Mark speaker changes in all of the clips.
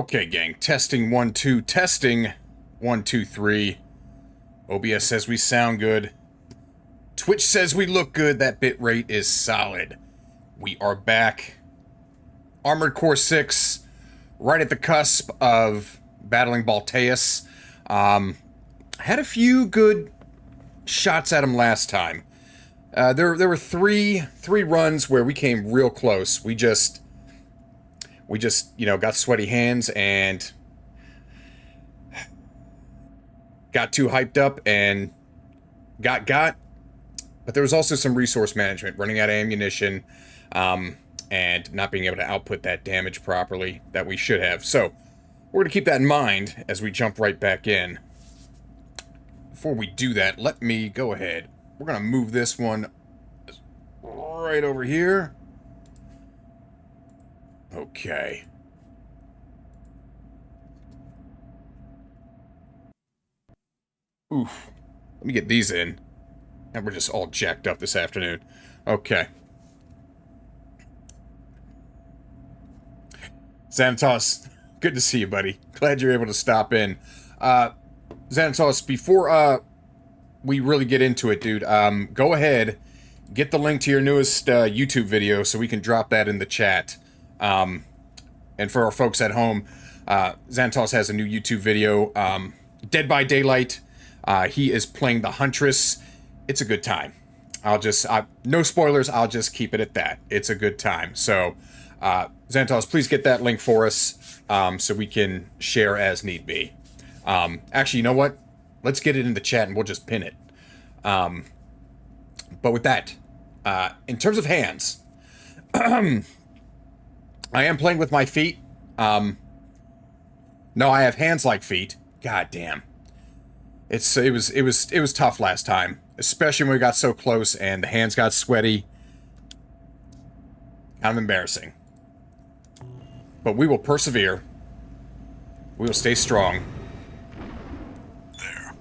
Speaker 1: Okay, gang. Testing 1, 2. Testing 1, 2, 3. OBS says we sound good. Twitch says we look good. That bit rate is solid. We are back. Armored Core 6. Right at the cusp of battling BALTEUS. Had a few good shots at him last time. There were three runs where we came real close. We just, got sweaty hands and got too hyped up and got. But there was also some resource management, running out of ammunition, and not being able to output that damage properly that we should have. So we're going to keep that in mind as we jump right back in. Before we do that, let me go ahead. We're going to move this one right over here. Okay. Oof. Let me get these in. And we're just all jacked up this afternoon. Okay. Xanatos, good to see you, buddy. Glad you're able to stop in. Xanatos, before we really get into it, dude, go ahead, get the link to your newest YouTube video so we can drop that in the chat. And for our folks at home, Xanatos has a new YouTube video, Dead by Daylight. He is playing the Huntress. It's a good time. No spoilers, I'll just keep it at that. It's a good time. So, Xanatos, please get that link for us, so we can share as need be. Actually, you know what? Let's get it in the chat and we'll just pin it. But with that, in terms of hands, I am playing with my feet. No, I have hands like feet. God damn. It was tough last time, especially when we got so close and the hands got sweaty. Kind of embarrassing. But we will persevere. We will stay strong.
Speaker 2: There.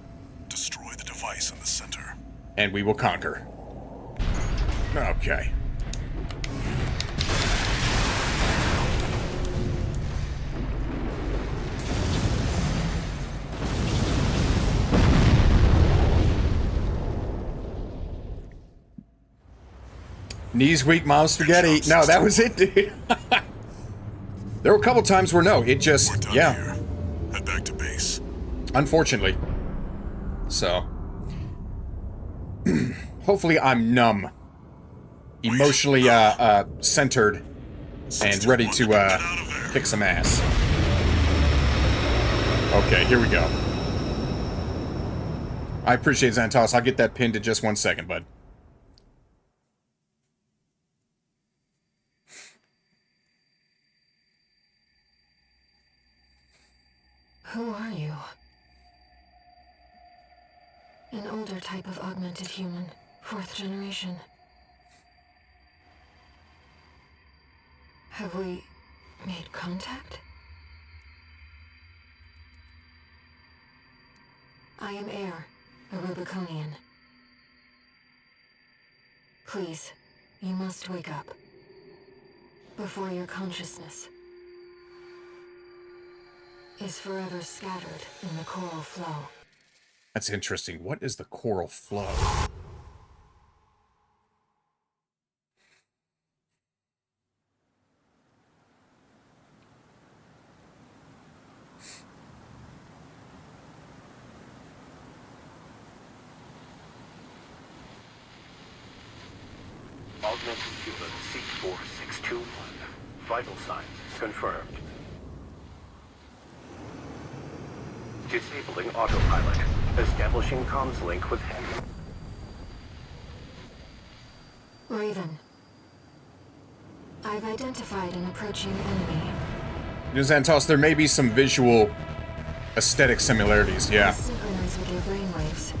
Speaker 2: Destroy the device in the center.
Speaker 1: And we will conquer. Okay. Knees weak, mom's spaghetti. No, that was it, dude. There were a couple times where no, it just, yeah.
Speaker 2: Here. Head back to base.
Speaker 1: Unfortunately. So. Hopefully I'm numb. Emotionally, centered. And ready to, kick some ass. Okay, here we go. I appreciate Xanatos. I'll get that pinned in just 1 second, bud.
Speaker 3: Who are you? An older type of augmented human, 4th generation. Have we made contact? I am Air, a Rubiconian. Please, you must wake up. Before your consciousness is forever scattered in the coral flow.
Speaker 1: That's interesting. What is the coral flow?
Speaker 4: Augmented human C4621. Vital signs confirmed. Disabling autopilot. Establishing comms link with him.
Speaker 3: Raven. I've identified an approaching enemy.
Speaker 1: Xanatos, there may be some visual aesthetic similarities, yeah.
Speaker 3: Synchronize with your brainwaves.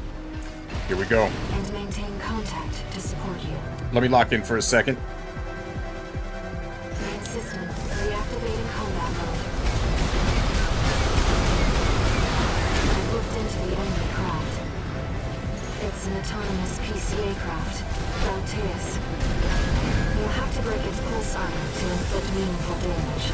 Speaker 1: Here we go.
Speaker 3: And maintain contact to support you.
Speaker 1: Let me lock in for a second.
Speaker 3: Main system, reactivating combat mode. I've looked into the enemy craft. It's an autonomous PCA craft, BALTEUS. You'll have to break its pulse armor to inflict meaningful damage.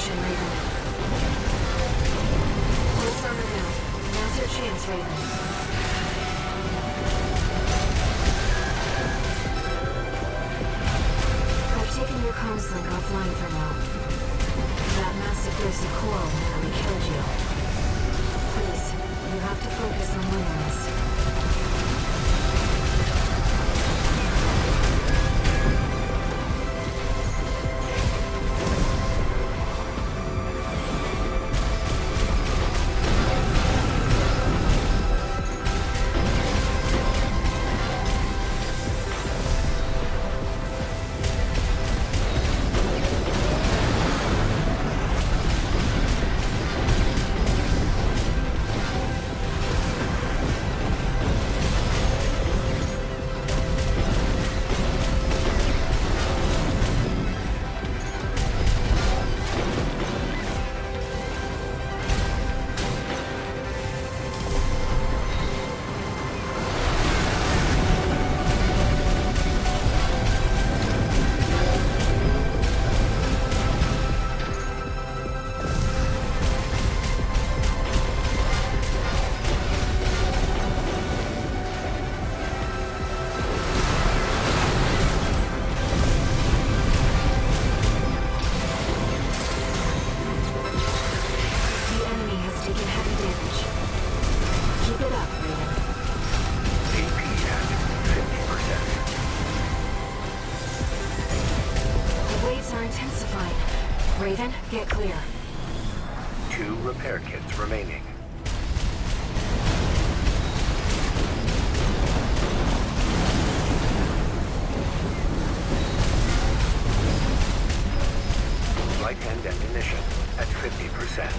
Speaker 3: action, Raven. Pulse armor down. Now's your chance, Raven. I've taken your comms link offline for now. That massive dose of coral nearly killed you. Please, you have to focus on winning this. Raven, get clear.
Speaker 4: 2 repair kits remaining. Light hand ammunition at 50%.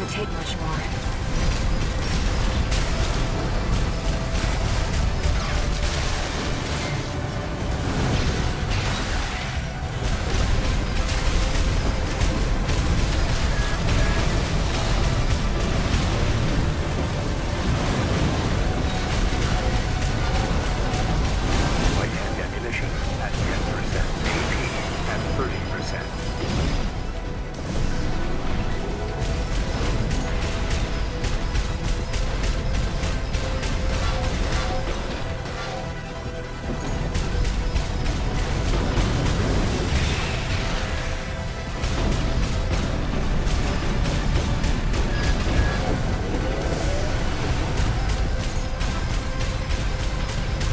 Speaker 3: Take much more.
Speaker 4: Light hand ammunition at 10%. AP at 30%.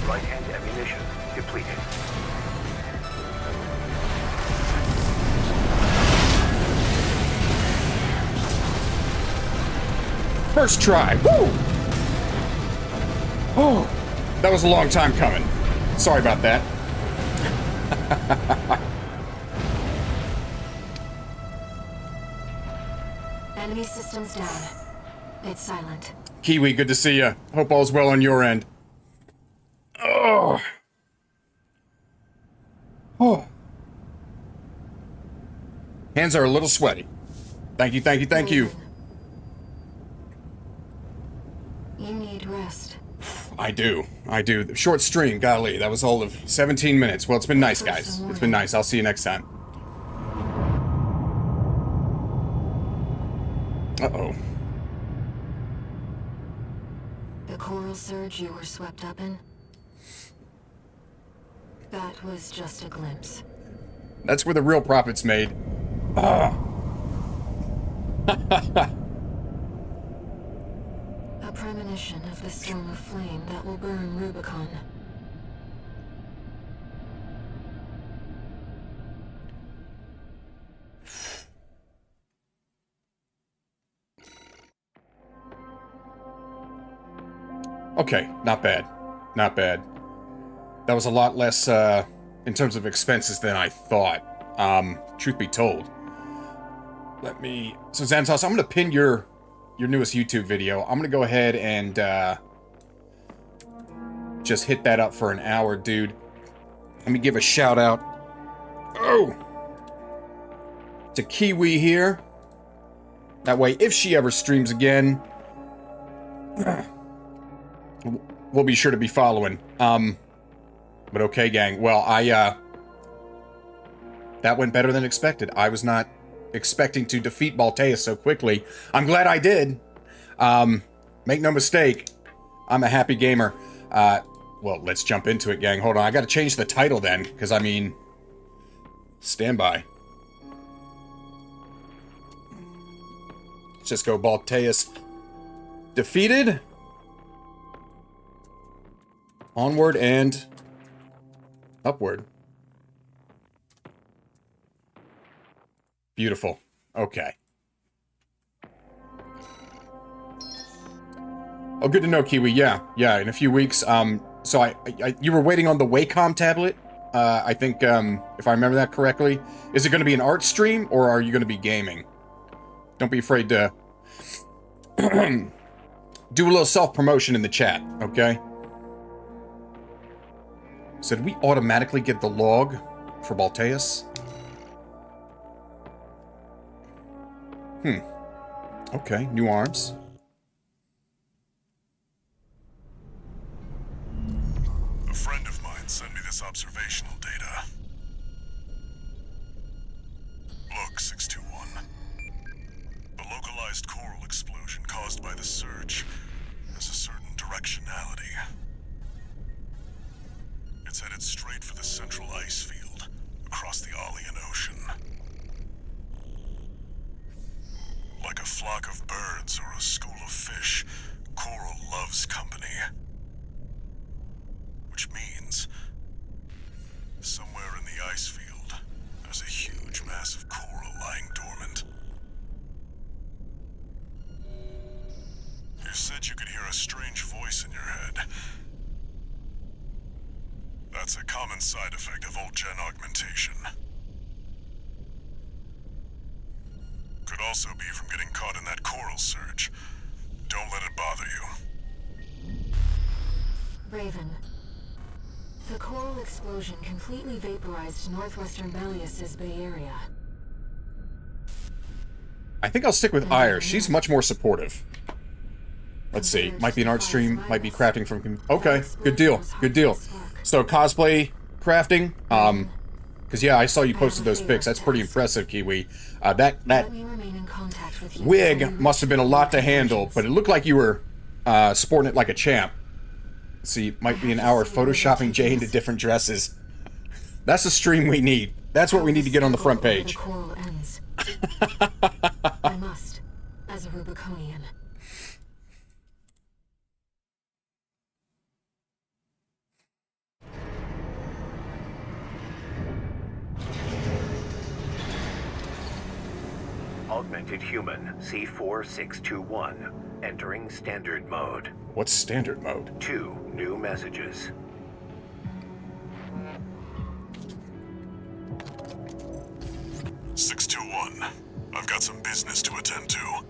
Speaker 4: Right hand ammunition depleted.
Speaker 1: First try. Woo! Oh, that was a long time coming. Sorry about that.
Speaker 3: Enemy systems down. It's silent.
Speaker 1: Kiwi, good to see you. Hope all's well on your end. Oh. Oh. Hands are a little sweaty. Thank you, thank you, thank you.
Speaker 3: You need rest.
Speaker 1: I do. The short stream, golly, that was all of 17 minutes. Well, it's been nice, guys. It's been nice. I'll see you next time. Uh-oh.
Speaker 3: The coral surge you were swept up in? That was just a glimpse.
Speaker 1: That's where the real profit's made. Ah.
Speaker 3: A premonition of the storm of flame that will burn Rubicon.
Speaker 1: Okay, not bad. Not bad. That was a lot less, in terms of expenses than I thought. Truth be told. Let me... So, Xanatos, I'm gonna pin your newest YouTube video. I'm gonna go ahead and, just hit that up for an hour, dude. Let me give a shout out. Oh! To Kiwi here. That way, if she ever streams again... we'll be sure to be following. But okay, gang. Well, that went better than expected. I was not expecting to defeat BALTEUS so quickly. I'm glad I did. Make no mistake, I'm a happy gamer. Well, let's jump into it, gang. Hold on, I gotta change the title then, because, I mean... Stand by. Let's just go BALTEUS defeated. Onward and upward. Beautiful. Okay. Oh, good to know, Kiwi. Yeah, in a few weeks. So you were waiting on the Wacom tablet? I think, if I remember that correctly. Is it going to be an art stream, or are you going to be gaming? Don't be afraid to do a little self-promotion in the chat, okay? So did we automatically get the log for BALTEUS? Okay, new arms.
Speaker 2: A friend of mine sent me this observational data. Look, 621. The localized coral explosion caused by the surge has a certain directionality. It's headed straight for the central ice field across the Arlean Ocean. Like a flock of birds or a school of fish, coral loves company. Which means, somewhere in the ice field, there's a huge mass of coral lying dormant. You said you could hear a strange voice in your head. That's a common side effect of old-gen augmentation. Could also be from getting caught in that coral surge. Don't let it bother you.
Speaker 3: Raven. The coral explosion completely vaporized northwestern BALTEUS' Bay Area.
Speaker 1: I think I'll stick with Ire. She's much more supportive. Let's see. Might be an art stream. Might be crafting from... Okay. Good deal. Good deal. So, cosplay crafting. Because, yeah, I saw you posted those pics. That's pretty impressive, Kiwi. That wig must have been a lot to handle, but it looked like you were sporting it like a champ. Let's see. Might be an hour photoshopping Jay into different dresses. That's the stream we need. That's what we need to get on the front page.
Speaker 3: I must, as a Rubiconian.
Speaker 4: Augmented human C4621 entering standard mode.
Speaker 1: What's standard mode?
Speaker 4: 2 new messages.
Speaker 2: "621. I've got some business to attend to.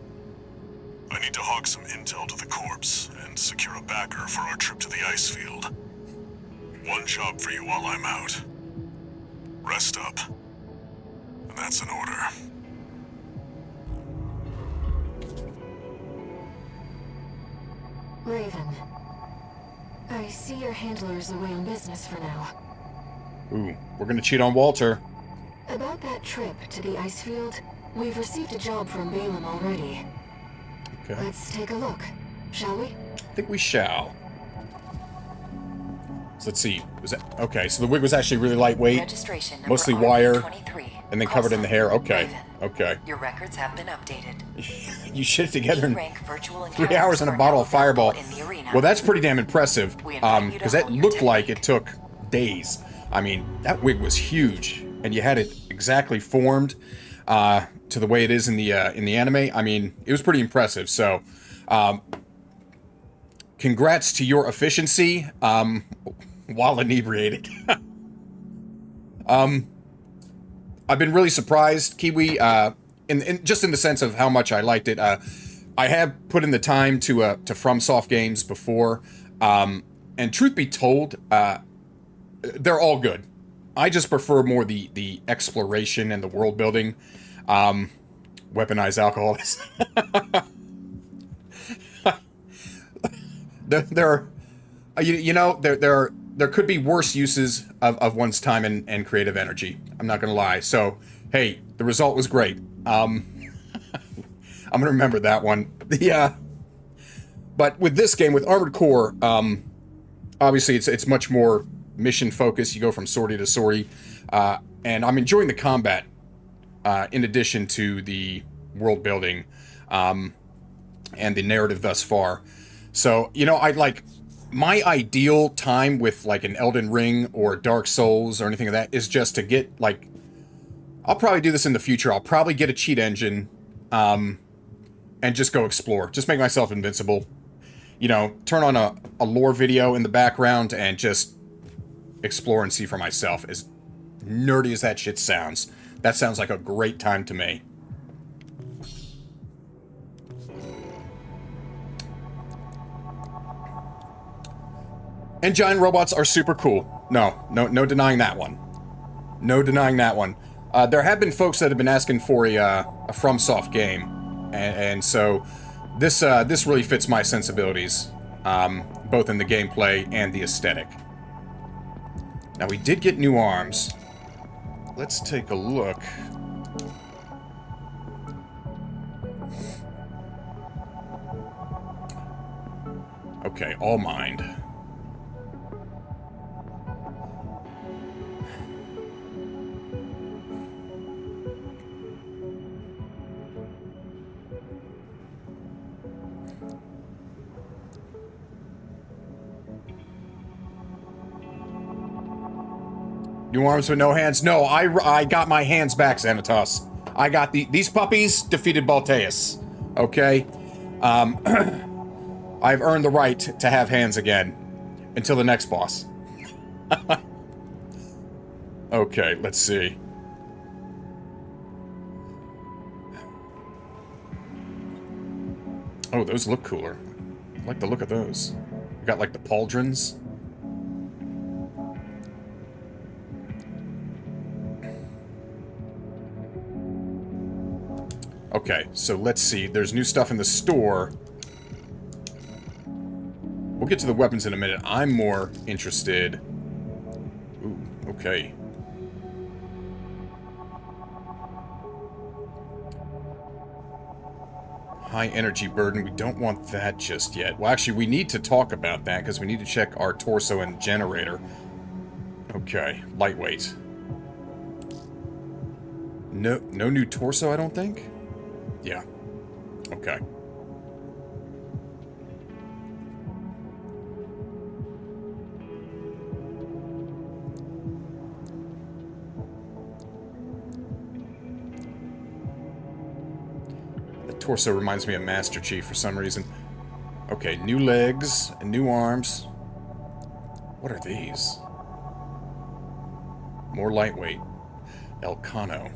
Speaker 2: I need to hawk some intel to the corpse and secure a backer for our trip to the ice field. One job for you while I'm out. Rest up. And that's an order.
Speaker 3: Raven, I see your handler's away on business for now.
Speaker 1: Ooh, we're gonna cheat on Walter.
Speaker 3: About that trip to the ice field, we've received a job from Balaam already.
Speaker 1: Okay.
Speaker 3: Let's take a look, shall we?
Speaker 1: I think we shall. So let's see. Was that okay? So the wig was actually really lightweight,
Speaker 5: Registration number
Speaker 1: mostly wire,
Speaker 5: RB23.
Speaker 1: and then
Speaker 5: Call
Speaker 1: covered in the hair.
Speaker 5: sign,
Speaker 1: Okay,
Speaker 5: Raven.
Speaker 1: okay.
Speaker 5: Your records have been updated.
Speaker 1: You shit it together in
Speaker 5: Rank virtual
Speaker 1: 3 hours in a bottle of Fireball.
Speaker 5: in the arena.
Speaker 1: Well, that's pretty damn impressive.
Speaker 5: We invite you to
Speaker 1: Because that
Speaker 5: hone your
Speaker 1: looked like
Speaker 5: technique.
Speaker 1: it took days. I mean, that wig was huge, and you had it exactly formed to the way it is in the anime. I mean, it was pretty impressive. So, congrats to your efficiency while inebriated. I've been really surprised, Kiwi, just in the sense of how much I liked it. I have put in the time to FromSoft games before, and truth be told, they're all good. I just prefer more the exploration and the world building. Weaponized alcohol. There could be worse uses of one's time and creative energy. I'm not gonna lie. So hey, the result was great. I'm gonna remember that one. But with this game, with Armored Core, obviously it's much more mission focused. You go from sortie to sortie, and I'm enjoying the combat in addition to the world building and the narrative thus far. So I like my ideal time with like an Elden Ring or Dark Souls or anything of that is just to get like, I'll probably do this in the future. I'll probably get a cheat engine and just go explore. Just make myself invincible. Turn on a lore video in the background and just explore and see for myself. As nerdy as that shit sounds, that sounds like a great time to me. And giant robots are super cool. No denying that one. No denying that one. There have been folks that have been asking for a FromSoft game, and so this really fits my sensibilities, both in the gameplay and the aesthetic. Now we did get new arms. Let's take a look. Okay, all mined. New arms with no hands? No, I got my hands back, Xanatos. I got these puppies defeated BALTEUS. Okay? I've earned the right to have hands again. Until the next boss. Okay, let's see. Oh, those look cooler. I like the look of those. We got like the pauldrons. Okay, so let's see. There's new stuff in the store. We'll get to the weapons in a minute. I'm more interested... Ooh, okay. High energy burden. We don't want that just yet. Well, actually, we need to talk about that because we need to check our torso and generator. Okay, lightweight. No new torso, I don't think? Yeah. Okay. The torso reminds me of Master Chief for some reason. Okay, new legs and new arms. What are these? More lightweight. Elcano.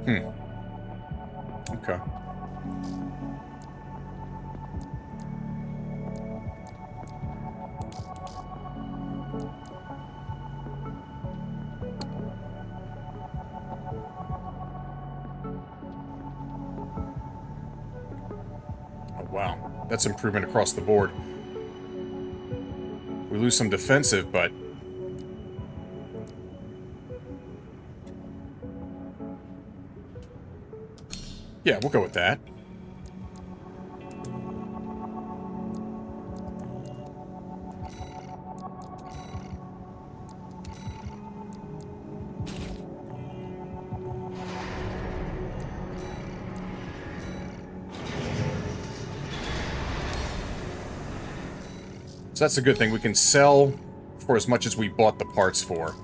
Speaker 1: Okay. Oh, wow. That's improvement across the board. We lose some defensive, but... yeah, we'll go with that. So that's a good thing. We can sell for as much as we bought the parts for.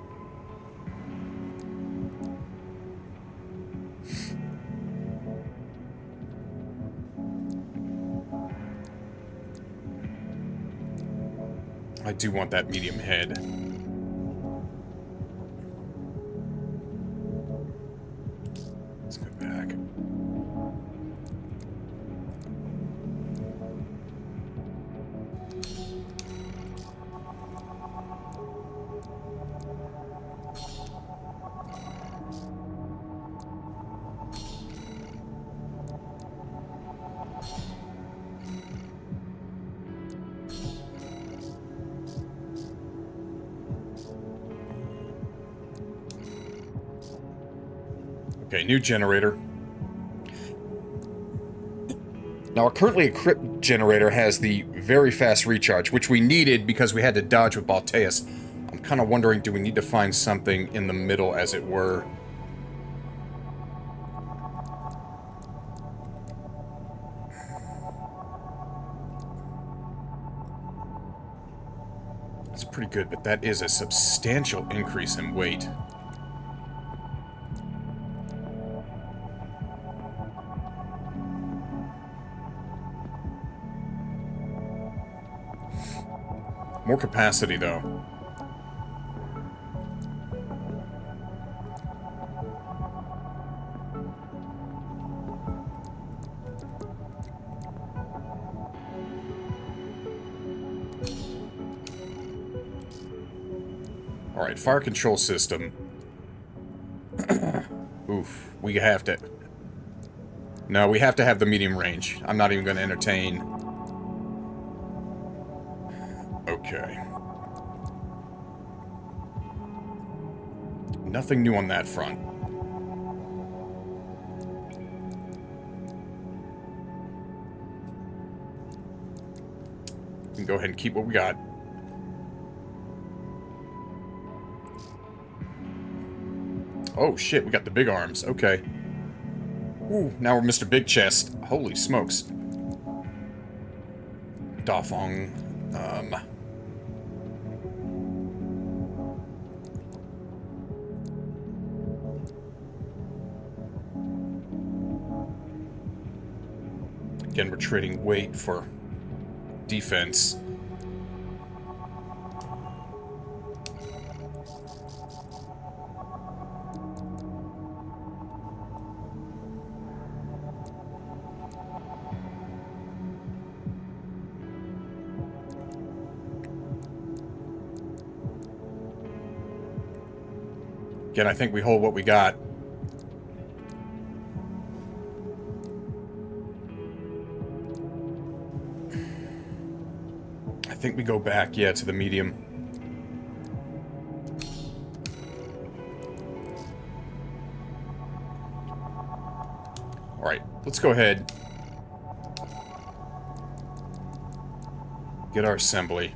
Speaker 1: I do want that medium head. Let's go back. Okay, new generator. Now, our currently equipped generator has the very fast recharge, which we needed because we had to dodge with BALTEUS. I'm kind of wondering, do we need to find something in the middle, as it were? It's pretty good, but that is a substantial increase in weight. More capacity, though. Alright, fire control system. Oof, we have to... no, we have to have the medium range. I'm not even going to entertain... okay. Nothing new on that front. We can go ahead and keep what we got. Oh shit, we got the big arms. Okay. Ooh, now we're Mr. Big Chest. Holy smokes. Dafong. Again, we're trading weight for defense. Again, I think we hold what we got. I think we go back, yeah, to the medium. Alright, let's go ahead. Get our assembly.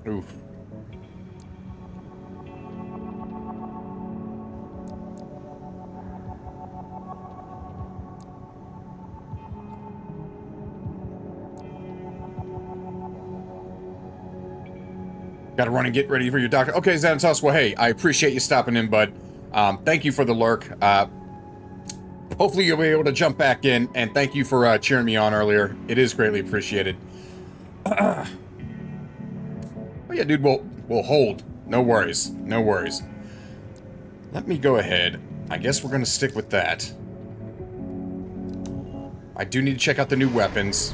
Speaker 1: Oof. Gotta run and get ready for your doctor. Okay, Xanatos, well, hey, I appreciate you stopping in, bud. Thank you for the lurk. Hopefully you'll be able to jump back in, and thank you for cheering me on earlier. It is greatly appreciated. Oh yeah, dude, we'll hold. No worries. No worries. Let me go ahead. I guess we're gonna stick with that. I do need to check out the new weapons.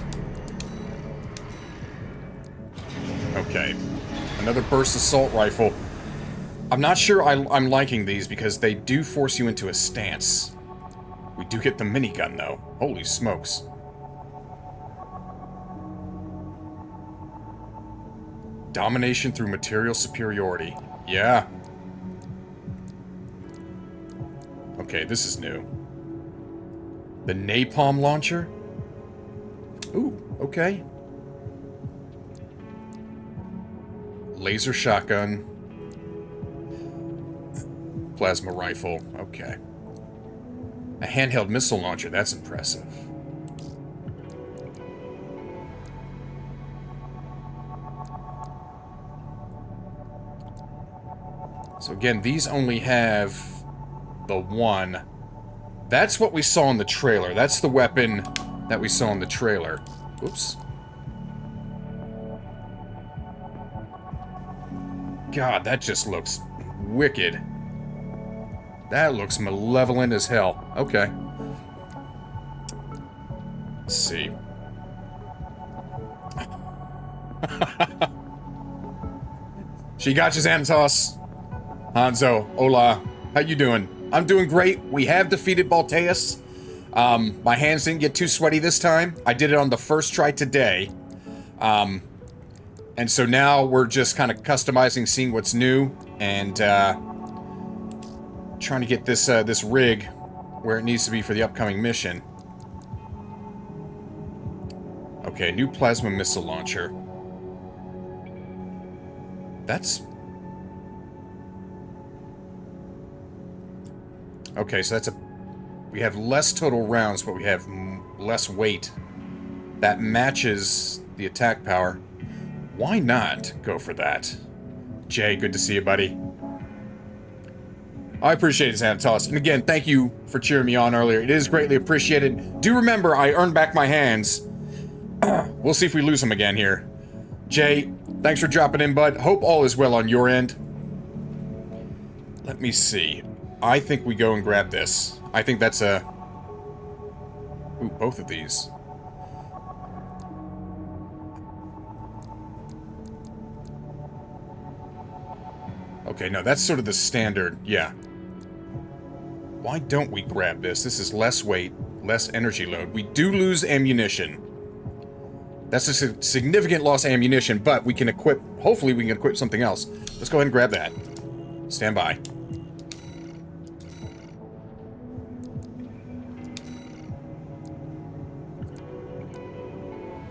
Speaker 1: Okay. Another burst assault rifle. I'm not sure I'm liking these because they do force you into a stance. We do get the minigun, though. Holy smokes. Domination through material superiority. Yeah. Okay, this is new. The napalm launcher? Ooh, okay. Laser shotgun. Plasma rifle. Okay. A handheld missile launcher. That's impressive. So again, these only have the one. That's what we saw in the trailer. That's the weapon that we saw in the trailer. Oops. God, that just looks wicked. That looks malevolent as hell. Okay. Let's see. She got you, Xanatos. Hanzo, hola. How you doing? I'm doing great. We have defeated BALTEUS. My hands didn't get too sweaty this time. I did it on the first try today. And so now we're just kind of customizing, seeing what's new, and trying to get this this rig where it needs to be for the upcoming mission. Okay, new plasma missile launcher. That's... Okay, so that's a... We have less total rounds, but we have less weight. That matches the attack power. Why not go for that? Jay, good to see you, buddy. I appreciate it, Xanatos. And again, thank you for cheering me on earlier. It is greatly appreciated. Do remember, I earned back my hands. We'll see if we lose them again here. Jay, thanks for dropping in, bud. Hope all is well on your end. Let me see. I think we go and grab this. I think that's a... Ooh, both of these. Okay, no, that's sort of the standard, yeah. Why don't we grab this? This is less weight, less energy load. We do lose ammunition. That's a significant loss of ammunition, but we can equip... Hopefully we can equip something else. Let's go ahead and grab that. Stand by.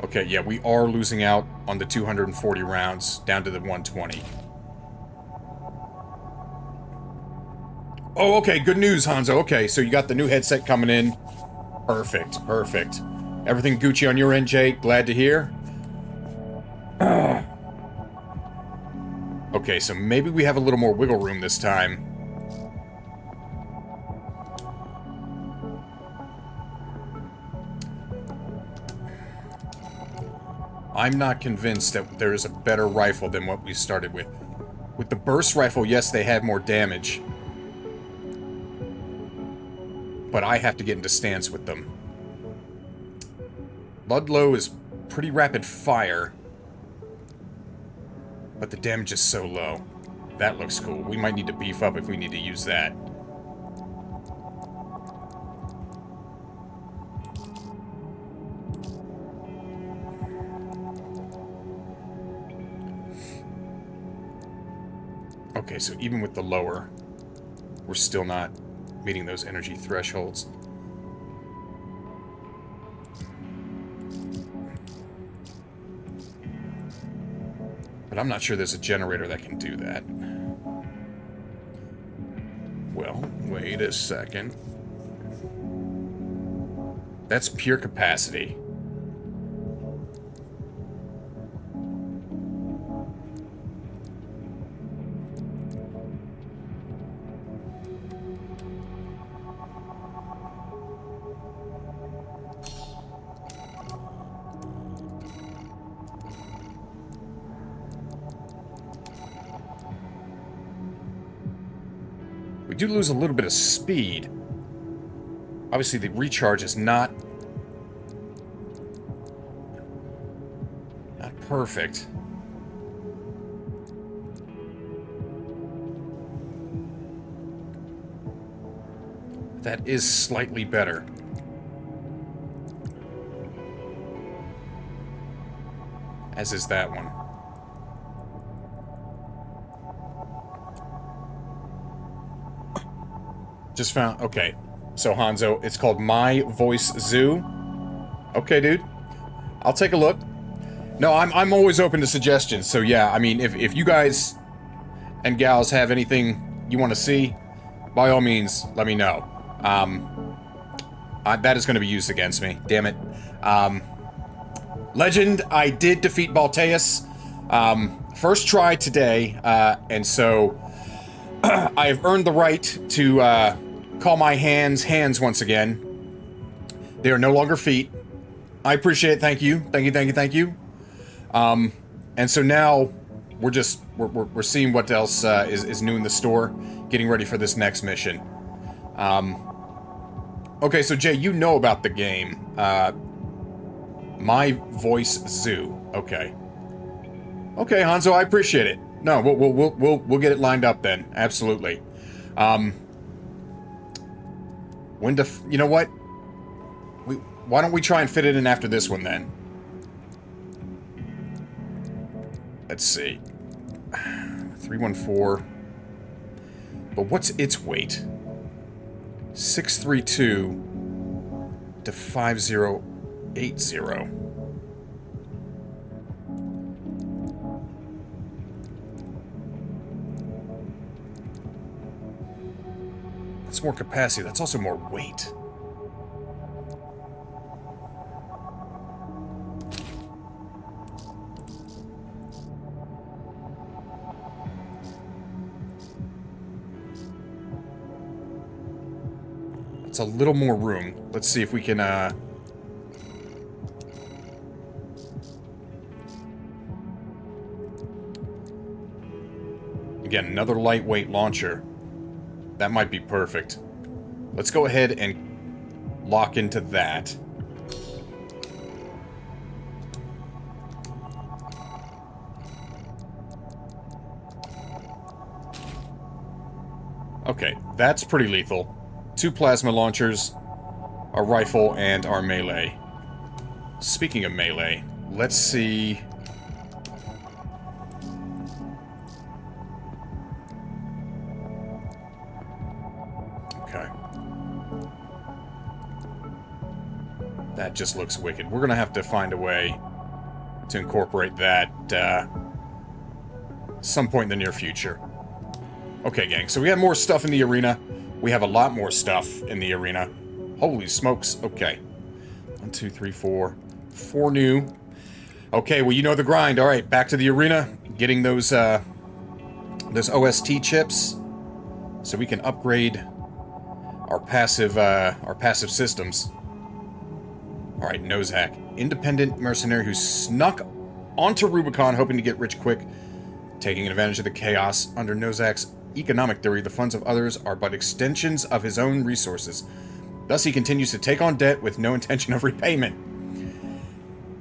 Speaker 1: Okay, yeah, we are losing out on the 240 rounds, down to the 120. Oh, okay, good news, Hanzo. Okay, so you got the new headset coming in. Perfect, perfect. Everything Gucci on your end, Jay? Glad to hear. Okay, so maybe we have a little more wiggle room this time. I'm not convinced that there is a better rifle than what we started with. With the burst rifle, yes, they had more damage. But I have to get into stance with them. Ludlow is pretty rapid fire. But the damage is so low. That looks cool. We might need to beef up if we need to use that. Okay, so even with the lower, we're still not meeting those energy thresholds. But I'm not sure there's a generator that can do that. Well, wait a second. That's pure capacity. We do lose a little bit of speed. Obviously, the recharge is not perfect. That is slightly better. As is that one. Just found... Okay. So, Hanzo, it's called My Voice Zoo. Okay, dude. I'll take a look. No, I'm always open to suggestions. So, yeah, I mean, if you guys and gals have anything you want to see, by all means, let me know. That is going to be used against me. Damn it. Legend, I did defeat BALTEUS. First try today, and so I have earned the right to call my hands once again. They are no longer feet. I appreciate it. Thank you. Thank you, thank you, thank you. And so now we're seeing what else is new in the store, getting ready for this next mission. Okay, so Jay, you know about the game. My Voice Zoo. Okay. Okay, Hanzo, I appreciate it. No, we'll get it lined up then. Absolutely. You know what? Why don't we try and fit it in after this one then? Let's see. 314. But what's its weight? 632 to 5080. That's more capacity. That's also more weight. It's a little more room. Let's see if we can, Again, another lightweight launcher. That might be perfect. Let's go ahead and lock into that. Okay, that's pretty lethal. 2 plasma launchers, a rifle, and our melee. Speaking of melee, let's see... Okay. That just looks wicked. We're gonna have to find a way to incorporate that, some point in the near future. Okay, gang, so we have more stuff in the arena. We have a lot more stuff in the arena. Holy smokes. Okay. 1, 2, 3, 4. 4 new. Okay, well, you know the grind. All right, back to the arena. Getting those OST chips so we can upgrade our passive systems. All right, Nozak. Independent mercenary who snuck onto Rubicon hoping to get rich quick. Taking advantage of the chaos. Under Nozak's economic theory, the funds of others are but extensions of his own resources. Thus, he continues to take on debt with no intention of repayment.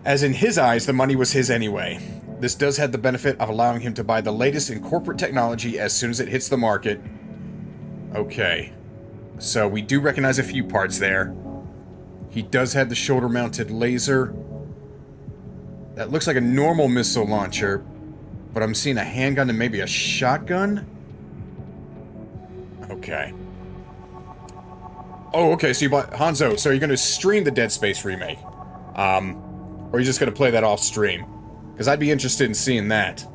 Speaker 1: As in his eyes, the money was his anyway. This does have the benefit of allowing him to buy the latest in corporate technology as soon as it hits the market. Okay. So, we do recognize a few parts there. He does have the shoulder-mounted laser. That looks like a normal missile launcher, but I'm seeing a handgun and maybe a shotgun? Okay. Oh, okay, so you bought... Hanzo, so you're going to stream the Dead Space remake? Or are you just going to play that off stream? Because I'd be interested in seeing that.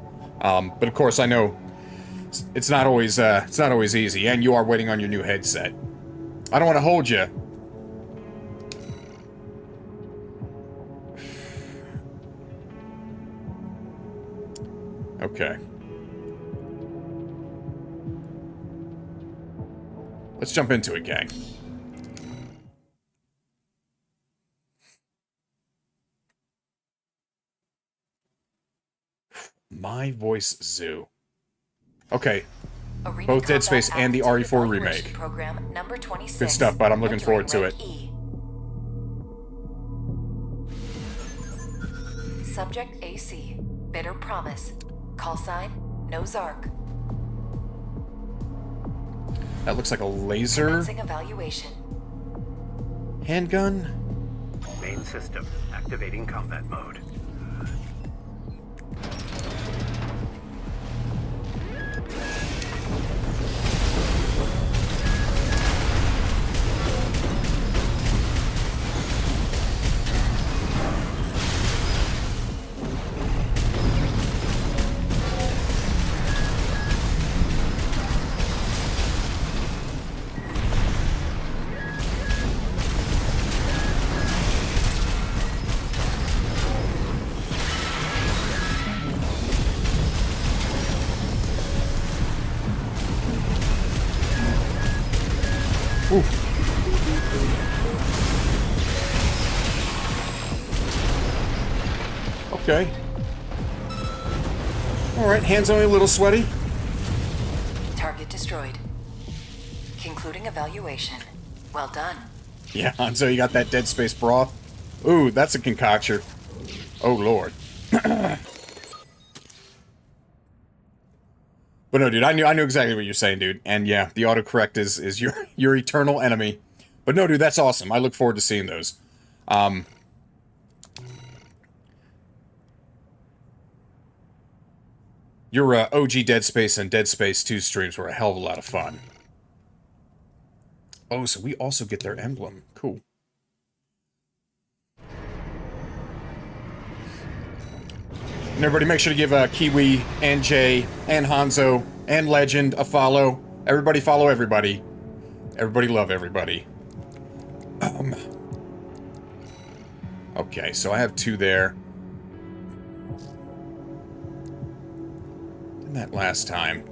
Speaker 1: But of course, I know it's not always easy, and you are waiting on your new headset. I don't want to hold you. Okay. Let's jump into it, gang. My Voice Zoo. Okay.
Speaker 5: Arena
Speaker 1: Both Dead
Speaker 5: Combat
Speaker 1: Space and the
Speaker 5: Aptitude
Speaker 1: RE4
Speaker 5: Evaluation
Speaker 1: remake.
Speaker 5: Program number 26.
Speaker 1: Good stuff, bud. I'm looking
Speaker 5: Entering
Speaker 1: forward to
Speaker 5: rank
Speaker 1: it.
Speaker 5: E. Subject AC. Bitter Promise. Call sign, no Zark.
Speaker 1: That looks like a laser
Speaker 5: Commencing evaluation.
Speaker 1: handgun.
Speaker 4: Main system activating combat mode.
Speaker 1: Okay. Alright, hands only a little sweaty.
Speaker 5: Target destroyed. Concluding evaluation. Well done.
Speaker 1: Yeah, Hanzo, you got that Dead Space broth? Ooh, that's a concoction. Oh, Lord. But no, dude, I knew exactly what you're saying, dude. And yeah, the autocorrect is your eternal enemy. But no, dude, that's awesome. I look forward to seeing those. Your OG Dead Space and Dead Space 2 streams were a hell of a lot of fun. Oh, so we also get their emblem. Cool. And everybody make sure to give Kiwi and Jay and Hanzo and Legend a follow. Everybody follow everybody. Everybody love everybody. Okay, so I have 2 there. Did that last time.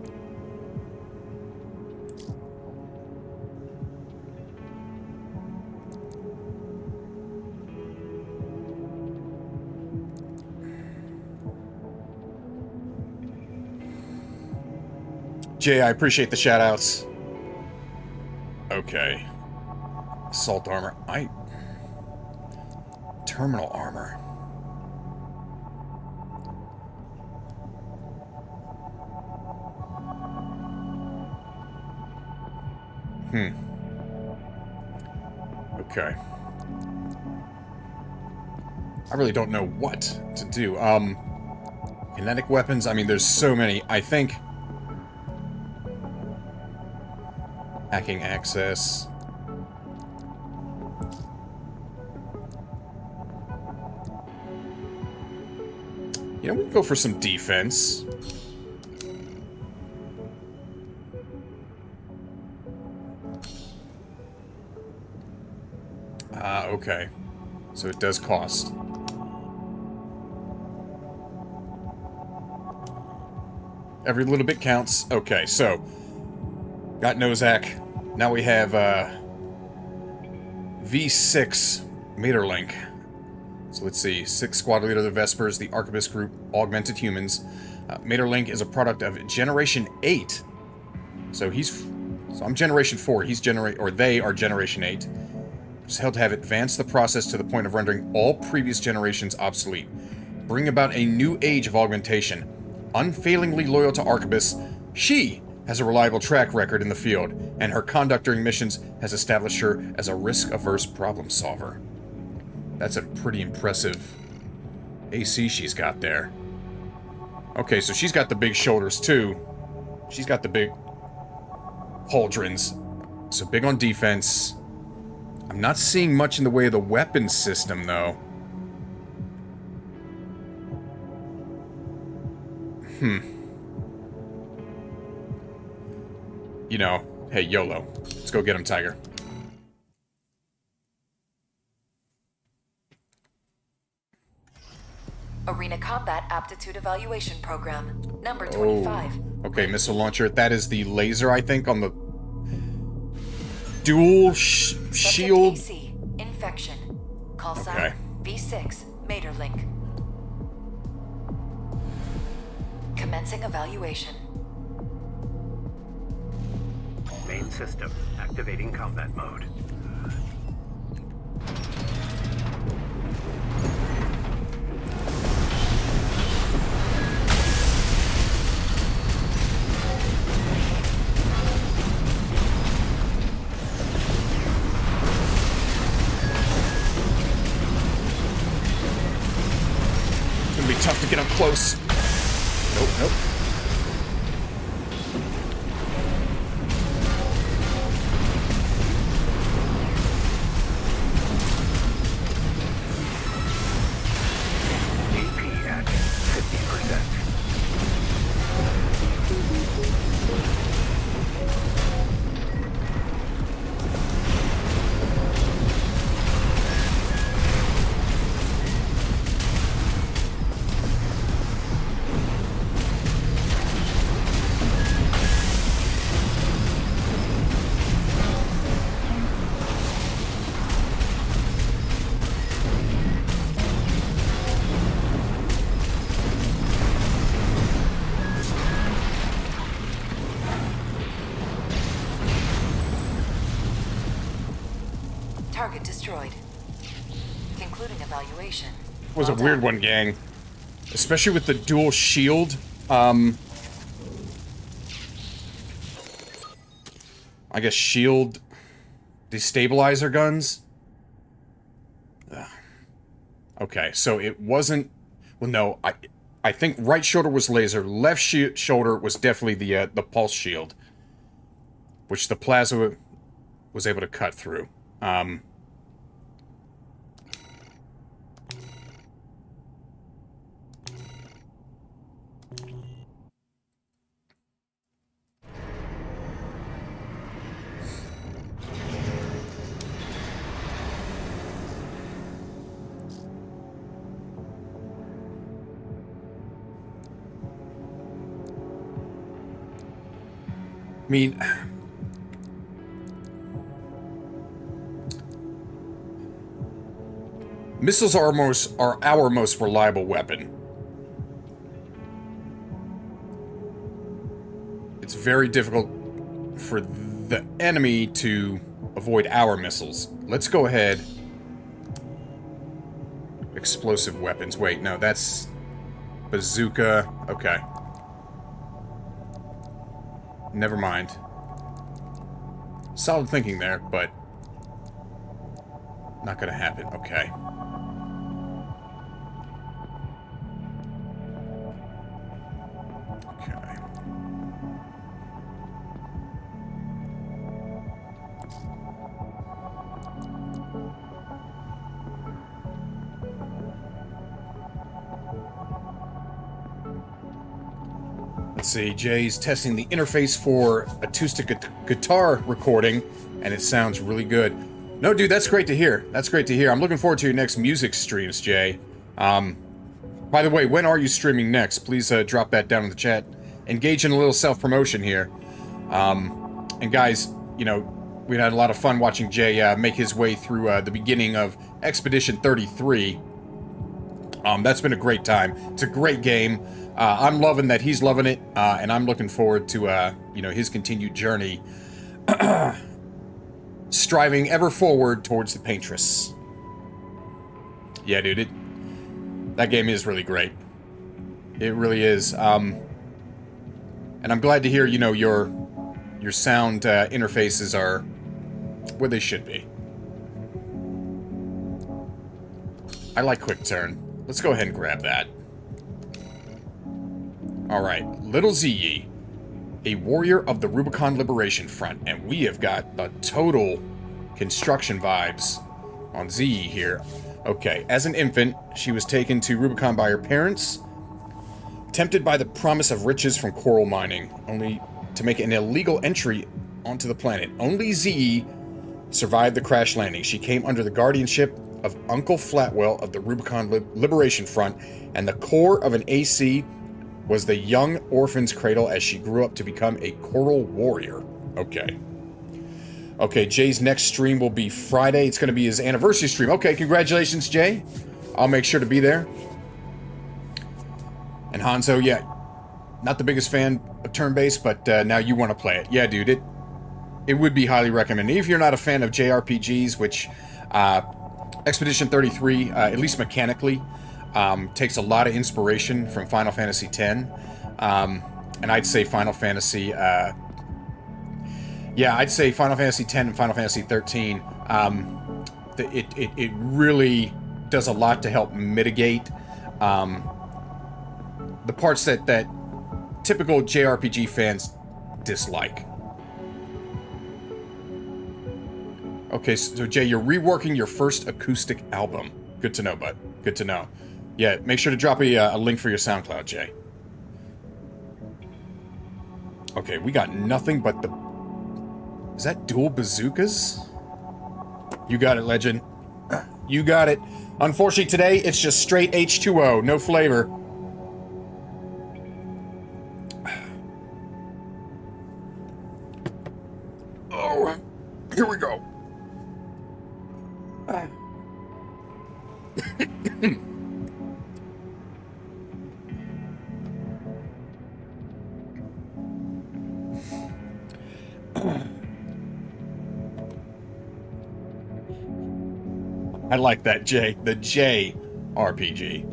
Speaker 1: Jay, I appreciate the shoutouts. Okay. Assault armor. Terminal armor. Okay. I really don't know what to do. Kinetic weapons, I mean, there's so many. I think... Hacking access. You know, we can go for some defense. Okay. So it does cost. Every little bit counts. Okay, so... Got Nozak. Now we have, V6 Materlink. So let's see. 6 Squad Leader of the Vespers, the Arquebus Group, Augmented Humans. Materlink is a product of Generation 8. So I'm Generation 4. They are Generation 8. Just held to have advanced the process to the point of rendering all previous generations obsolete. Bring about a new age of augmentation. Unfailingly loyal to Arquebus, she has a reliable track record in the field, and her conduct during missions has established her as a risk-averse problem solver. That's a pretty impressive AC she's got there. Okay, so she's got the big shoulders too. She's got the big pauldrons. So big on defense. I'm not seeing much in the way of the weapon system, though. You know, hey, YOLO. Let's go get him, Tiger.
Speaker 5: Arena Combat Aptitude Evaluation Program, number 25.
Speaker 1: Okay, missile launcher. That is the laser, I think, on the dual shield.
Speaker 5: AC, infection. Call
Speaker 1: Okay.
Speaker 5: sign V6, Materlink. Commencing evaluation.
Speaker 4: Main system activating combat mode.
Speaker 1: It's gonna be tough to get up close. Nope, nope.
Speaker 4: AP at 50%.
Speaker 5: Target destroyed. Concluding evaluation.
Speaker 1: Was a
Speaker 5: Well
Speaker 1: weird
Speaker 5: done.
Speaker 1: one, gang. Especially with the dual shield. I guess shield destabilizer guns. Ugh. Okay, so it wasn't. Well, no, I think right shoulder was laser. Left shoulder was definitely the pulse shield, which the plasma was able to cut through. I mean, missiles are our most reliable weapon. It's very difficult for the enemy to avoid our missiles. Let's go ahead. Explosive weapons. Wait, no, that's bazooka. Okay. Never mind. Solid thinking there, but not gonna happen. Okay. Okay. Let's see, Jay's testing the interface for acoustic guitar recording, and it sounds really good. No, dude, that's great to hear. That's great to hear. I'm looking forward to your next music streams, Jay. By the way, when are you streaming next? Please drop that down in the chat. Engage in a little self-promotion here. And guys, you know, we had a lot of fun watching Jay make his way through the beginning of Expedition 33. That's been a great time. It's a great game. I'm loving that he's loving it, and I'm looking forward to, you know, his continued journey, striving ever forward towards the Paintress. Yeah, dude, that game is really great. It really is. And I'm glad to hear, you know, your sound interfaces are where they should be. I like quick turn. Let's go ahead and grab that. Alright, Little Ziyi, a warrior of the Rubicon Liberation Front, and we have got the total construction vibes on Ziyi here. Okay, as an infant, she was taken to Rubicon by her parents. Tempted by the promise of riches from coral mining, only to make an illegal entry onto the planet. Only ZE survived the crash landing. She came under the guardianship of Uncle Flatwell of the Rubicon Liberation Front, and the core of an AC was the young orphan's cradle as she grew up to become a coral warrior. Okay. Okay, Jay's next stream will be Friday. It's going to be his anniversary stream. Okay, congratulations, Jay. I'll make sure to be there. And Hanzo, yeah, not the biggest fan of turn-based, but now you want to play it. Yeah, dude, it would be highly recommended. If you're not a fan of JRPGs, which Expedition 33, at least mechanically, takes a lot of inspiration from Final Fantasy X. And I'd say Final Fantasy... yeah, I'd say Final Fantasy X and Final Fantasy 13. It really does a lot to help mitigate the parts that typical JRPG fans dislike. Okay, so Jay, you're reworking your first acoustic album. Good to know, bud. Good to know. Yeah, make sure to drop a link for your SoundCloud, Jay. Okay, we got nothing but the... Is that dual bazookas? You got it, Legend. You got it. Unfortunately, today, it's just straight H2O. No flavor. Oh, here we go. I like that, J. The J RPG.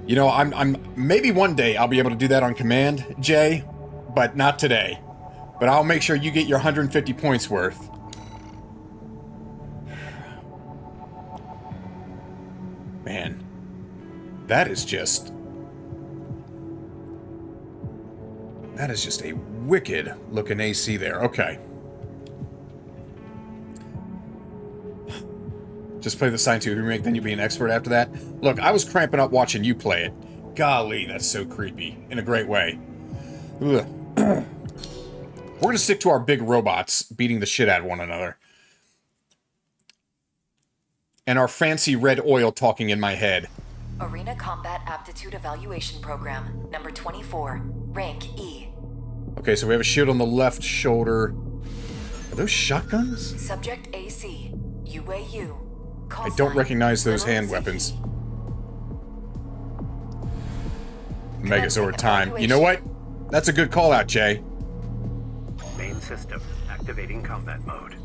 Speaker 1: You know, I'm maybe one day I'll be able to do that on command, Jay, but not today. But I'll make sure you get your 150 points worth. Man, that is just a wicked looking AC there. Okay. Just play the Sign 2 remake, then you'll be an expert after that. Look, I was cramping up watching you play it. Golly, that's so creepy. In a great way. Ugh. We're gonna stick to our big robots beating the shit out of one another. And our fancy red oil talking in my head.
Speaker 5: Arena Combat Aptitude Evaluation Program, number 24, rank E.
Speaker 1: Okay, so we have a shield on the left shoulder. Are those shotguns?
Speaker 5: Subject AC, UAU. Call
Speaker 1: I don't
Speaker 5: sign,
Speaker 1: recognize those
Speaker 5: Little
Speaker 1: hand
Speaker 5: ZE.
Speaker 1: weapons. Megazord time. You know what? That's a good call out, Jay.
Speaker 4: Main system activating combat mode.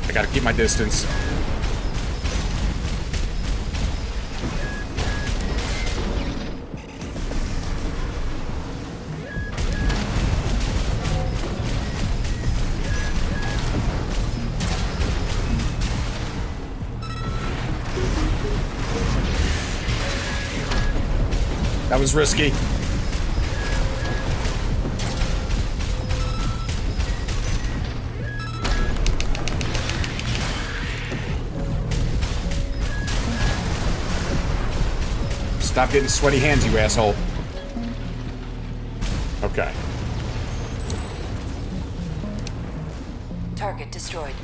Speaker 1: I gotta keep my distance. That was risky. Stop getting sweaty hands, you asshole. Okay.
Speaker 5: Target destroyed.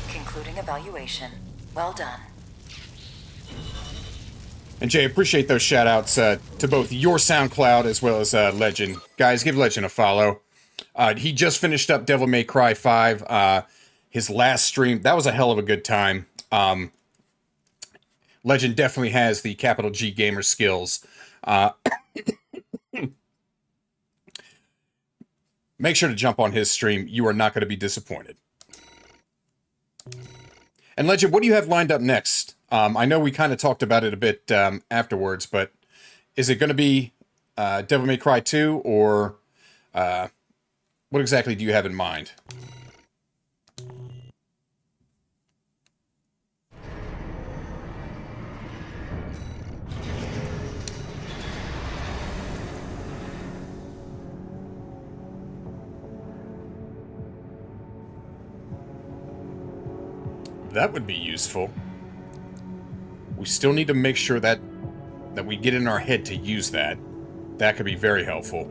Speaker 5: Concluding evaluation. Well done.
Speaker 1: And Jay, appreciate those shout-outs to both your SoundCloud as well as Legend. Guys, give Legend a follow. He just finished up Devil May Cry 5. His last stream, that was a hell of a good time. Legend definitely has the capital G gamer skills. Make sure to jump on his stream. You are not going to be disappointed. And Legend, what do you have lined up next? I know we kind of talked about it a bit afterwards, but is it going to be Devil May Cry 2, or what exactly do you have in mind? That would be useful. We still need to make sure that we get in our head to use that. That could be very helpful.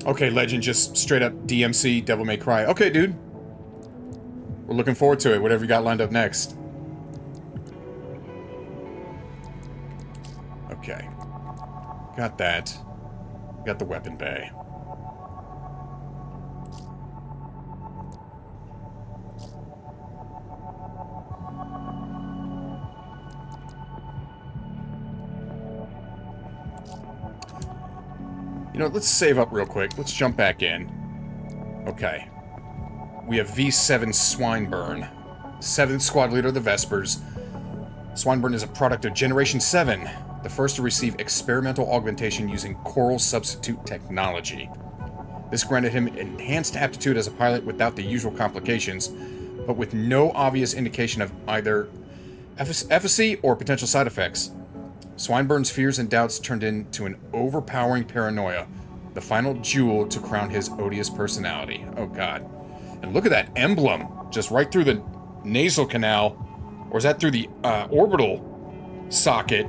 Speaker 1: Okay, Legend, just straight up DMC, Devil May Cry. Okay, dude. We're looking forward to it, whatever you got lined up next. Okay. Got that. Got the weapon bay. You know, let's save up real quick. Let's jump back in. Okay. We have V7 Swinburne, 7th Squad Leader of the Vespers. Swinburne is a product of Generation 7, the first to receive experimental augmentation using coral substitute technology. This granted him enhanced aptitude as a pilot without the usual complications, but with no obvious indication of either efficacy or potential side effects. Swinburne's fears and doubts turned into an overpowering paranoia, the final jewel to crown his odious personality. Oh god. And look at that emblem, just right through the nasal canal, or is that through the orbital socket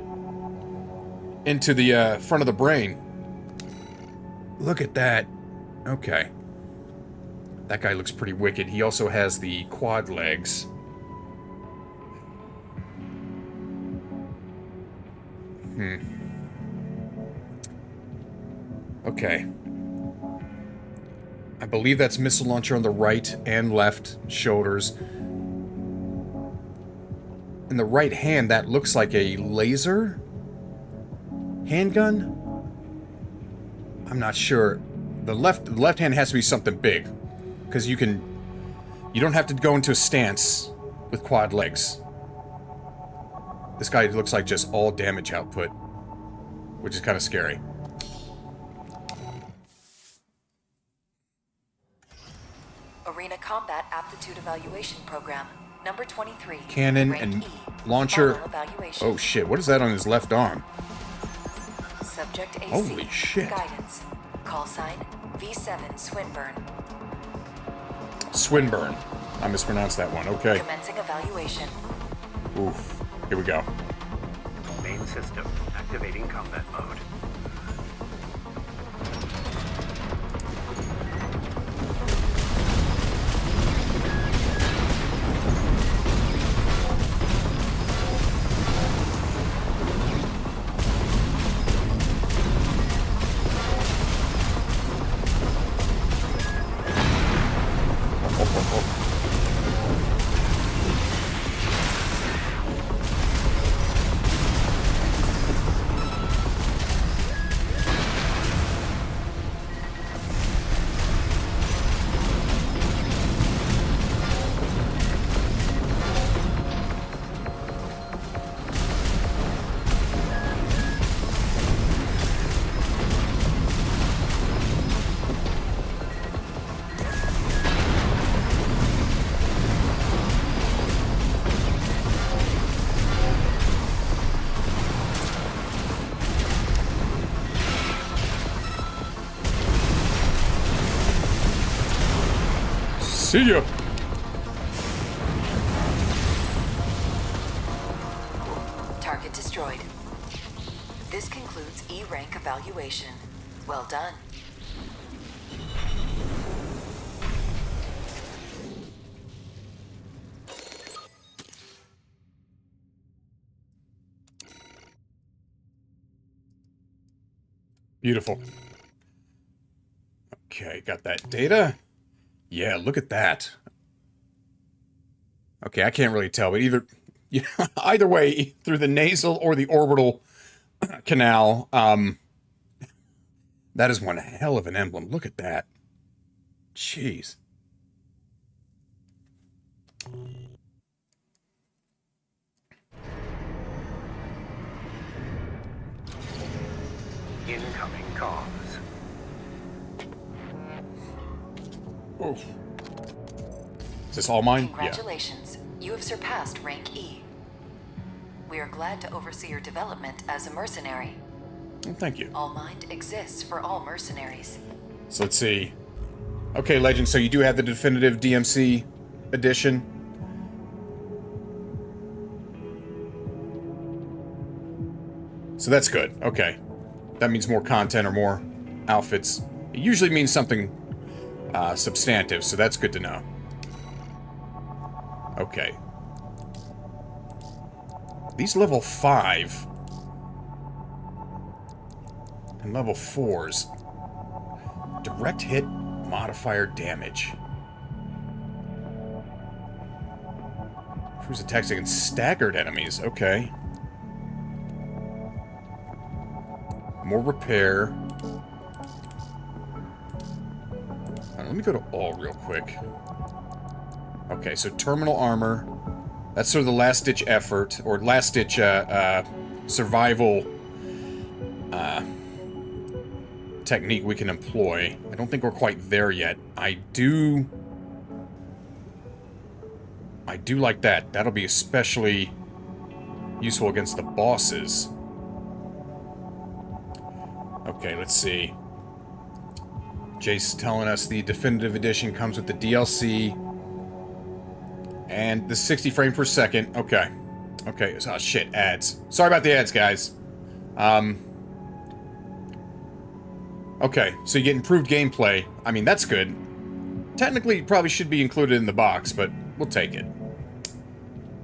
Speaker 1: into the front of the brain? Look at that. Okay. That guy looks pretty wicked. He also has the quad legs. Okay. I believe that's missile launcher on the right and left shoulders. In the right hand, that looks like a laser handgun? I'm not sure. The left hand has to be something big, because you don't have to go into a stance with quad legs. This guy looks like just all damage output, which is kind of scary.
Speaker 5: Arena Combat Aptitude Evaluation Program, number 23.
Speaker 1: Cannon
Speaker 5: Rank
Speaker 1: and
Speaker 5: E.
Speaker 1: launcher.
Speaker 5: Final evaluation.
Speaker 1: Oh shit, what is that on his left arm?
Speaker 5: Subject AC.
Speaker 1: Holy shit.
Speaker 5: Guidance. Call sign V7 Swinburne.
Speaker 1: Swinburne. I mispronounced that one. Okay.
Speaker 5: Commencing evaluation.
Speaker 1: Oof. Here we go.
Speaker 4: Main system activating combat mode.
Speaker 1: See ya.
Speaker 5: Target destroyed. This concludes E rank evaluation. Well done.
Speaker 1: Beautiful. Okay, got that data. Yeah, look at that. Okay, I can't really tell, but either way, through the nasal or the orbital canal, that is one hell of an emblem. Look at that. Jeez.
Speaker 4: comms.
Speaker 1: Oh. Is this all mine?
Speaker 5: Congratulations. You have surpassed rank E. We are glad to oversee your development as a mercenary.
Speaker 1: Yeah. Oh, thank you.
Speaker 5: All Mind exists for all mercenaries.
Speaker 1: So let's see. Okay, Legend, so you do have the definitive DMC edition. So that's good. Okay. That means more content or more outfits. It usually means something substantive, so that's good to know. Okay. These level 5 and level 4s. Direct hit modifier damage. Cruise attacks against staggered enemies. Okay. More repair. Let me go to all real quick. Okay, so terminal armor. That's sort of the last-ditch effort, or last-ditch survival technique we can employ. I don't think we're quite there yet. I do like that. That'll be especially useful against the bosses. Okay, let's see. Jace telling us the definitive edition comes with the DLC and the 60 frame per second. Okay. Okay. Oh, shit. Ads. Sorry about the ads, guys. Okay. So you get improved gameplay. I mean, that's good. Technically, it probably should be included in the box, but we'll take it.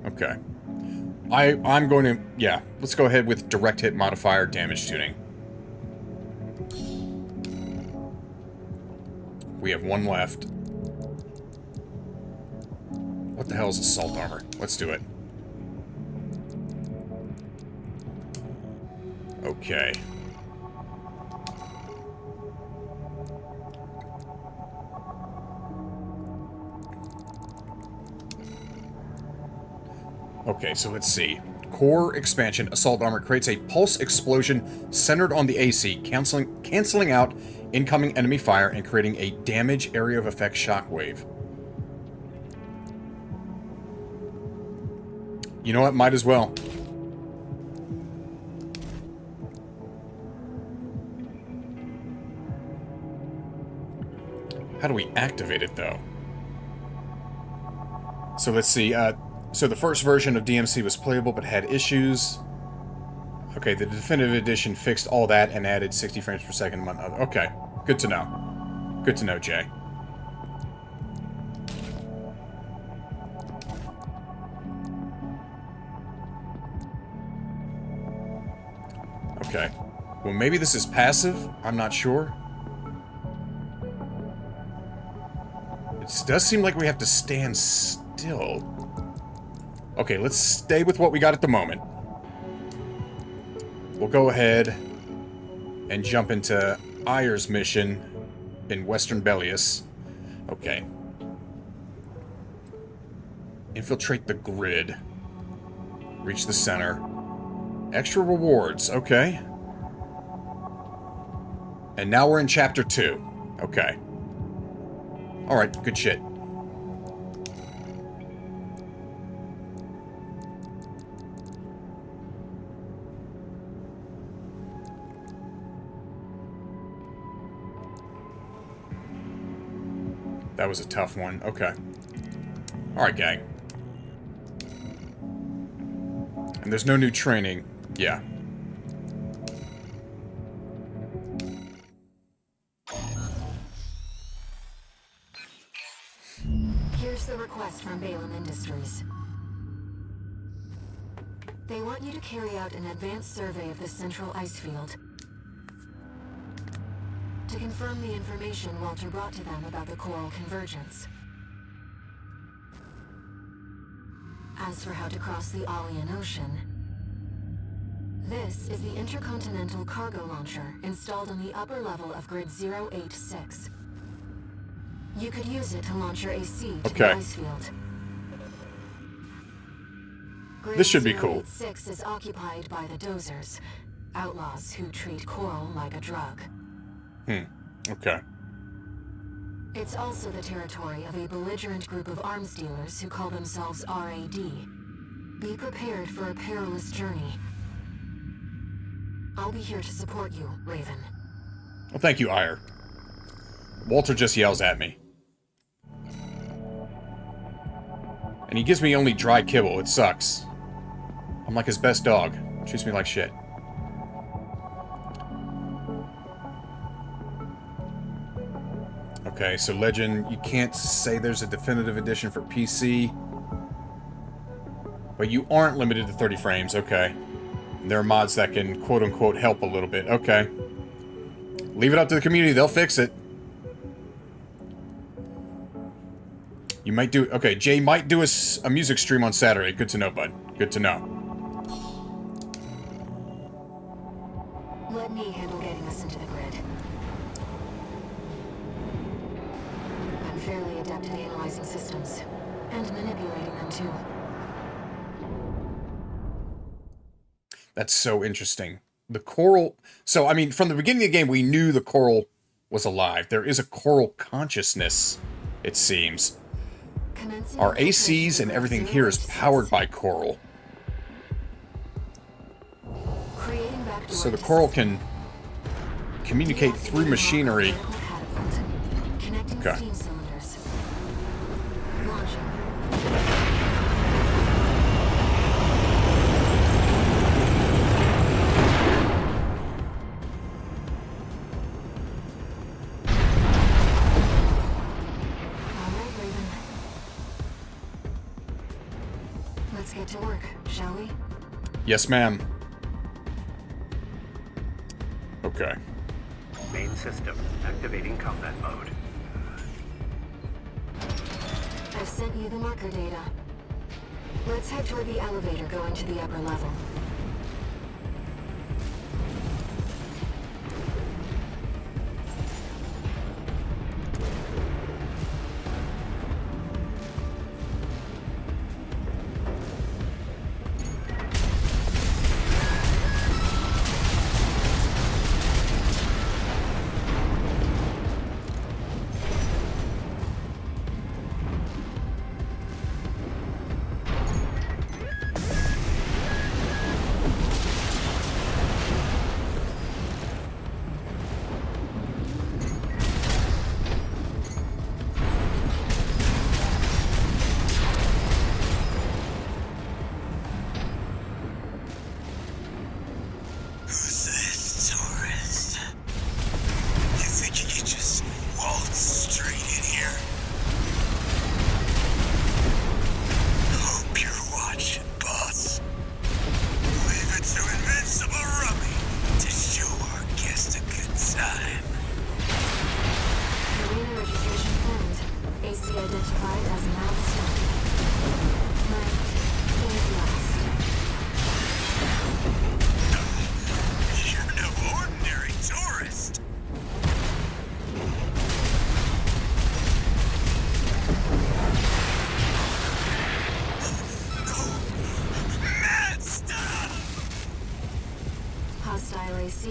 Speaker 1: Okay. I'm going to... Yeah. Let's go ahead with direct hit modifier damage tuning. We have one left. What the hell is assault armor? Let's do it. Okay. Okay, so let's see. Core expansion assault armor creates a pulse explosion centered on the AC, canceling out incoming enemy fire and creating a damage area of effect shockwave. You know what? Might as well. How do we activate it, though? So let's see. So the first version of DMC was playable but had issues. Okay, the definitive edition fixed all that and added 60 frames per second. Okay, good to know. Good to know, Jay. Okay. Well, maybe this is passive? I'm not sure. It does seem like we have to stand still. Okay, let's stay with what we got at the moment. We'll go ahead and jump into Ayer's mission in Western Bellius. Okay. Infiltrate the grid. Reach the center. Extra rewards. Okay. And now we're in Chapter 2. Okay. Alright, good shit. That was a tough one. Okay. Alright, gang. And there's no new training. Yeah.
Speaker 3: Here's the request from Balaam Industries. They want you to carry out an advanced survey of the central ice field to confirm the information Walter brought to them about the coral convergence. As for how to cross the Alien Ocean, this is the intercontinental cargo launcher installed on the upper level of Grid 086. You could use it to launch your AC to the ice field. Grid
Speaker 1: This should be cool.
Speaker 3: 086 is occupied by the dozers, outlaws who treat coral like a drug.
Speaker 1: Okay.
Speaker 3: It's also the territory of a belligerent group of arms dealers who call themselves RAD. Be prepared for a perilous journey. I'll be here to support you, Raven.
Speaker 1: Well, thank you, Ire. Walter just yells at me. And he gives me only dry kibble. It sucks. I'm like his best dog. Treats me like shit. Okay, so Legend, you can't say there's a definitive edition for PC. But you aren't limited to 30 frames, okay. There are mods that can, quote-unquote, help a little bit. Okay. Leave it up to the community. They'll fix it. You might do... Okay, Jay might do a music stream on Saturday. Good to know, bud. Good to know.
Speaker 3: Let me handle getting us into the grid. I'm fairly adept at analyzing systems. And manipulating them, too.
Speaker 1: That's so interesting. The coral... So, I mean, from the beginning of the game, we knew the coral was alive. There is a coral consciousness, it seems. Our ACs and everything here is powered by coral. So the coral can communicate through machinery. Okay.
Speaker 3: Let's get to work, shall we?
Speaker 1: Yes, ma'am. Okay.
Speaker 4: Main system activating combat mode.
Speaker 3: I've sent you the marker data. Let's head toward the elevator going to the upper level.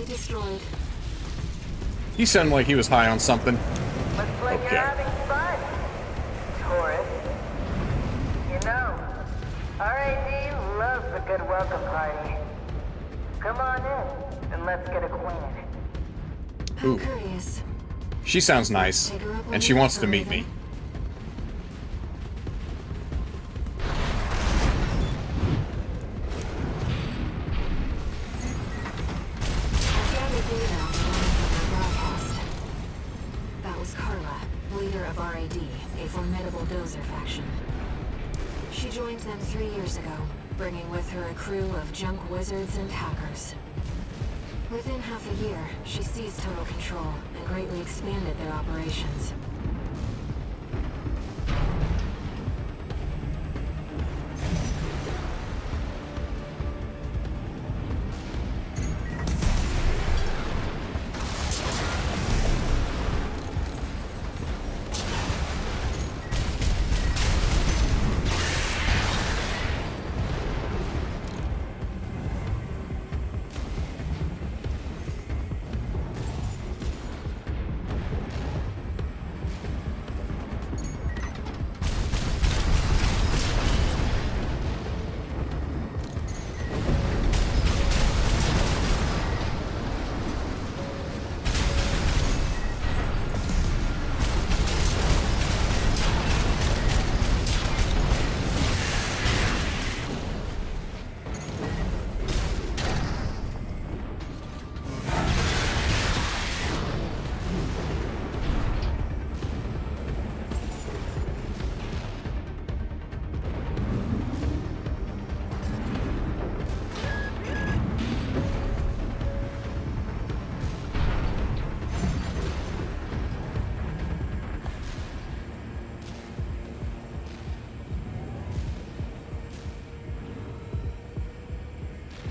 Speaker 3: Destroyed.
Speaker 1: He sounded like he was high on something.
Speaker 6: Looks like
Speaker 1: Okay.
Speaker 6: you're having fun, tourist. You know, RAD loves a good welcome party. Come on in, and let's get acquainted.
Speaker 1: Ooh.
Speaker 3: Curious.
Speaker 1: She sounds nice, and she wants to meet me.
Speaker 3: That was Carla, leader of RAD, a formidable dozer faction. She joined them 3 years ago, bringing with her a crew of junk wizards and hackers. Within half a year, she seized total control and greatly expanded their operations.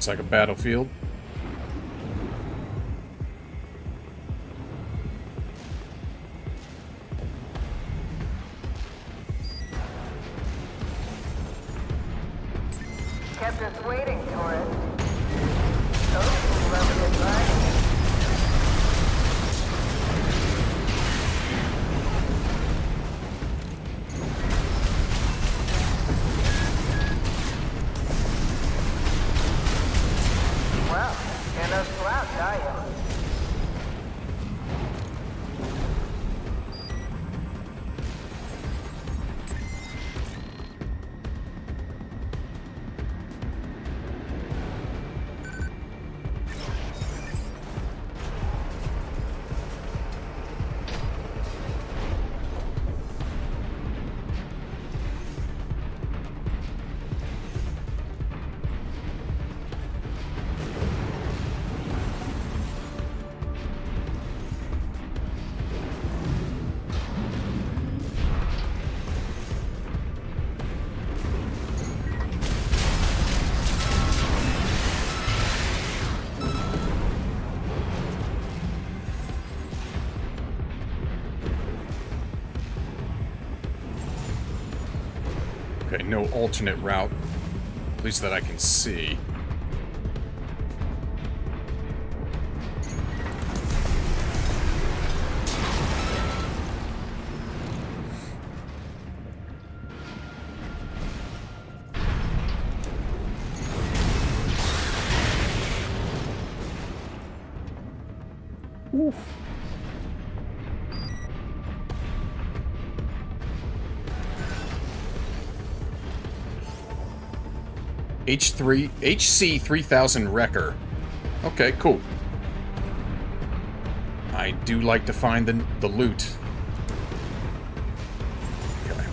Speaker 1: Looks like a battlefield.
Speaker 6: Kept us waiting, tourist. Oh, you love a good ride. Well, you're no slouch, are you?
Speaker 1: Okay, no alternate route. At least that I can see. Oof. HC 3000 Wrecker. Okay, cool. I do like to find the loot. Okay.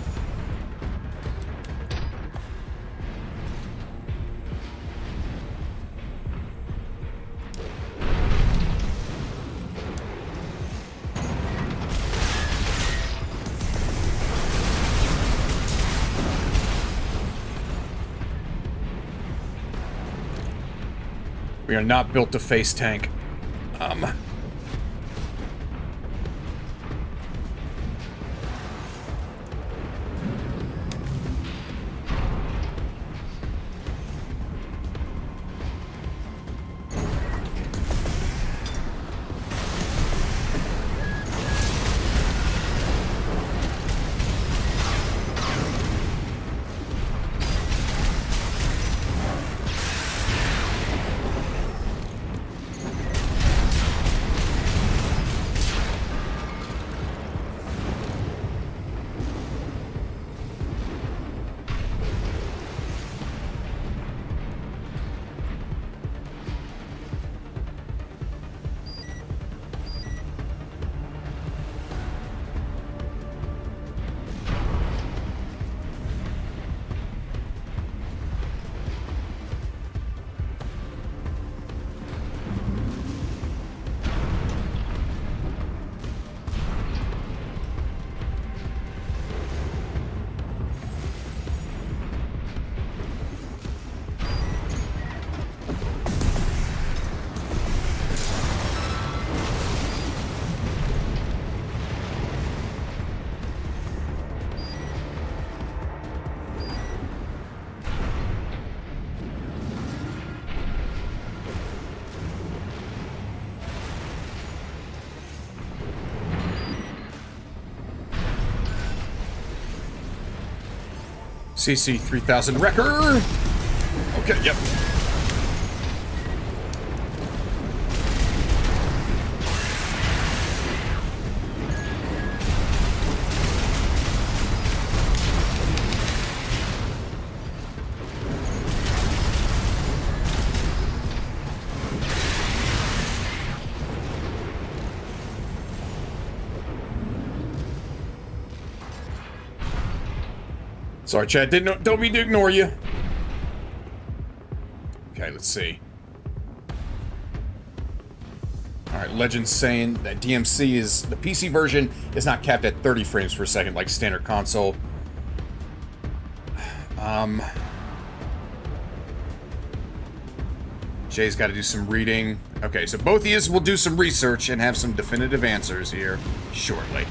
Speaker 1: We are not built to face tank. CC 3000 Wrecker. Okay, yep. Sorry, Chad. Don't mean to ignore you. Okay, let's see. Alright, Legend's saying that DMC is... the PC version is not capped at 30 frames per second like standard console. Jay's got to do some reading. Okay, so both of you will do some research and have some definitive answers here shortly.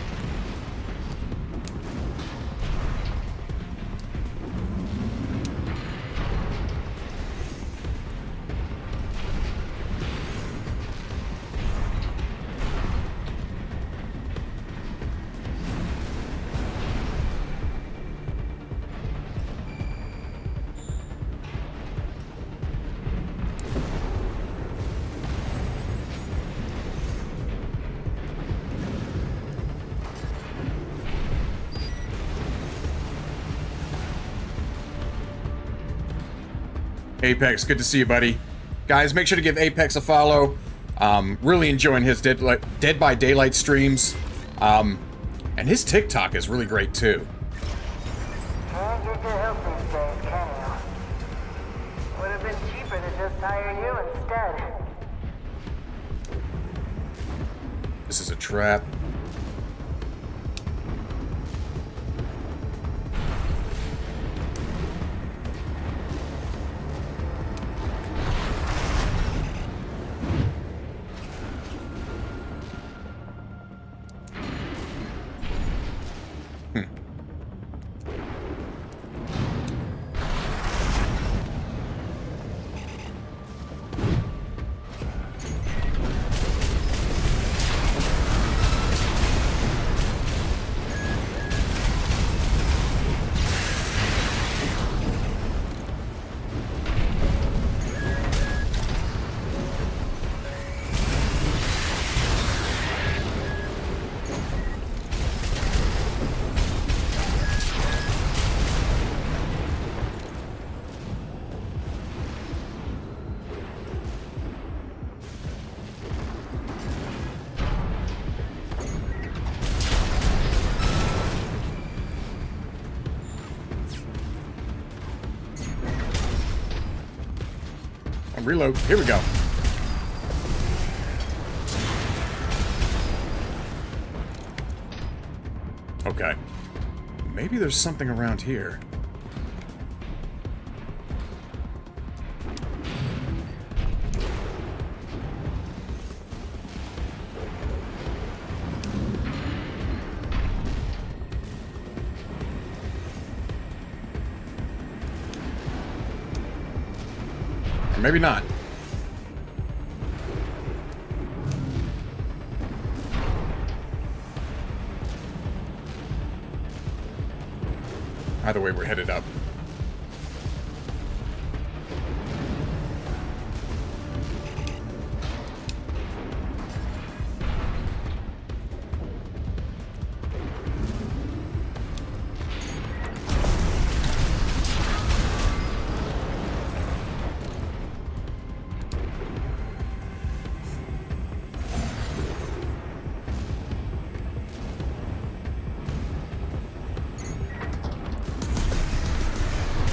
Speaker 1: Apex, good to see you, buddy. Guys, make sure to give Apex a follow. Really enjoying his Dead by Daylight streams. And his TikTok is really great, too.
Speaker 6: Can't get your help these days, can you? Would have been cheaper to just hire you instead.
Speaker 1: This is a trap. Reload. Here we go. Okay. Maybe there's something around here. Or maybe not. Either way, we're headed up.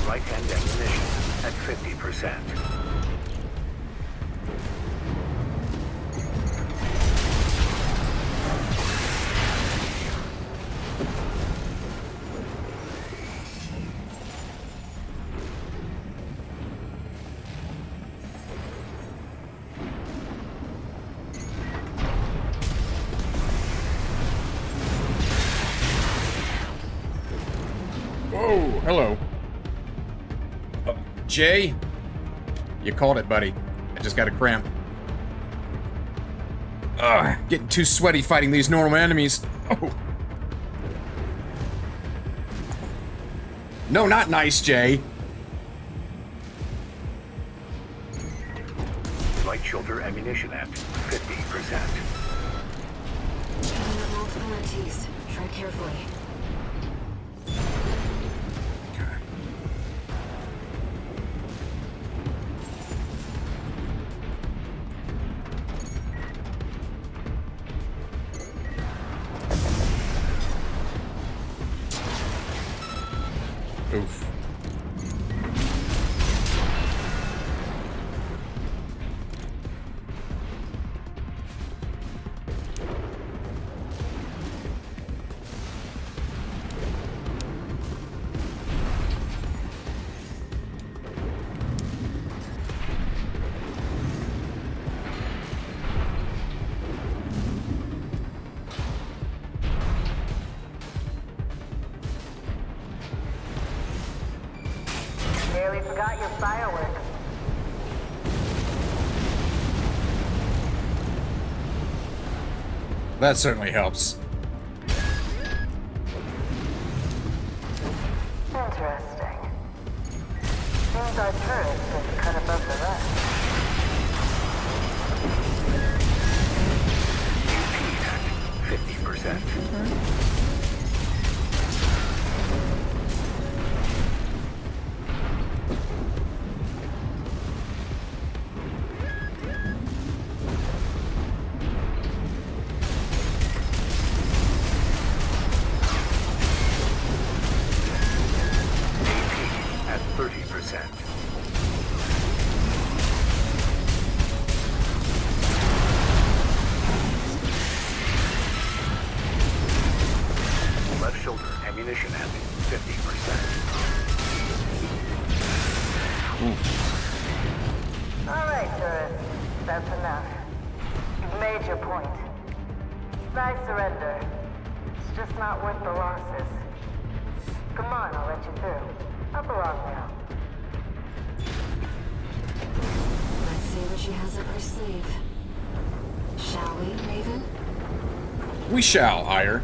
Speaker 4: Right-hand ammunition at 50%.
Speaker 1: Whoa, hello. Jay, you called it, buddy. I just got a cramp. Ugh, getting too sweaty fighting these normal enemies. Oh. No, not nice, Jay.
Speaker 4: Light shoulder ammunition at 50%.
Speaker 3: We have multiple MTs. Tread carefully.
Speaker 1: Oof.
Speaker 6: Nearly forgot your fireworks.
Speaker 1: That certainly helps.
Speaker 6: Interesting. Seems our turret is cut above the rest.
Speaker 4: AP at 50%. At 30%. Left shoulder ammunition at 50%.
Speaker 6: Alright, tourist. That's enough. You've made your point. I surrender. It's just not worth the losses. Come on, I'll let you through. Up along now.
Speaker 3: Let's see what she has up her sleeve. Shall we, Raven?
Speaker 1: We shall, Ire.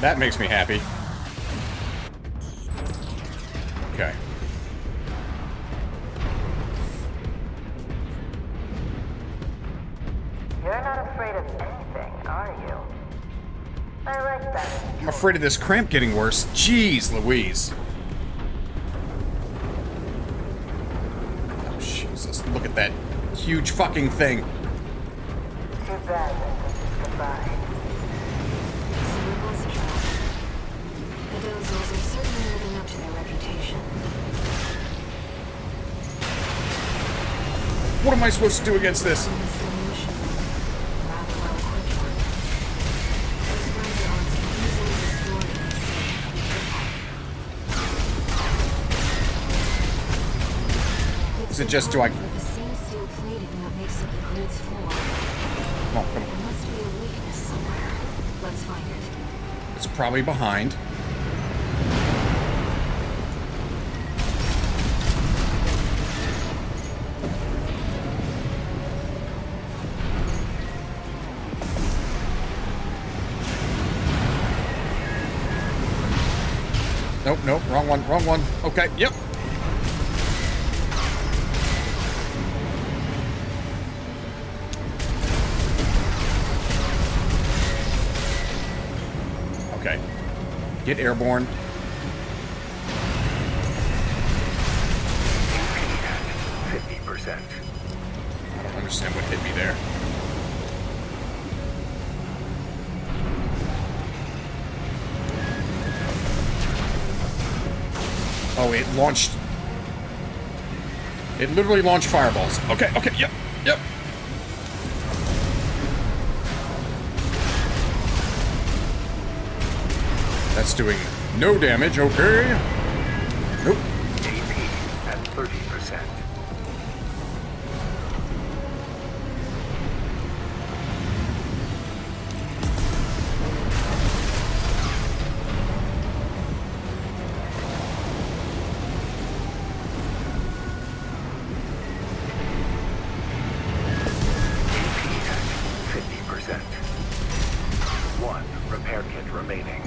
Speaker 1: That makes me happy. Okay.
Speaker 6: You're not afraid of anything, are you? I like that.
Speaker 1: I'm afraid of this cramp getting worse. Jeez Louise. Oh, Jesus. Look at that huge fucking thing.
Speaker 6: Too bad that this is goodbye.
Speaker 3: So it was a trap. The Dozers are certainly living up to their reputation.
Speaker 1: What am I supposed to do against this?
Speaker 3: On this solution, rather well equipped one. Those rider arms can easily destroy this.
Speaker 1: Is it just do I...
Speaker 3: The same steel plating that makes up the grid's floor.
Speaker 1: Come on, come
Speaker 3: There
Speaker 1: on.
Speaker 3: must be a weakness somewhere. Let's find it.
Speaker 1: It's probably behind. Nope, nope, wrong one, wrong one. Okay, yep. Okay. Get airborne.
Speaker 4: AP at 50%.
Speaker 1: I don't understand what hit me there. Oh, it launched... It literally launched fireballs. Okay, okay, yep, yep. That's doing no damage, okay. Nope.
Speaker 4: AP at 30%. AP at 50%. One repair kit remaining.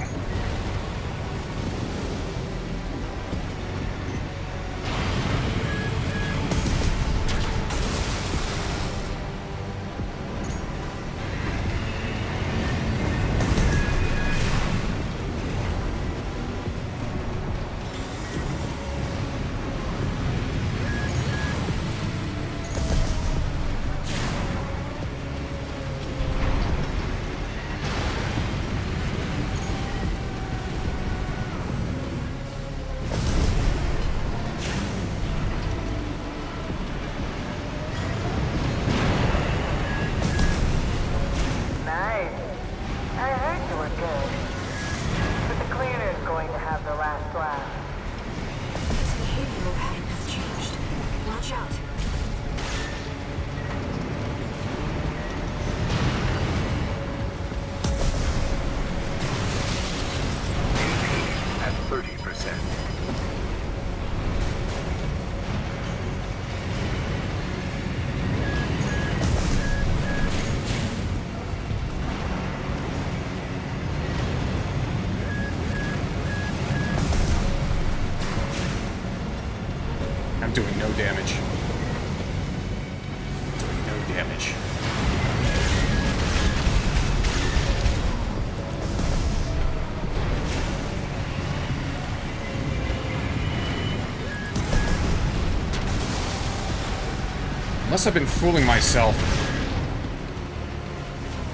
Speaker 1: Unless I've been fooling myself.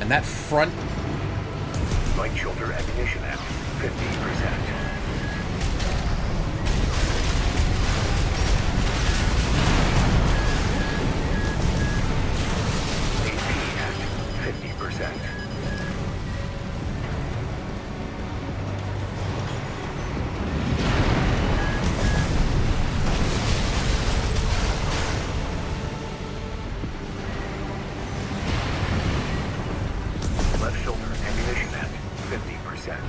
Speaker 1: And that front...
Speaker 4: Light shoulder ammunition at 50%. Left shoulder ammunition at 50%.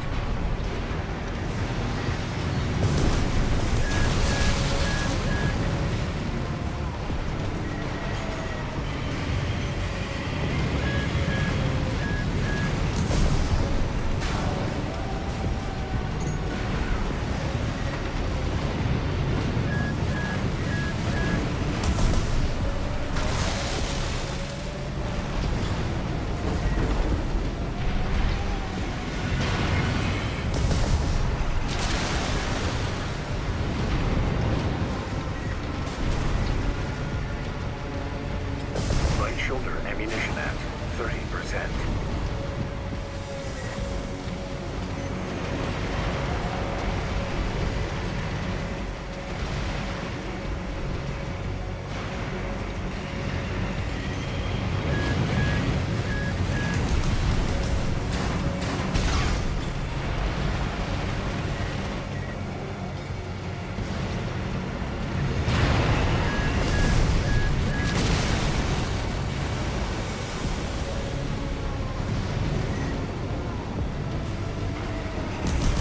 Speaker 4: Right shoulder ammunition at 30%.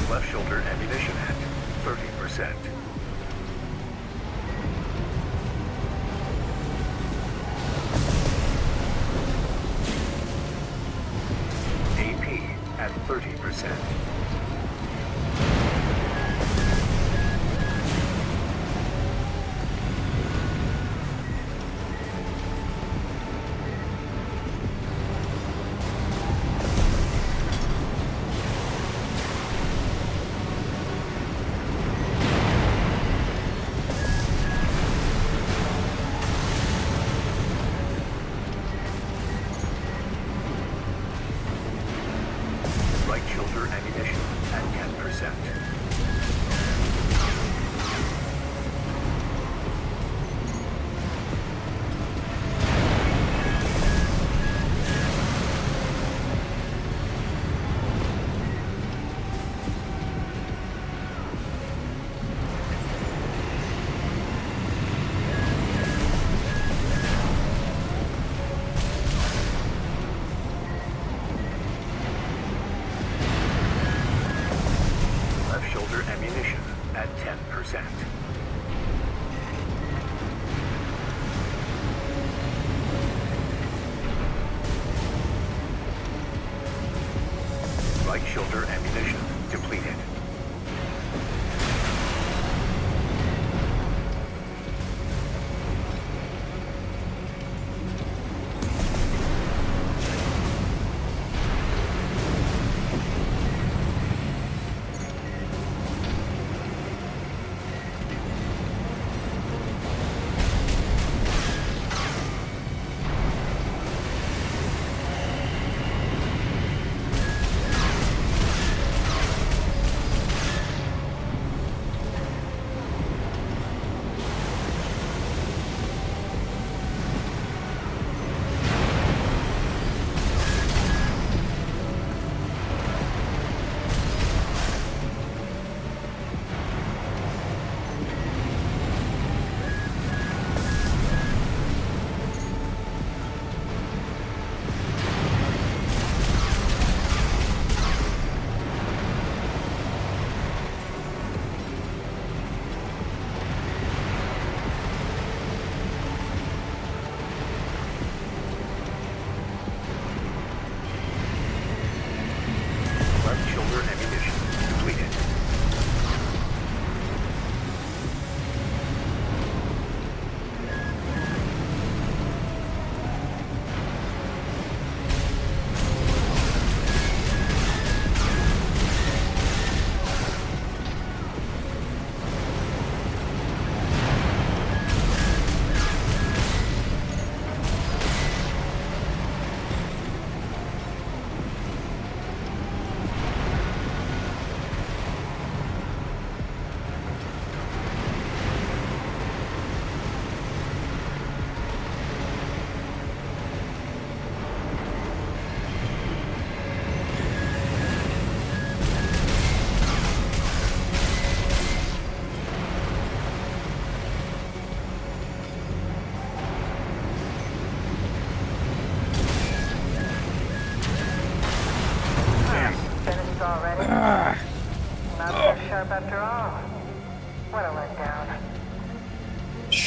Speaker 4: Left shoulder ammunition at 30%. AP at 30%. Right shoulder ammunition at 10%. Left shoulder ammunition at 10%. Right shoulder ammunition depleted.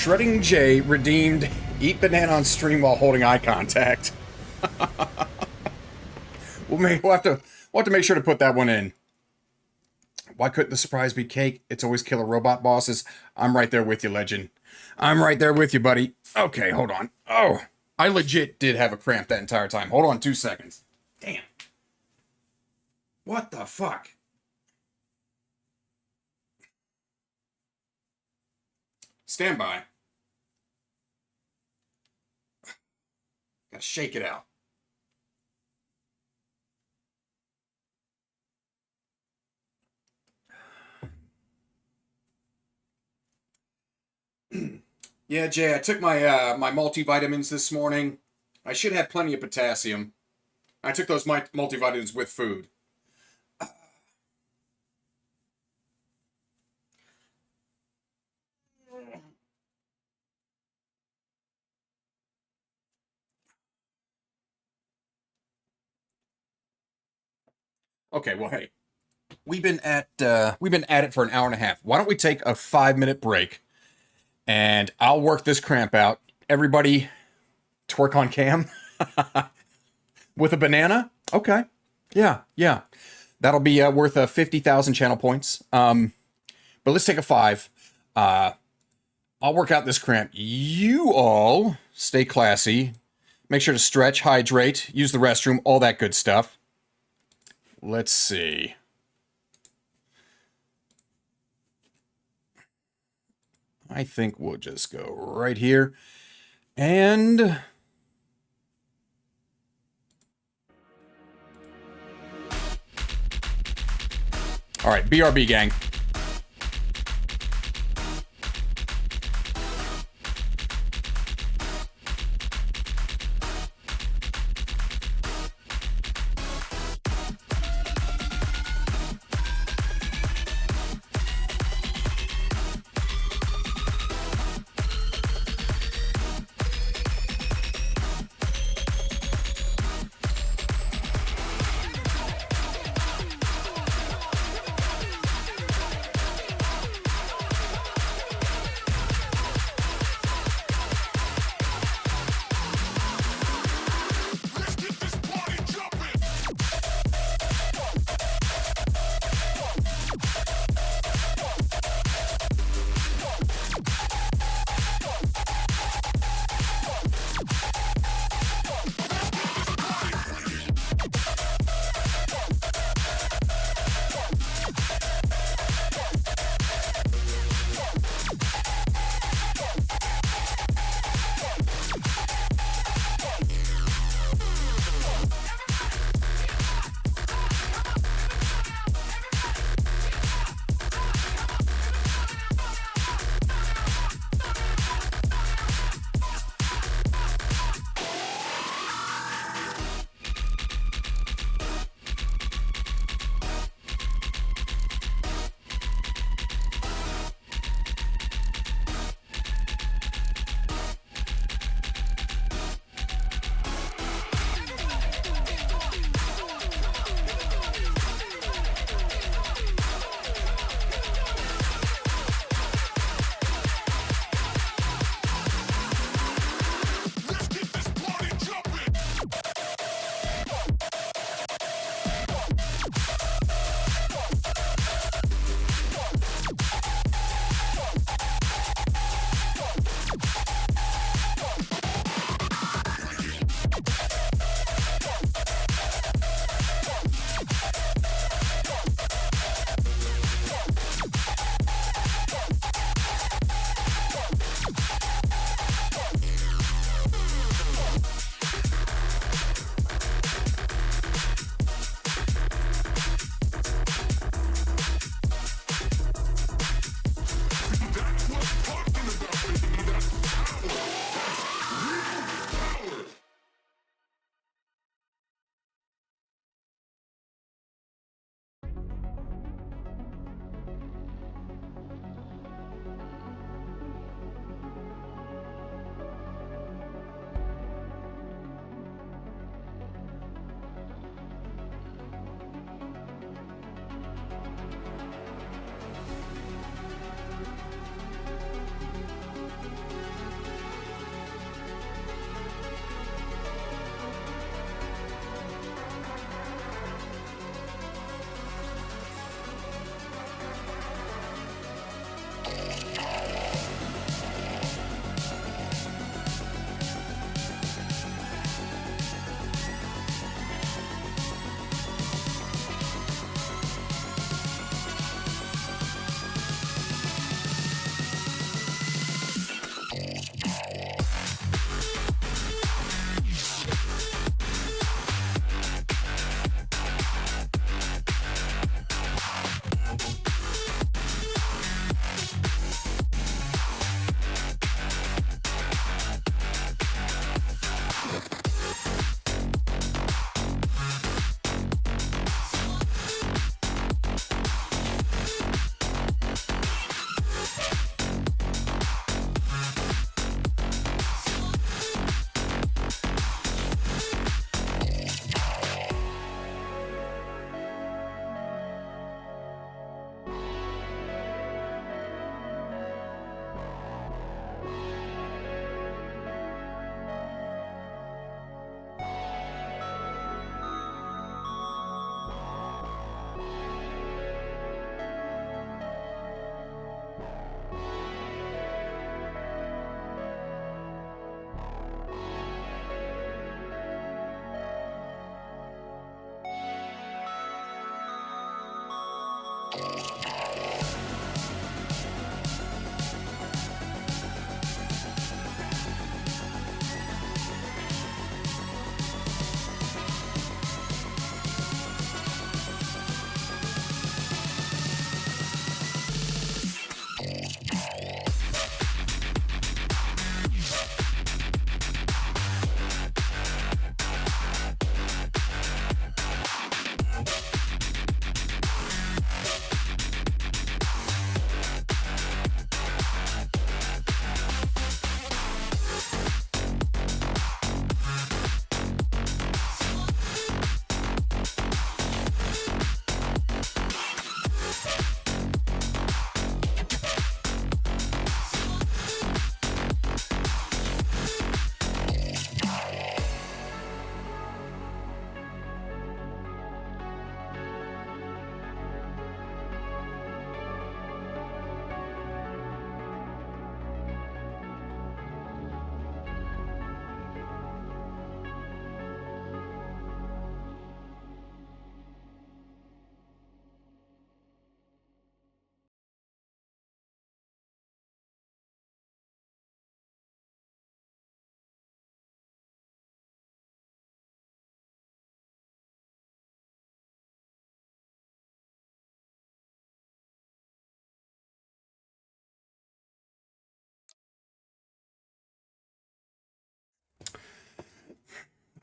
Speaker 1: Shredding J redeemed eat banana on stream while holding eye contact. We'll have to make sure to put that one in. Why couldn't the surprise be cake? It's always killer robot bosses. I'm right there with you, legend. I'm right there with you, buddy. Okay, hold on. Oh, I legit did have a cramp that entire time. Hold on 2 seconds. Damn. What the fuck? Stand by. Gotta shake it out. Yeah, Jay, I took my my multivitamins this morning. I should have plenty of potassium. I took those multivitamins with food. Okay, well, hey, we've been at it for an hour and a half. Why don't we take a 5-minute break, and I'll work this cramp out. Everybody, twerk on cam with a banana. Okay, yeah, that'll be worth 50,000 channel points. But let's take a 5. I'll work out this cramp. You all stay classy. Make sure to stretch, hydrate, use the restroom, all that good stuff. Let's see. I think we'll just go right here. And... all right, BRB, gang.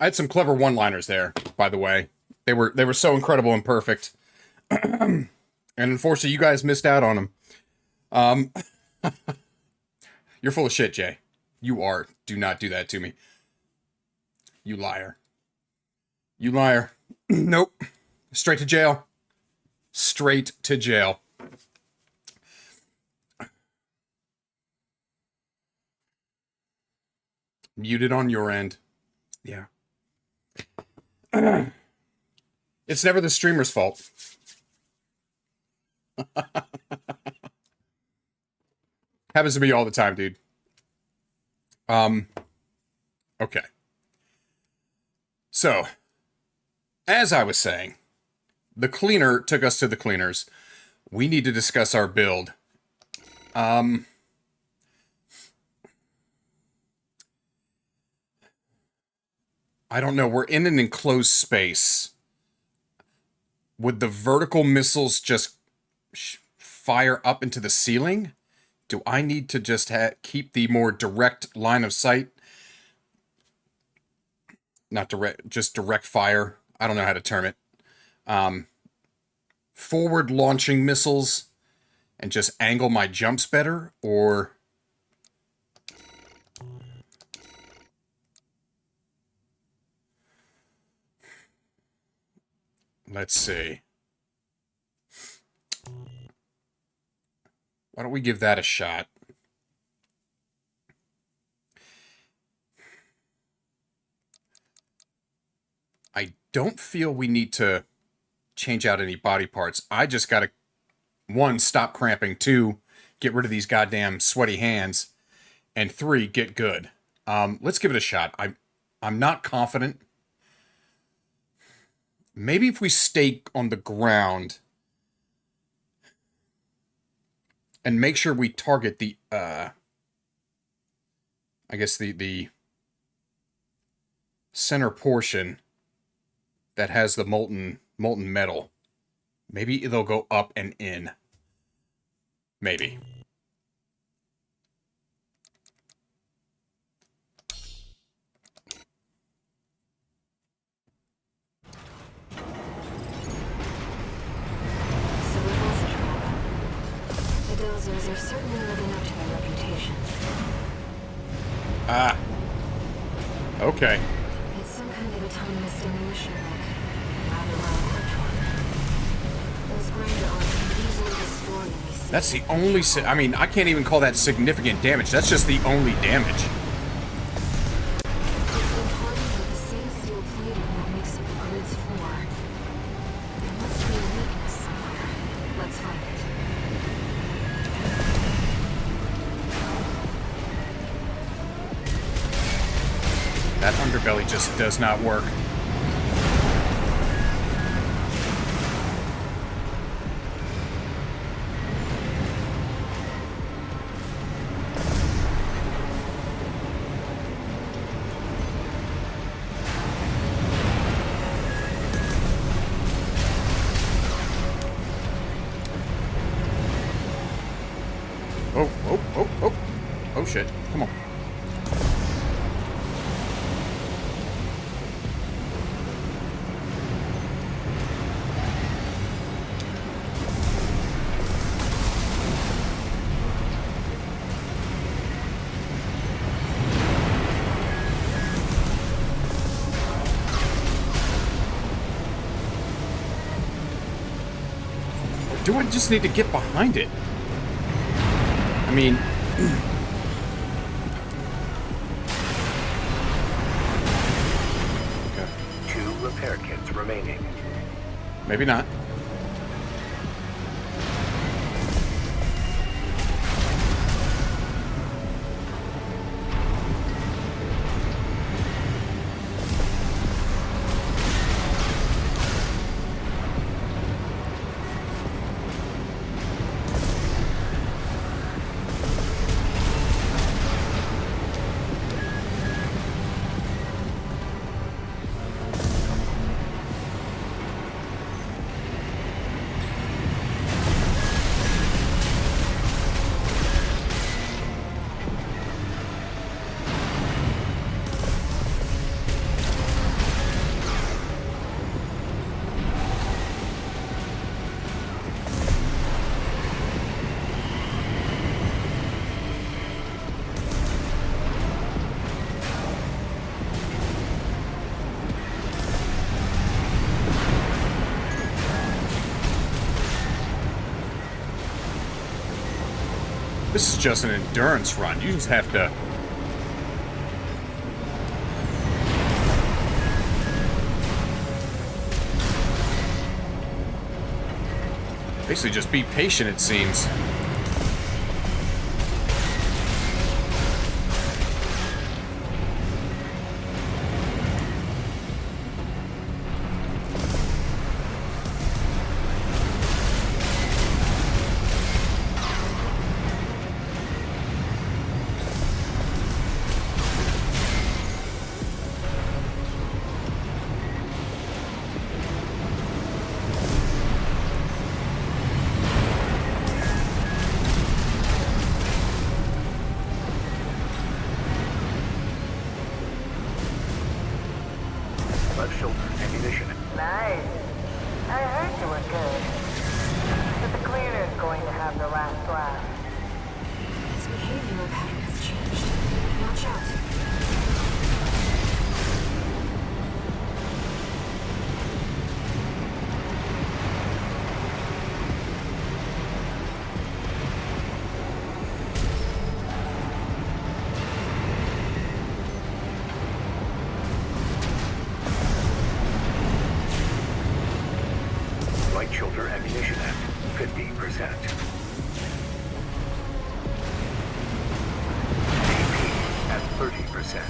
Speaker 1: I had some clever one-liners there, by the way. They were so incredible and perfect. And unfortunately, you guys missed out on them. You're full of shit, Jay. You are. Do not do that to me. You liar. You liar. Nope. Straight to jail. Straight to jail. Muted on your end. Yeah. It's never the streamer's fault. Happens to me all the time, dude. Okay. So, as I was saying, the cleaner took us to the cleaners. We need to discuss our build. I don't know. We're in an enclosed space. Would the vertical missiles just fire up into the ceiling? Do I need to just keep the more direct line of sight? Not direct, just direct fire. I don't know how to term it. Forward launching missiles and just angle my jumps better, or... Let's see. Why don't we give that a shot? I don't feel we need to change out any body parts. I just gotta, 1, stop cramping, 2, get rid of these goddamn sweaty hands, and 3, get good. Let's give it a shot. I'm not confident. Maybe if we stay on the ground and make sure we target the, I guess the center portion that has the molten metal. Maybe they'll go up and in. Maybe.
Speaker 3: Dozers are certainly living up to their reputation.
Speaker 1: Ah. Okay.
Speaker 3: It's some kind of autonomous demolition like rather well electronic. Those grinder arms can easily destroy any...
Speaker 1: That's the only... I mean, I can't even call that significant damage. That's just the only damage.
Speaker 3: It's been hardened with the same steel plating that makes up the grid's floor. There must be a weakness somewhere. Let's find it.
Speaker 1: That underbelly just does not work. Oh shit, come on. Do I just need to get behind it? I mean... Okay.
Speaker 4: 2 repair kits remaining.
Speaker 1: Maybe not. This is just an endurance run. You just have to... basically just be patient, it seems.
Speaker 4: Left shoulder ammunition.
Speaker 6: Nice. I heard you were good. But the cleaner's going to have the last laugh.
Speaker 3: His behavioral pattern has changed. Watch out.
Speaker 4: Right shoulder ammunition at 50%. AP at 30%.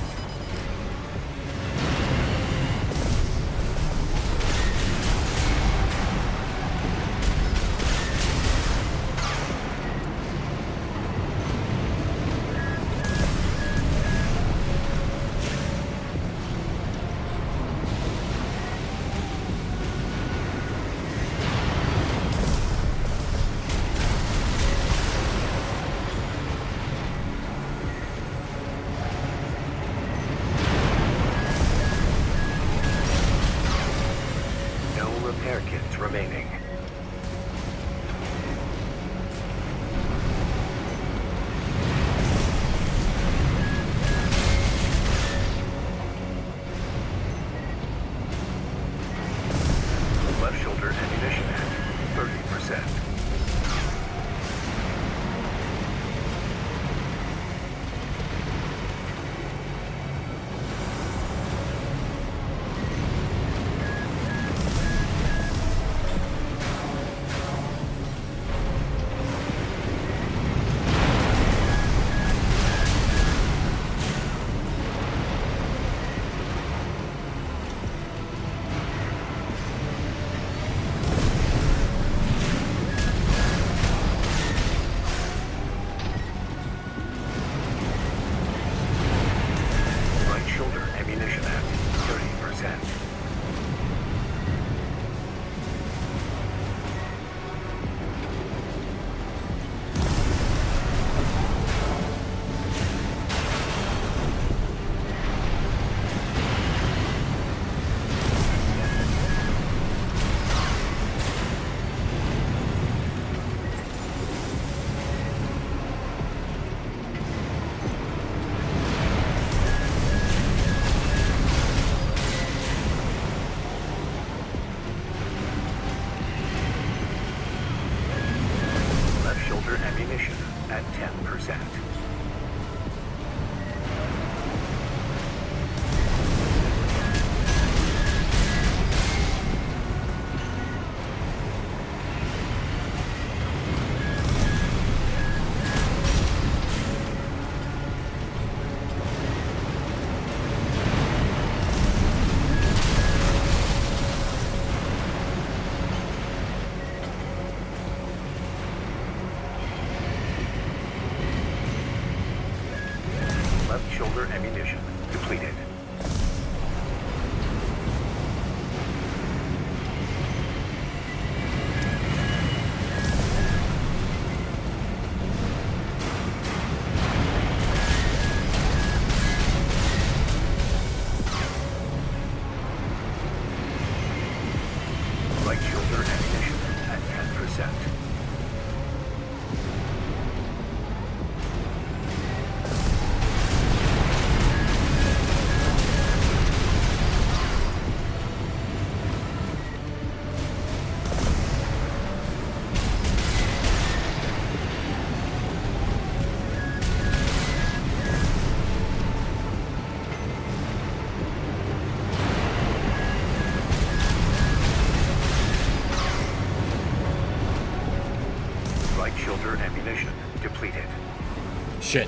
Speaker 4: Repair kits remaining. Left shoulder ammunition at 30%.
Speaker 1: Shit.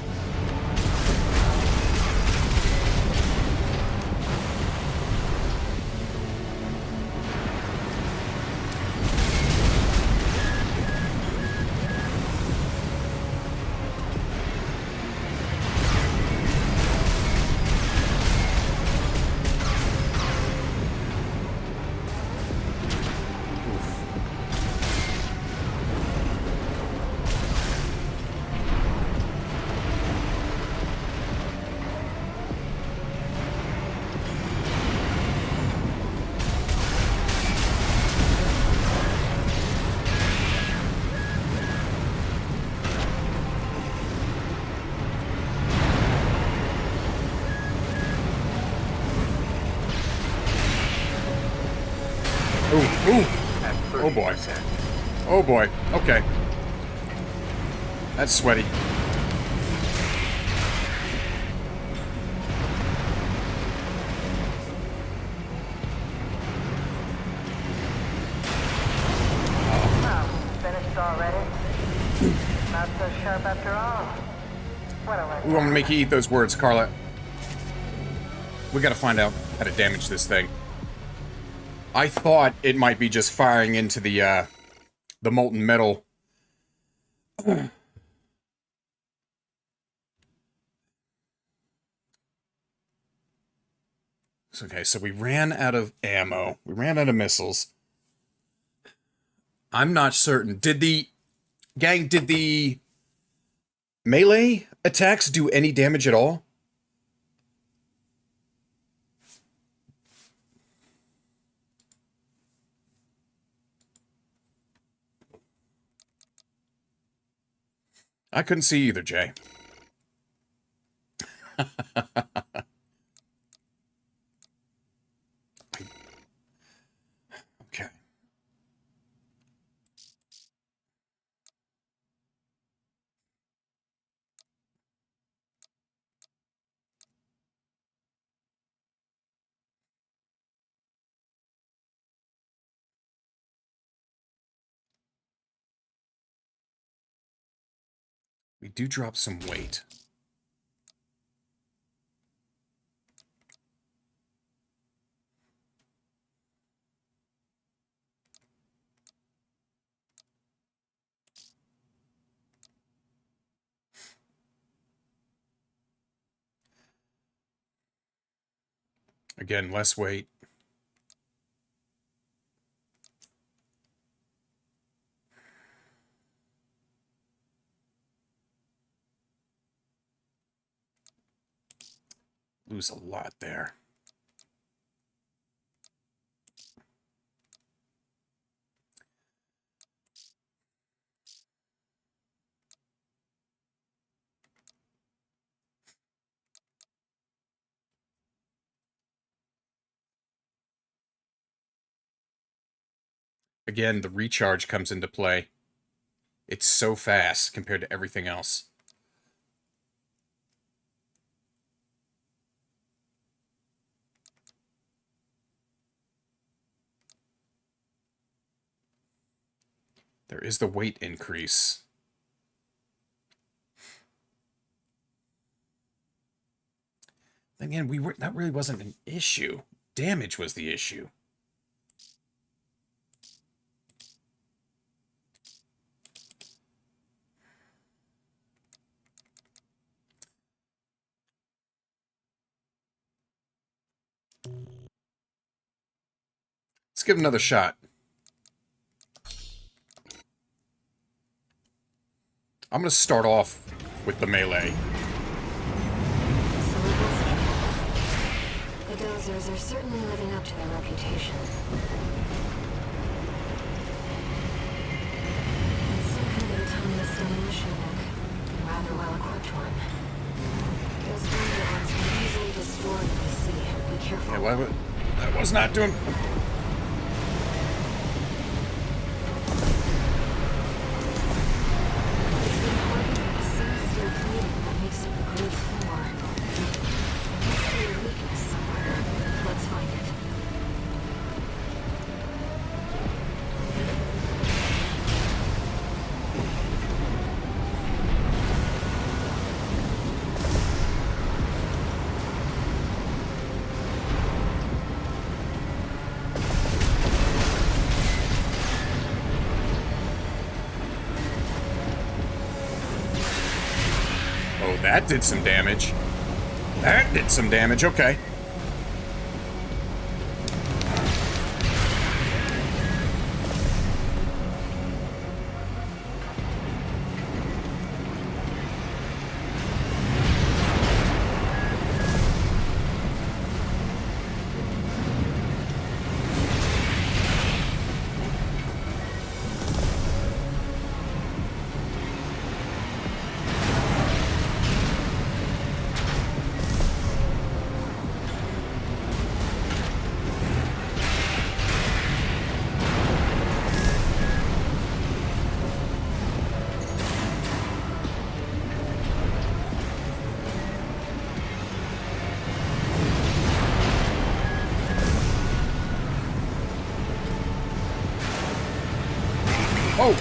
Speaker 1: Ooh, ooh. Oh boy. Oh boy. Okay. That's sweaty.
Speaker 6: Oh, finished already? Not so sharp after all. What a
Speaker 1: Ooh, I'm gonna make you eat those words, Carla. We gotta find out how to damage this thing. I thought it might be just firing into the molten metal. Okay, so we ran out of ammo. We ran out of missiles. I'm not certain. Did the melee attacks do any damage at all? I couldn't see either, Jay. Okay. We do drop some weight. Again, less weight. Lose a lot there. Again, the recharge comes into play. It's so fast compared to everything else. There is the weight increase. Then again, that really wasn't an issue. Damage was the issue. Let's give it another shot. I'm going to start off with the melee.
Speaker 3: The dozers are certainly living up to their reputation. It's some kind of autonomous demolition mech. Rather well-equipped one. Those bigger ones can easily destroy what they see. Be careful.
Speaker 1: Yeah, that was not doing... That did some damage. That did some damage, okay. Oh.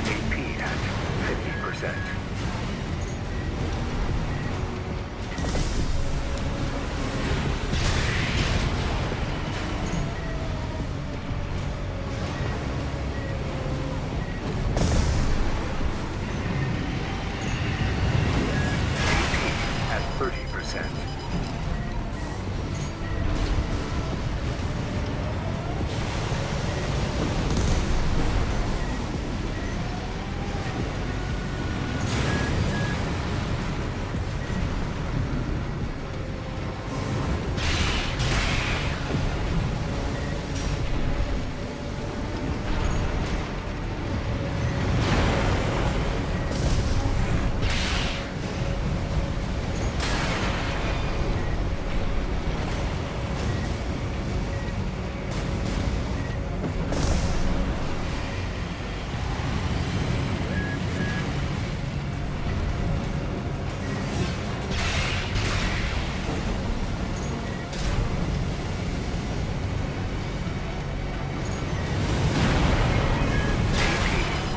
Speaker 4: AP at 50%. At 30%.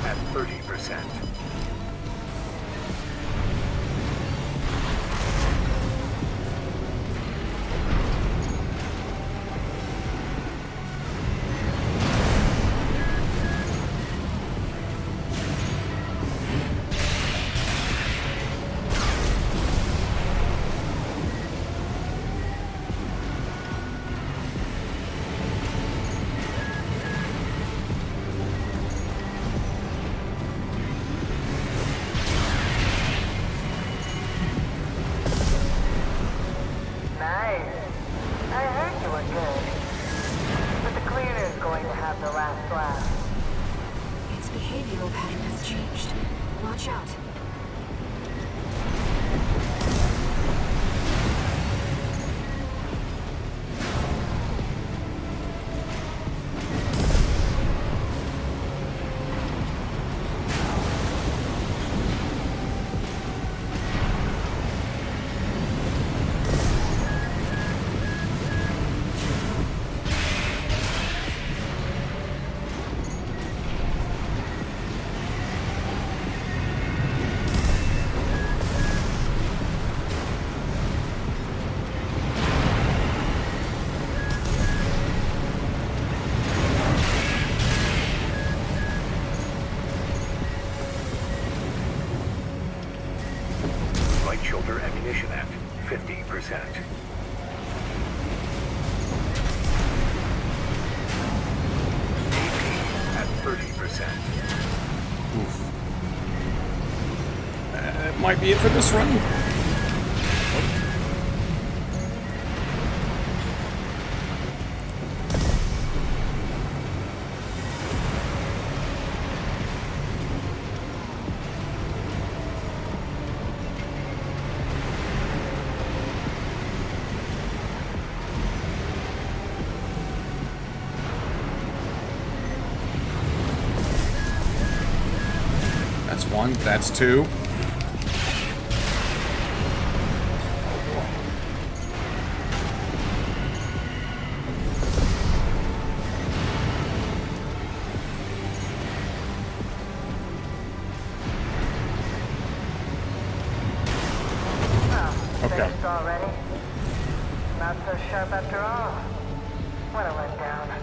Speaker 4: At 30%.
Speaker 6: Nice. I heard you were good. But the cleaner's going to have the last laugh.
Speaker 3: Its behavioral pattern has changed. Watch out.
Speaker 4: Right shoulder ammunition at 50%. AP at 30%.
Speaker 1: Oof. That might be it for this run. That's one. That's two.
Speaker 6: Not so sharp after all. What a letdown.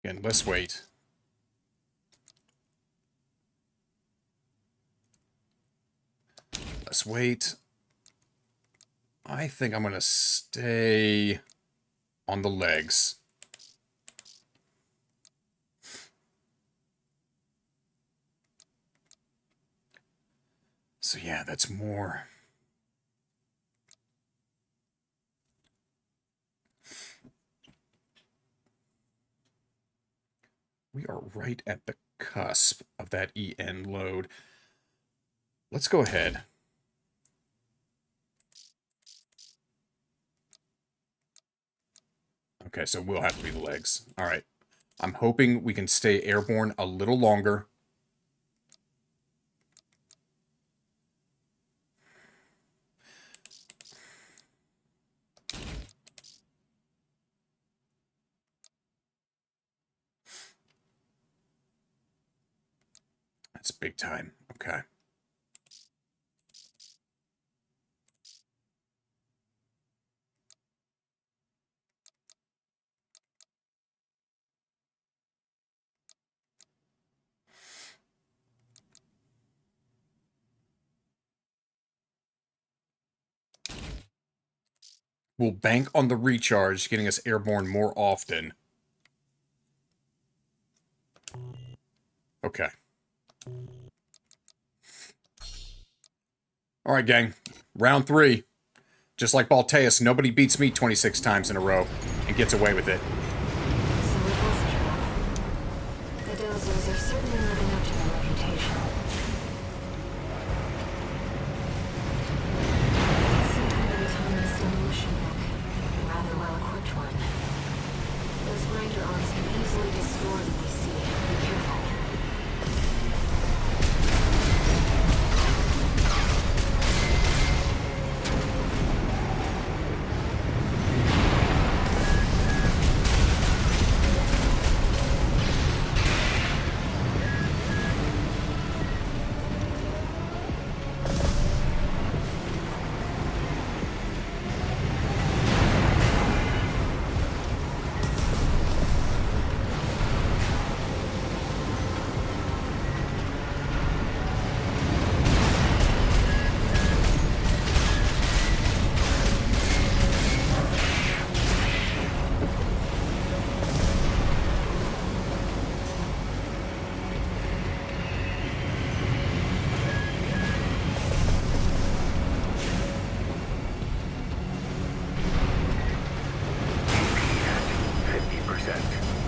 Speaker 1: Again, let's wait. Let's wait. I think I'm going to stay on the legs. So yeah, that's more. We are right at the cusp of that EN load. Let's go ahead. Okay, so we'll have to be the legs. All right. I'm hoping we can stay airborne a little longer. That's big time. Okay. We'll bank on the recharge, getting us airborne more often. Okay. All right, gang. Round 3. Just like BALTEUS, nobody beats me 26 times in a row and gets away with it.
Speaker 3: So it was a trap. The dozers are certainly living up to their reputation. It seemed to be a autonomous demolition mech. A rather well-equipped one. Those grinder arms can easily destroy what we see. Be careful.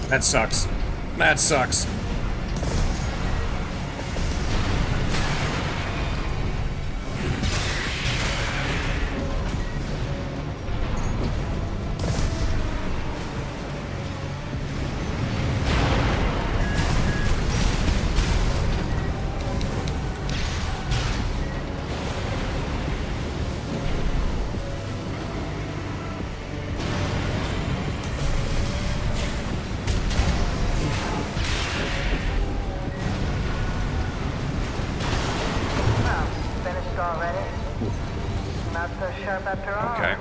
Speaker 1: That sucks. That sucks.
Speaker 6: Already? Not so sharp after all.
Speaker 1: Okay.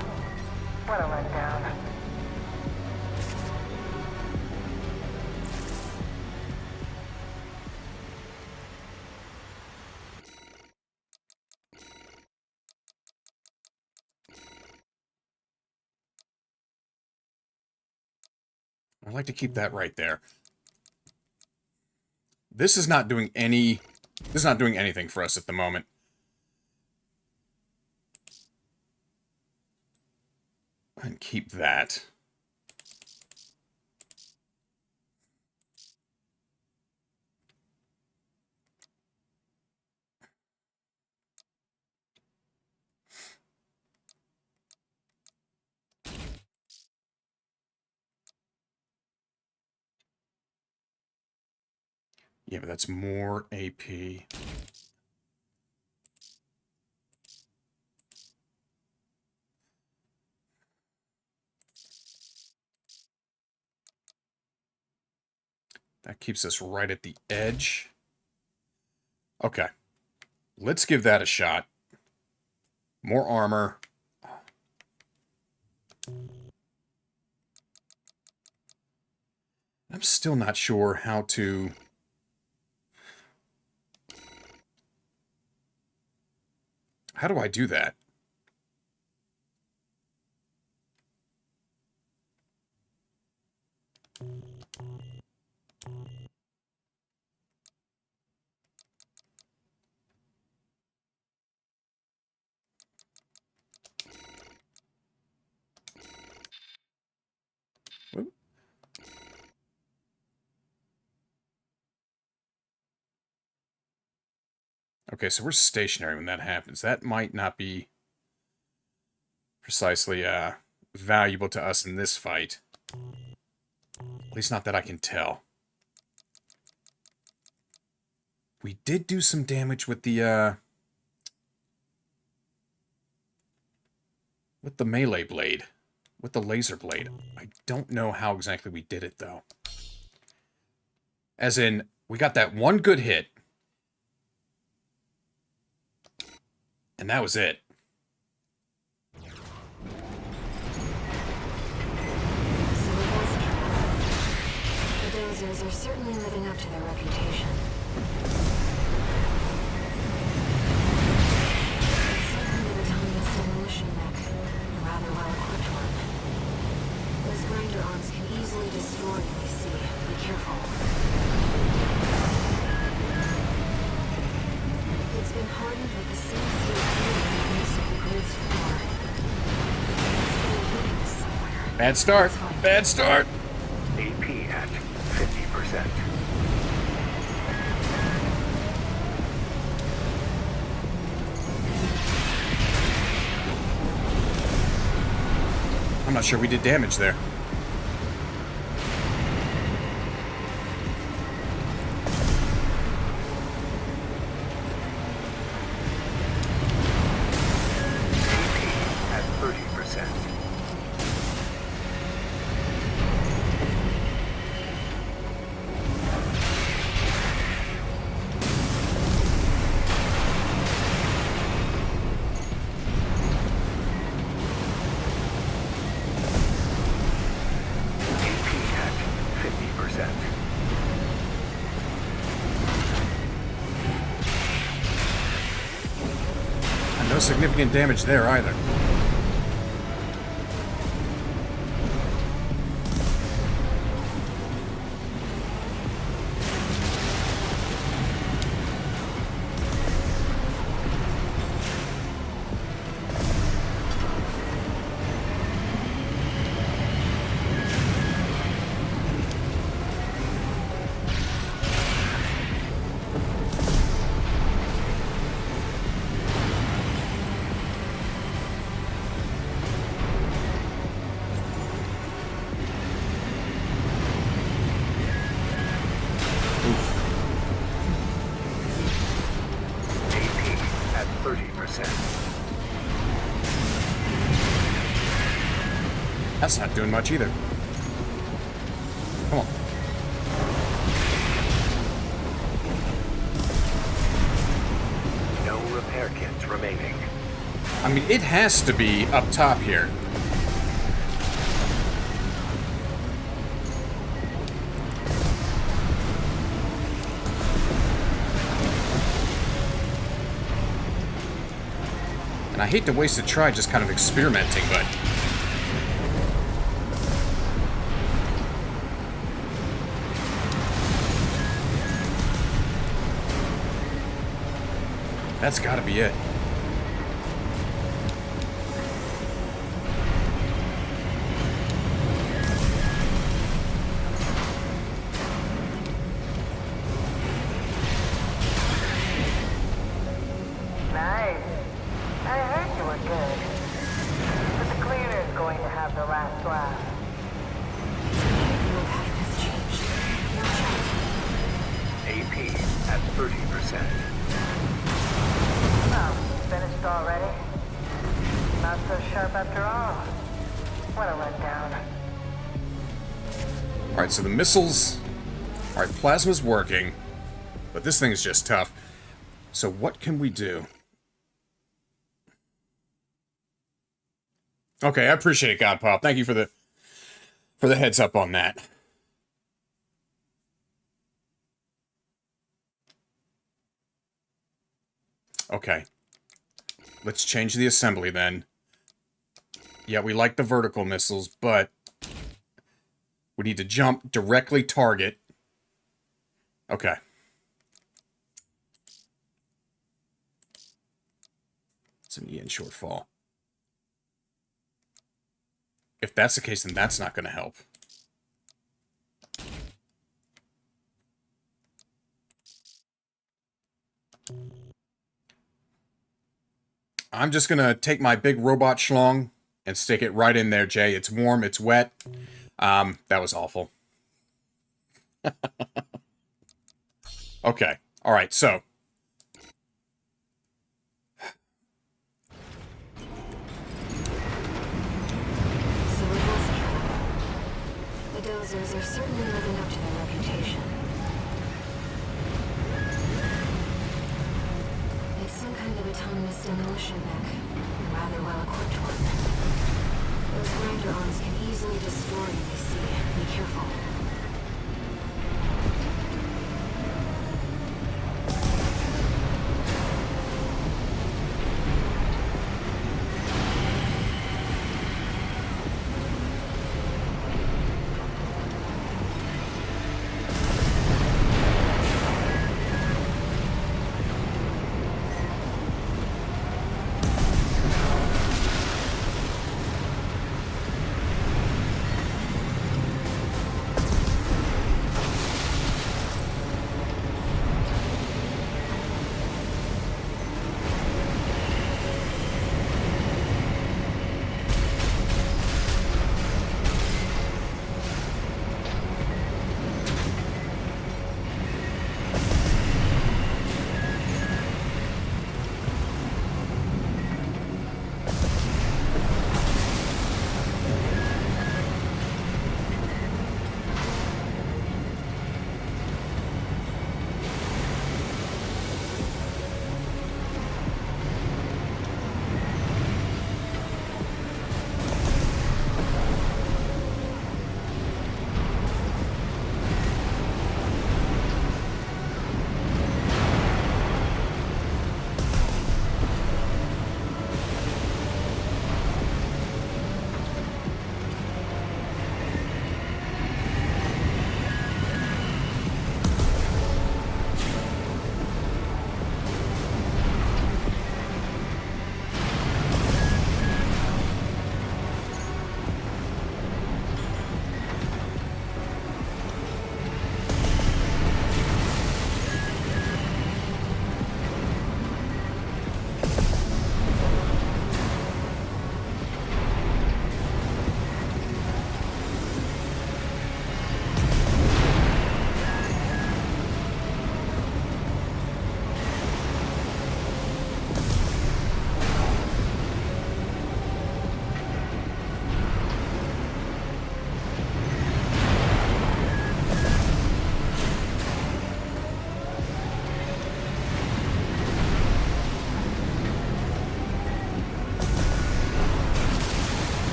Speaker 6: What a letdown.
Speaker 1: I'd like to keep that right there. This is not doing anything for us at the moment. And keep that. Yeah, but that's more AP. That keeps us right at the edge. Okay. Let's give that a shot. More armor. I'm still not sure how to... How do I do that? Whoop. Okay, so we're stationary when that happens. That might not be precisely valuable to us in this fight. At least not that I can tell. We did do some damage with the melee blade. With the laser blade. I don't know how exactly we did it, though. As in, we got that one good hit. And that was it.
Speaker 3: So it was a trap. The dozers are certainly living up to their reputation. It's certainly the tiniest demolition mech. A rather well-equipped one. Those grinder arms can easily destroy AC. Be careful. It's been hardened with the same steel coating as the grid's floor. It's got a weakness somewhere.
Speaker 1: Bad start. Bad start.
Speaker 4: AP at 50%.
Speaker 1: I'm not sure we did damage there.
Speaker 4: At 30%. AP at 50%.
Speaker 1: And no significant damage there either.
Speaker 4: AP at 30%.
Speaker 1: That's not doing much either. Come on.
Speaker 4: No repair kits remaining.
Speaker 1: I mean, it has to be up top here. And I hate to waste a try just kind of experimenting, but... That's gotta be it.
Speaker 6: glass.
Speaker 3: His behavioral pattern has changed. Watch out.
Speaker 4: AP at 30%.
Speaker 6: Oh, finished already? Not so sharp after all. What a letdown.
Speaker 1: Alright, so the missiles... Alright, plasma's working. But this thing is just tough. So what can we do? Okay, I appreciate it, God Pop. Thank you for the heads up on that. Okay. Let's change the assembly then. Yeah, we like the vertical missiles, but we need to jump, directly target. Okay. It's an EN shortfall. If that's the case, then that's not going to help. I'm just going to take my big robot schlong and stick it right in there, Jay. It's warm, it's wet. That was awful. Okay. All right, so.
Speaker 3: So it was a trap. The dozers are certainly living up to their reputation. It's some kind of autonomous demolition mech. A rather well-equipped one. Those grinder arms can easily destroy what they see. Be careful.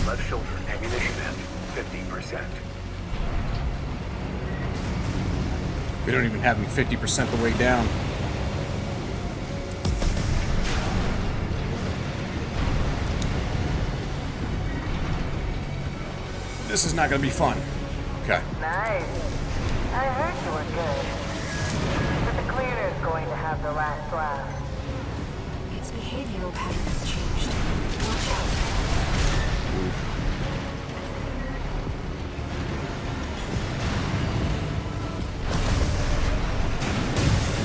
Speaker 4: Left shoulder ammunition at 50%.
Speaker 1: We don't even have him 50% the way down. This is not going to be fun. Okay.
Speaker 6: Nice. I heard you were good. But the cleaner's going to have of the last laugh.
Speaker 3: Its behavioral patterns changed. Watch out.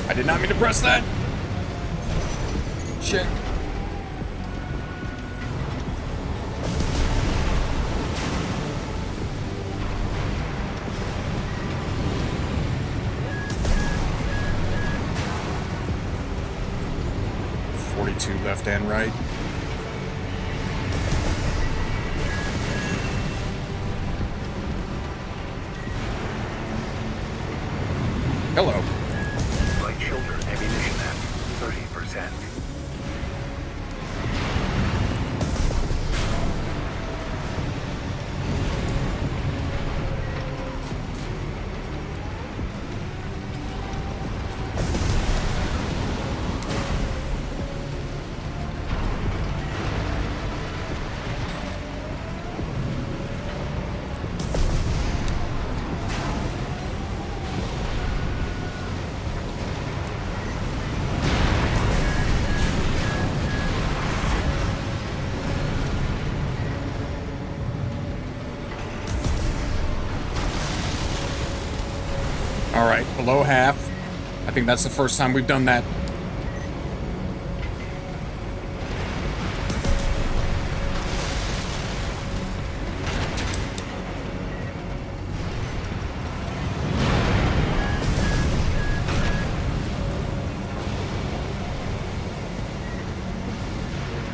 Speaker 1: I did not mean to press that. Shit. Left and right. Hello.
Speaker 4: Light shoulder ammunition at 30%.
Speaker 1: Alright, below half. I think that's the first time we've done that.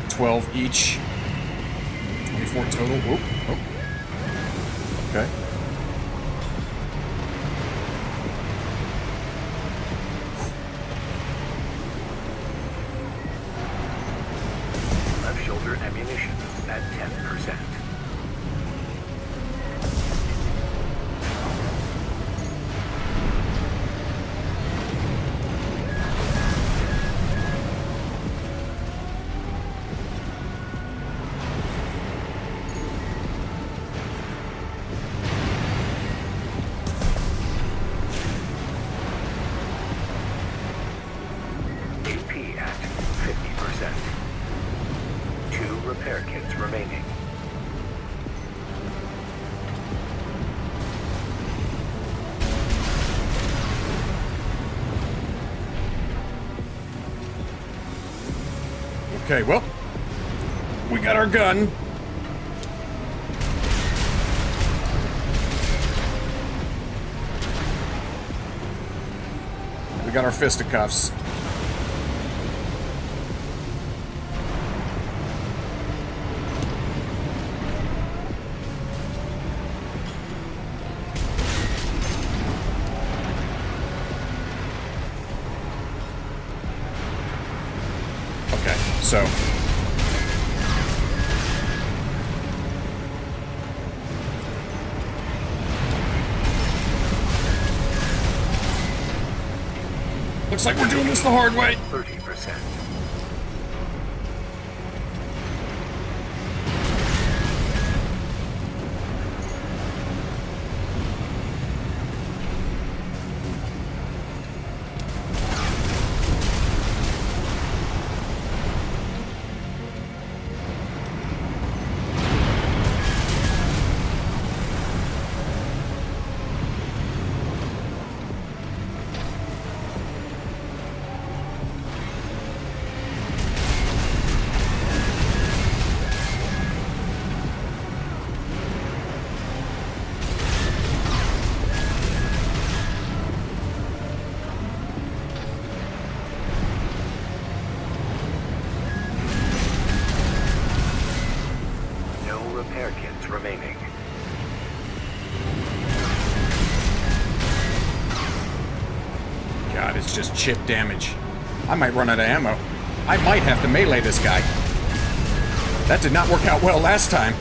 Speaker 1: $12 each. 24 total. Whoop. Oh. Okay.
Speaker 4: Left shoulder ammunition at 10%. AP at 50%. 2 repair kits remaining.
Speaker 1: Okay, well, we got our gun. We got our fisticuffs. Okay, so looks like we're doing this the hard way.
Speaker 4: 30%. No repair kits remaining.
Speaker 1: God, it's just chip damage. I might run out of ammo. I might have to melee this guy. That did not work out well last time.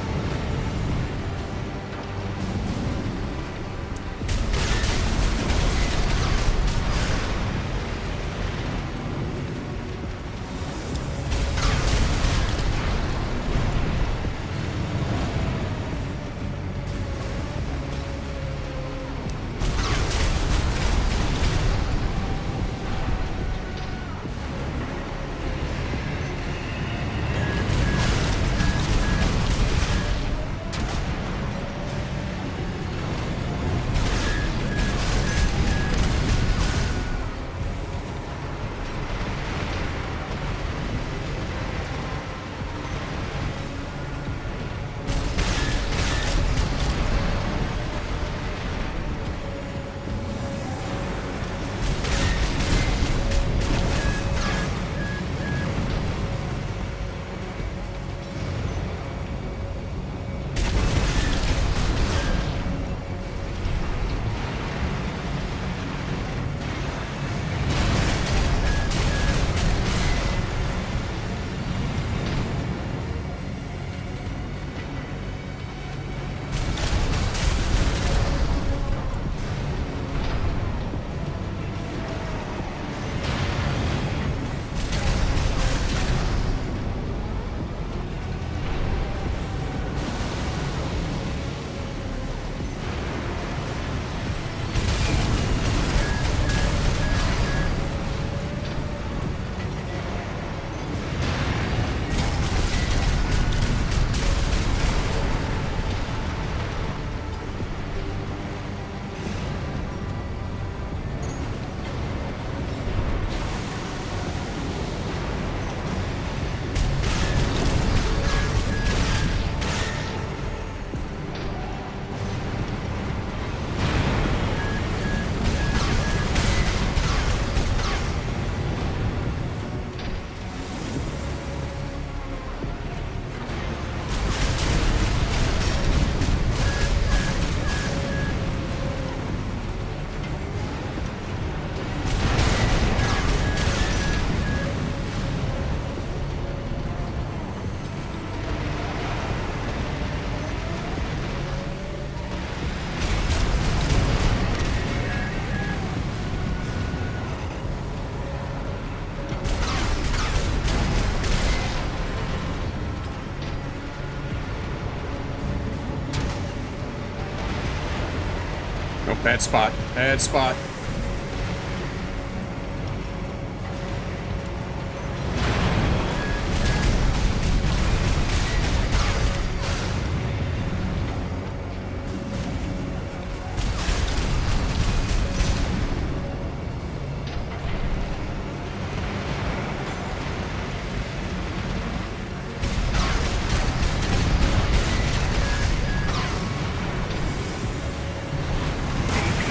Speaker 1: bad spot. Bad spot.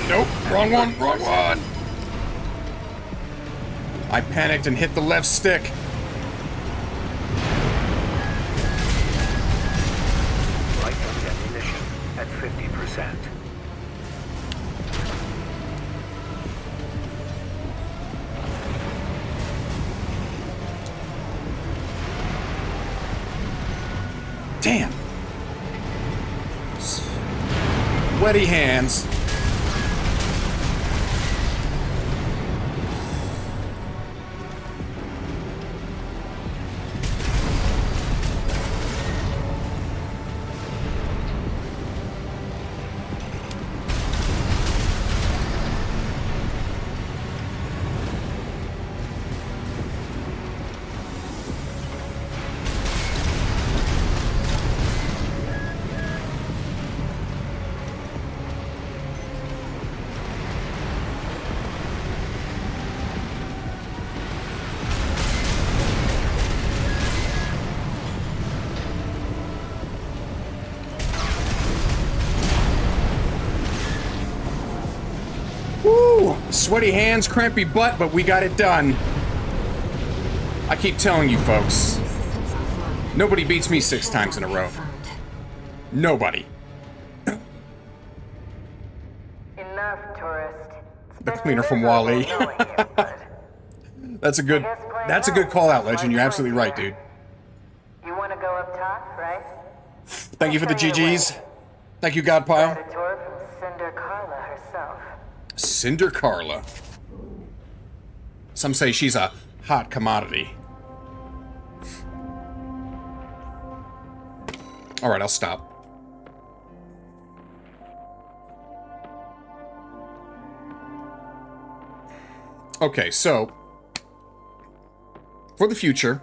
Speaker 1: Nope, wrong one, wrong one! I panicked and hit the left stick.
Speaker 4: Light of ammunition at 50%.
Speaker 1: Damn! Sweaty hands. Woo! Sweaty hands, crampy butt, but we got it done. I keep telling you folks,
Speaker 3: Systems offline.
Speaker 1: nobody beats me 6 times in a row.
Speaker 3: Confirmed.
Speaker 1: Nobody.
Speaker 6: Enough, tourist. It's
Speaker 1: The
Speaker 6: been
Speaker 1: cleaner from
Speaker 6: miserable
Speaker 1: Wall-E.
Speaker 6: knowing you, but
Speaker 1: That's a good call out, Legend. You're absolutely right, dude.
Speaker 6: you want to go up top, right?
Speaker 1: Thank you for the GGs. Thank you, Godpile.
Speaker 6: Got a tour from Cinder Carla herself.
Speaker 1: Cinder Carla. Some say she's a hot commodity. Alright, I'll stop. Okay, so for the future,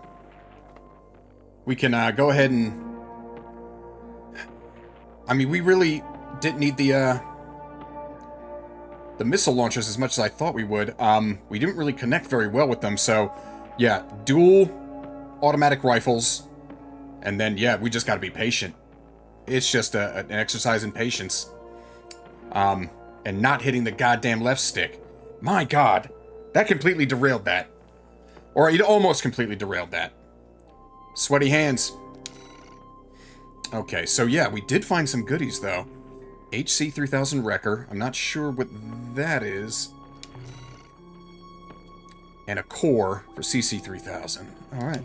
Speaker 1: we can go ahead and... I mean, we really didn't need the missile launchers as much as I thought we would. We didn't really connect very well with them, so yeah, dual automatic rifles, and then yeah, we just gotta be patient. It's just an exercise in patience. And not hitting the goddamn left stick. My god, that completely derailed that. Or it almost completely derailed that. Sweaty hands. Okay, so yeah, we did find some goodies though. HC 3000 Wrecker. I'm not sure what that is. And a core for CC 3000. Alright.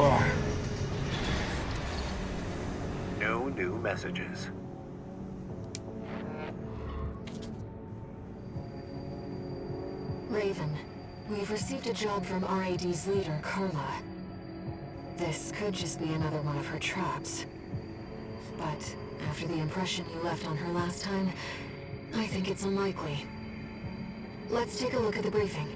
Speaker 1: Oh.
Speaker 4: No new messages.
Speaker 3: Raven, we've received a job from RAD's leader, Carla. This could just be another one of her traps. But after the impression you left on her last time, I think it's unlikely. Let's take a look at the briefing.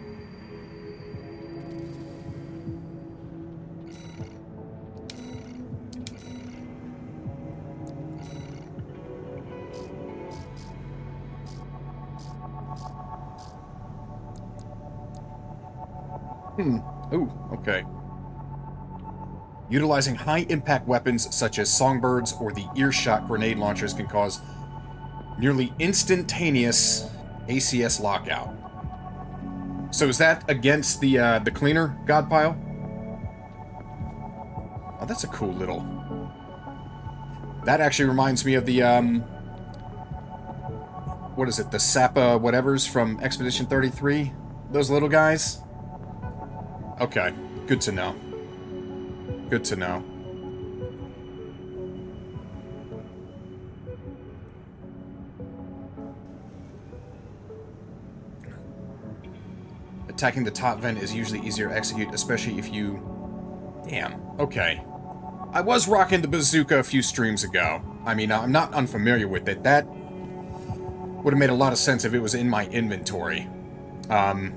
Speaker 1: Ooh, okay. Utilizing high-impact weapons such as songbirds or the earshot grenade launchers can cause nearly instantaneous ACS lockout. So is that against the cleaner, Godpile? Oh, that's a cool little... That actually reminds me of the, what is it? The Sappa whatevers from Expedition 33? Those little guys? Okay, good to know. Good to know. Attacking the top vent is usually easier to execute, especially if you Damn. Okay. I was rocking the bazooka a few streams ago. I mean, I'm not unfamiliar with it. That would have made a lot of sense if it was in my inventory. Oh,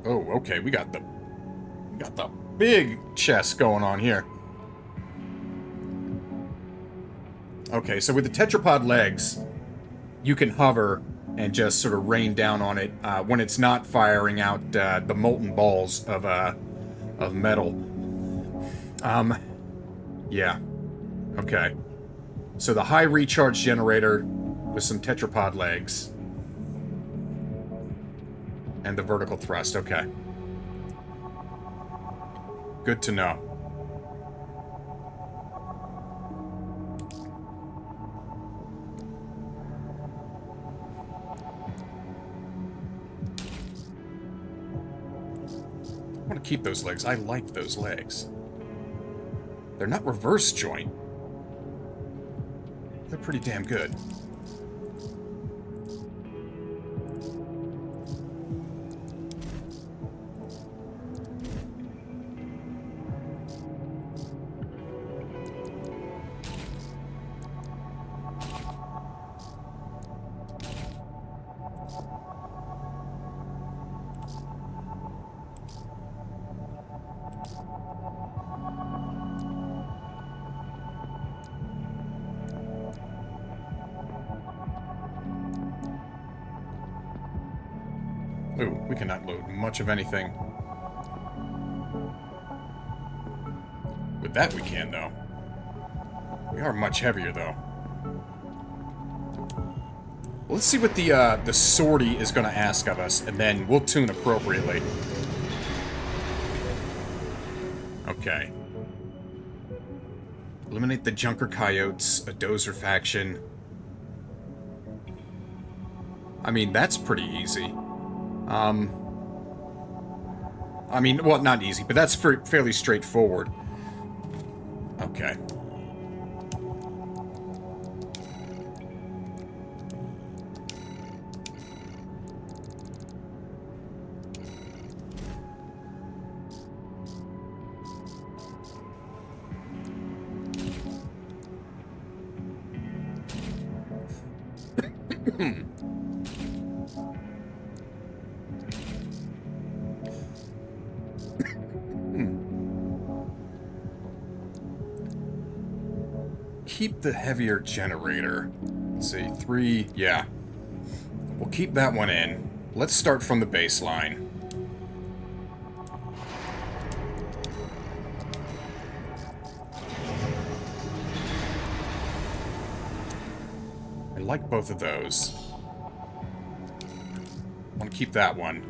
Speaker 1: okay. We got the big chest going on here. Okay, so with the tetrapod legs, you can hover and just sort of rain down on it when it's not firing out the molten balls of metal. Yeah. Okay. So the high recharge generator with some tetrapod legs. And the vertical thrust, okay. Good to know. I want to keep those legs. I like those legs. They're not reverse joint. They're pretty damn good. Ooh, we cannot load much of anything. With that we can, though. We are much heavier, though. Well, let's see what the sortie is going to ask of us, and then we'll tune appropriately. Okay. Eliminate the Junker Coyotes, a Dozer faction. I mean, that's pretty easy. I mean, well, not easy, but that's fairly straightforward. Okay. Keep the heavier generator. Let's see, 3, yeah. We'll keep that one in. Let's start from the baseline. I like both of those. I want to keep that one.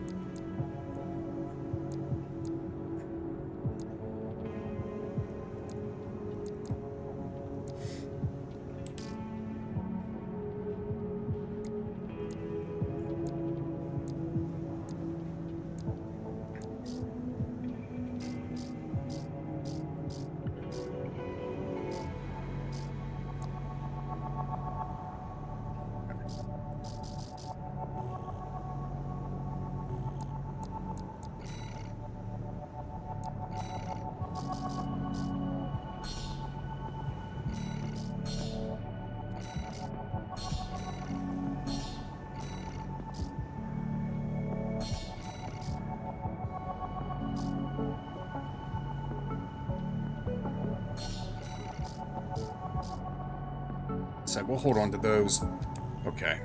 Speaker 1: So we'll hold on to those. Okay.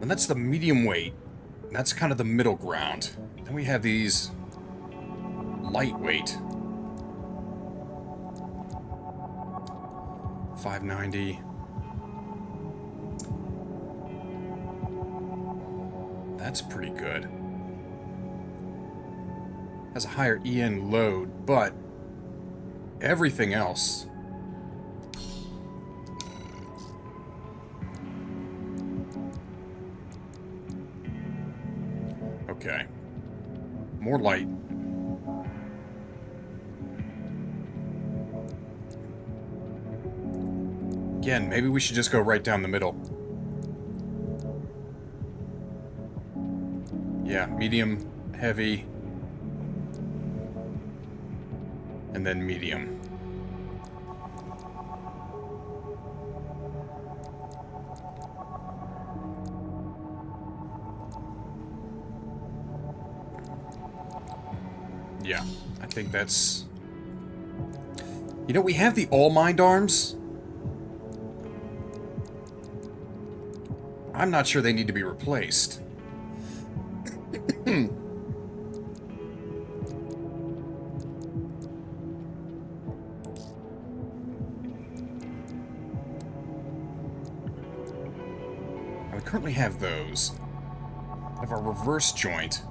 Speaker 1: And that's the medium weight. That's kind of the middle ground. Then we have these lightweight. 590. That's pretty good. Has a higher EN load, but everything else. Okay. More light. Again, maybe we should just go right down the middle. Yeah, medium, heavy, and then medium. Yeah, I think that's... You know, we have the all-mind arms. I'm not sure they need to be replaced. We currently have those. We have our reverse joint.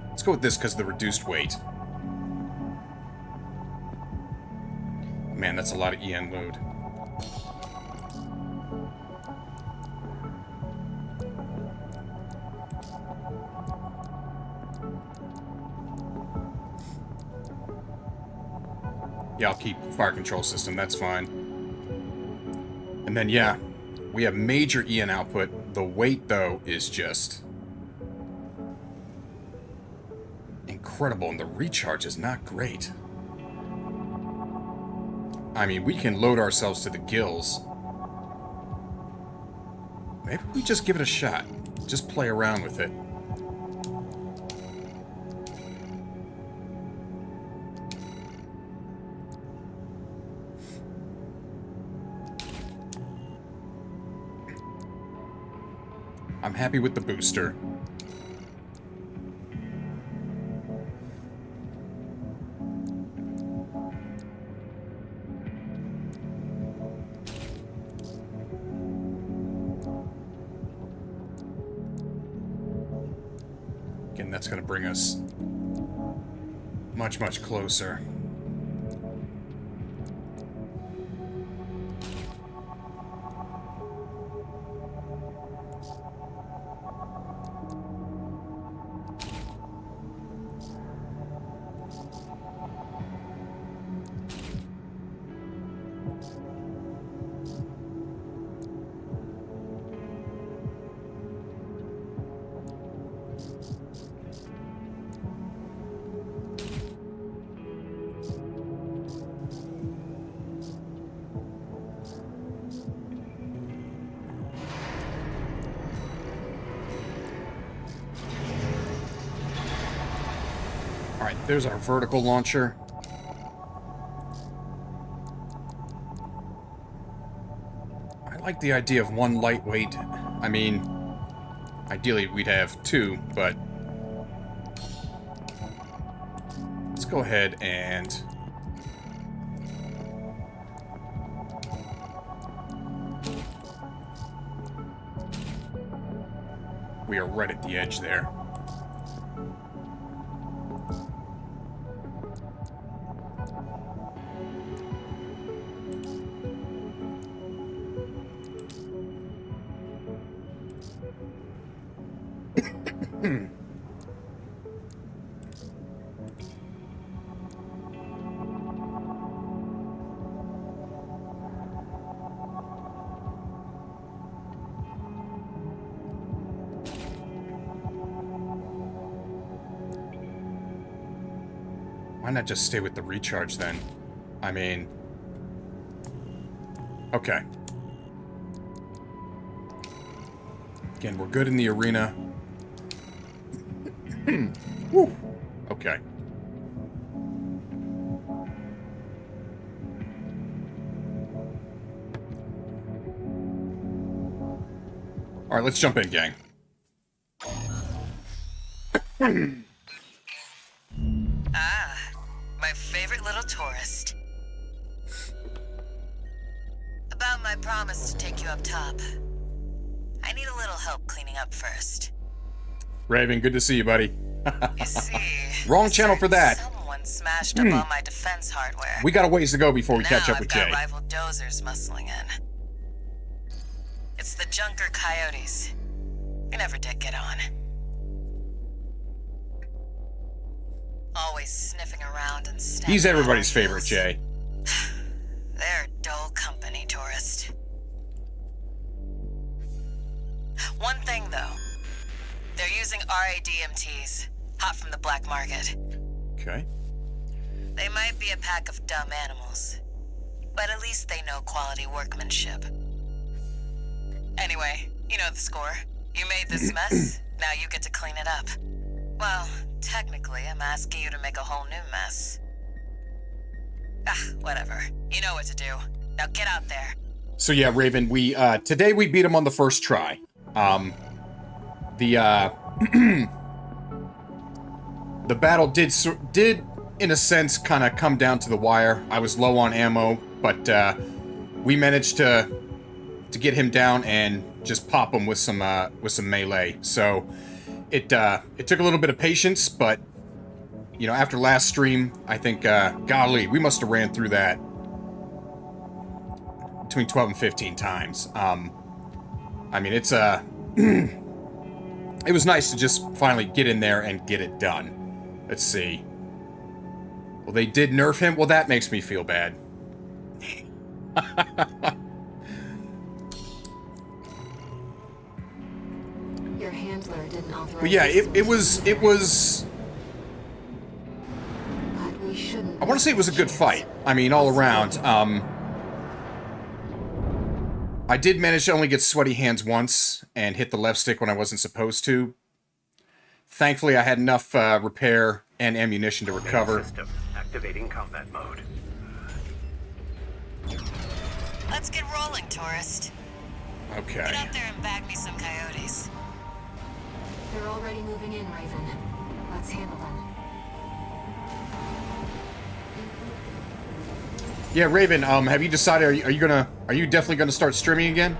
Speaker 1: Let's go with this because of the reduced weight. Man, that's a lot of EN load. Yeah, I'll keep fire control system, that's fine. And then, yeah, we have major EN output. The weight, though, is just incredible, and the recharge is not great. I mean, we can load ourselves to the gills. Maybe we just give it a shot. Just play around with it. I'm happy with the booster. Again, that's going to bring us much, much closer. Alright, there's our vertical launcher. I like the idea of one lightweight. I mean, ideally we'd have two, but let's go ahead and we are right at the edge there. Why not just stay with the recharge then? I mean... Okay. Again, we're good in the arena. Woo. Okay. Alright, let's jump in, gang.
Speaker 7: My favorite little tourist. About my promise to take you up top. I need a little help cleaning up first.
Speaker 1: Raven, good to see you, buddy.
Speaker 7: You see...
Speaker 1: Wrong channel for that.
Speaker 7: Someone smashed up all my defense hardware.
Speaker 1: We got a ways to go before we catch up with Jay.
Speaker 7: Now I've got rival dozers muscling in. It's the Junker Coyotes. We never did get on. Always sniffing around and snapping.
Speaker 1: He's everybody's
Speaker 7: at our
Speaker 1: favorite,
Speaker 7: heels.
Speaker 1: Jay.
Speaker 7: They're dull company, tourist. One thing, though. They're using RADMTs, hot from the black market.
Speaker 1: Okay.
Speaker 7: They might be a pack of dumb animals, but at least they know quality workmanship. Anyway, you know the score. You made this mess, now you get to clean it up. Well, technically, I'm asking you to make a whole new mess. Ah, whatever. You know what to do. Now get out there.
Speaker 1: So yeah, Raven, we today we beat him on the first try. The battle did in a sense kind of come down to the wire. I was low on ammo, but we managed to get him down and just pop him with some melee. So it took a little bit of patience, but you know, after last stream, I think golly, we must have ran through that between 12 and 15 times. I mean, it's it was nice to just finally get in there and get it done. Let's see. Well, they did nerf him. Well, that makes me feel bad.
Speaker 3: Your handler didn't authorize.
Speaker 1: But yeah, it was.
Speaker 3: But we shouldn't.
Speaker 1: I want to say it was a good fight. I mean, all around. I did manage to only get sweaty hands once and hit the left stick when I wasn't supposed to. Thankfully, I had enough repair and ammunition to recover.
Speaker 4: System activating combat mode.
Speaker 7: Let's get rolling, tourist.
Speaker 1: Okay.
Speaker 7: Get out there and bag me some coyotes.
Speaker 3: They're already moving in, Raven. Let's handle them.
Speaker 1: Yeah, Raven. Have you decided? Are you definitely gonna start streaming again?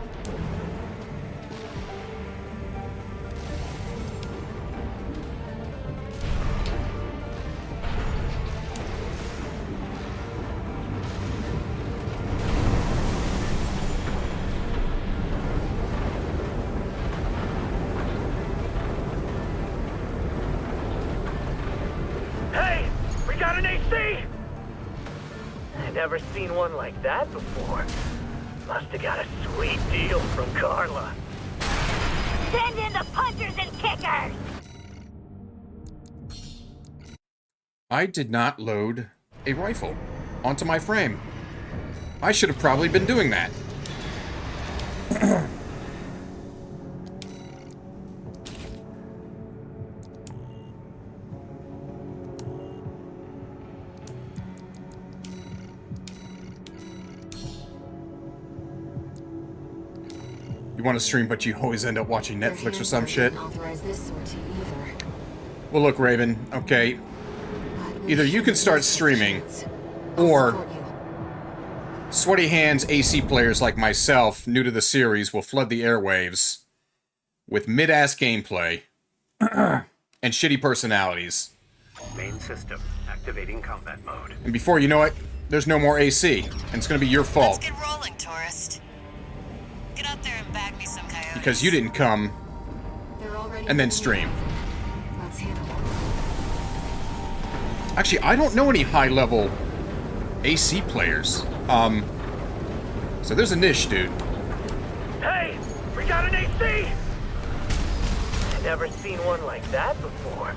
Speaker 8: Hey, we got an AC! Never seen one like that before. Must have got a sweet deal from Carla.
Speaker 6: Send in the punchers and kickers!
Speaker 1: I did not load a rifle onto my frame. I should have probably been doing that. You want to stream, but you always end up watching
Speaker 3: Your
Speaker 1: Netflix or
Speaker 3: handler
Speaker 1: some shit.
Speaker 3: didn't authorize this sortie either.
Speaker 1: Well, look, Raven, okay.
Speaker 3: But we
Speaker 1: Either you can
Speaker 3: shouldn't
Speaker 1: start
Speaker 3: lose this
Speaker 1: streaming,
Speaker 3: chance.
Speaker 1: or
Speaker 3: I'll support you.
Speaker 1: sweaty hands AC players like myself, new to the series, will flood the airwaves with mid-ass gameplay and shitty personalities.
Speaker 4: Main system activating combat mode.
Speaker 1: And before you know it, there's no more AC, and it's gonna be your
Speaker 7: Let's
Speaker 1: fault
Speaker 7: get rolling, tourist. Get out there and bag me some coyotes.
Speaker 1: because you didn't come.
Speaker 3: They're already
Speaker 1: And then
Speaker 3: moving in,
Speaker 1: stream.
Speaker 3: Raven. Let's handle them.
Speaker 1: Actually, I don't know any high-level AC players. So there's a niche, dude.
Speaker 8: Hey, we got an AC! Never seen one like that before.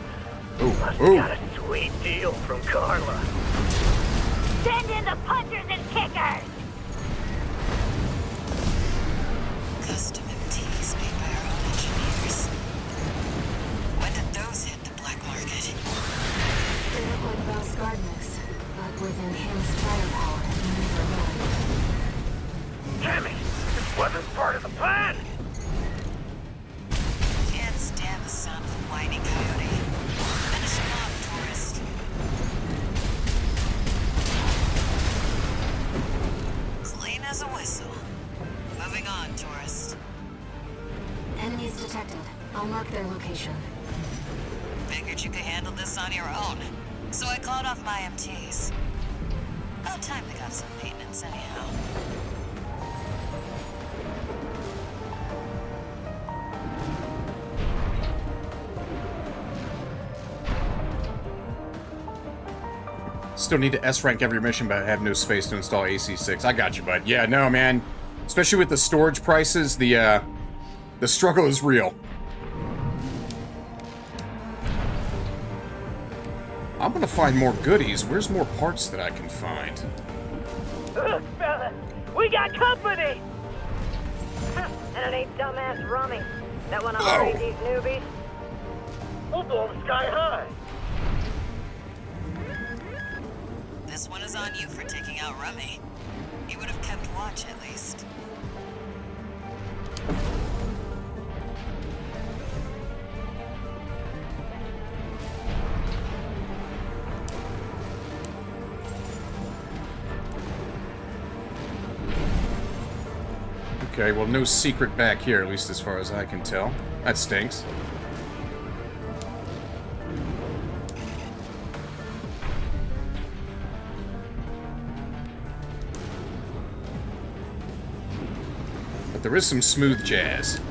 Speaker 1: Ooh,
Speaker 8: Must have
Speaker 1: ooh.
Speaker 8: got a sweet deal from Carla.
Speaker 6: Send in the punchers and kickers!
Speaker 7: Custom MTs made by our own engineers. When did those hit the black market?
Speaker 3: They look like Valsgardniks, but with enhanced firepower and maneuverability.
Speaker 8: Damn it! This wasn't part of the plan!
Speaker 7: Can't stand the sound of a whining coyote. Finish him off, tourist. Clean as a whistle. Moving on, tourist.
Speaker 3: Enemies detected. I'll mark their location.
Speaker 7: Figured you could handle this on your own. So I called off my MTs. About time they got some maintenance anyhow.
Speaker 1: Still need to S-rank every mission, but I have no space to install AC6. I got you, bud. Yeah, no, man. Especially with the storage prices, the struggle is real. I'm gonna find more goodies. Where's more parts that I can find?
Speaker 8: Look, fella, we got company!
Speaker 6: And it ain't dumbass Rummy. That one of
Speaker 1: Oh.
Speaker 6: these newbies.
Speaker 8: We'll blow them sky high.
Speaker 7: This one is on you for taking out Rummy. You would have kept watch at least.
Speaker 1: Okay, well, no secret back here, at least as far as I can tell. That stinks. But there is some smooth jazz.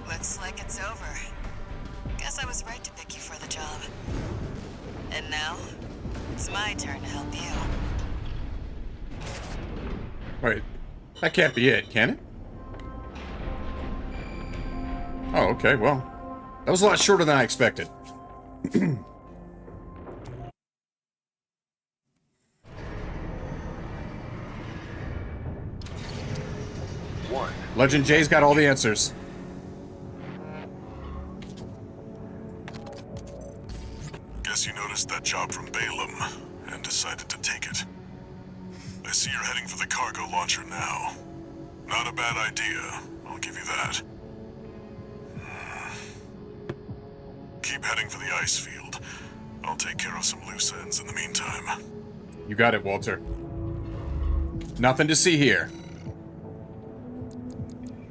Speaker 7: Looks like it's over. Guess I was right to pick you for the job. And now, it's my turn to help you.
Speaker 1: Wait, that can't be it, can it? Oh, okay, well. That was a lot shorter than I expected. Legend J's got all the answers.
Speaker 2: Guess you noticed that job from Balaam and decided to take it. I see you're heading for the cargo launcher now. Not a bad idea, I'll give you that. Keep heading for the ice field. I'll take care of some loose ends in the meantime.
Speaker 1: You got it, Walter. Nothing to see here.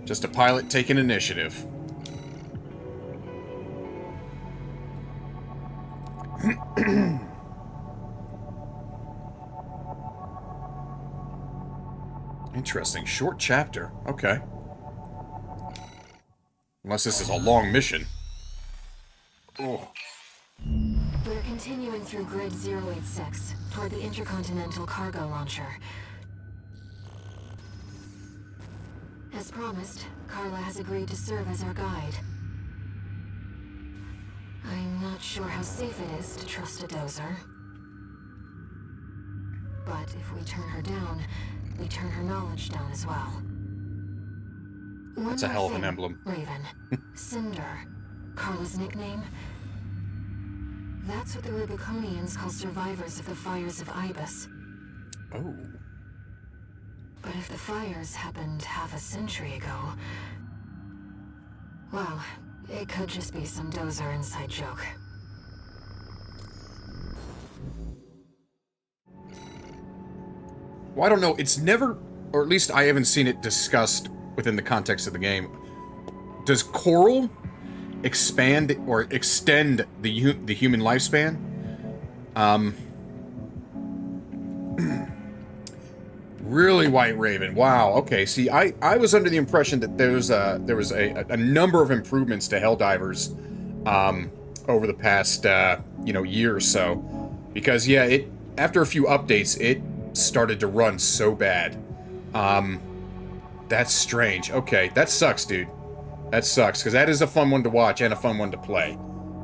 Speaker 1: Just a pilot taking initiative. Interesting. Short chapter. Okay. Unless this is a long mission. Oh.
Speaker 3: We're continuing through Grid 086 toward the Intercontinental Cargo Launcher. As promised, Carla has agreed to serve as our guide. I'm not sure how safe it is to trust a dozer. But if we turn her down, we turn her knowledge down as well.
Speaker 1: That's a hell of an emblem.
Speaker 3: Raven. Cinder. Carla's nickname. That's what the Rubiconians call survivors of the fires of Ibis.
Speaker 1: Oh.
Speaker 3: But if the fires happened half a century ago... well, it could just be some dozer inside joke.
Speaker 1: Well, I don't know. It's never, or at least I haven't seen it discussed within the context of the game. Does coral expand or extend the human lifespan? Really, White Raven. Wow. Okay. See, I was under the impression that there was a number of improvements to Helldivers over the past year or so, because yeah, after a few updates it started to run so bad. That's strange. Okay, that sucks, dude. That sucks, because that is a fun one to watch and a fun one to play.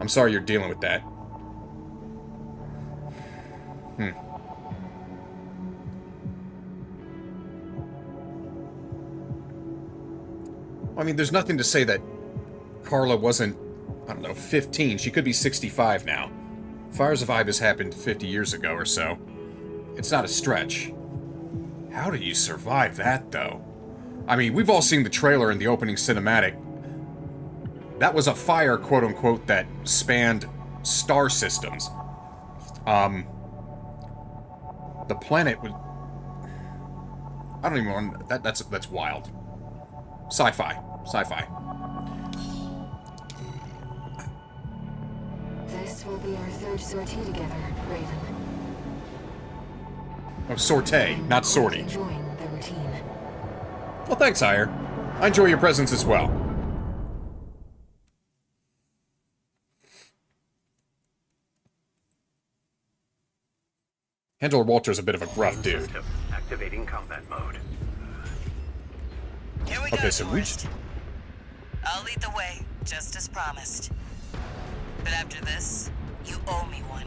Speaker 1: I'm sorry you're dealing with that. I mean, there's nothing to say that Carla wasn't, I don't know, 15. She could be 65 now. Fires of Ibis happened 50 years ago or so. It's not a stretch. How do you survive that, though? I mean, we've all seen the trailer in the opening cinematic. That was a fire, quote-unquote, that spanned star systems. The planet would... I don't even want... That's wild. Sci-fi. Sci-fi.
Speaker 3: This will be our third sortie together, Raven.
Speaker 1: Oh, sortie, not sortie.
Speaker 3: Enjoying the routine.
Speaker 1: Well, thanks, Hire. I enjoy your presence as well. Handler Walter's a bit of a gruff dude.
Speaker 4: System activating combat mode.
Speaker 7: Here we
Speaker 1: Okay,
Speaker 7: go,
Speaker 1: so
Speaker 7: tourist. I'll lead the way, just as promised. But after this, you owe me one.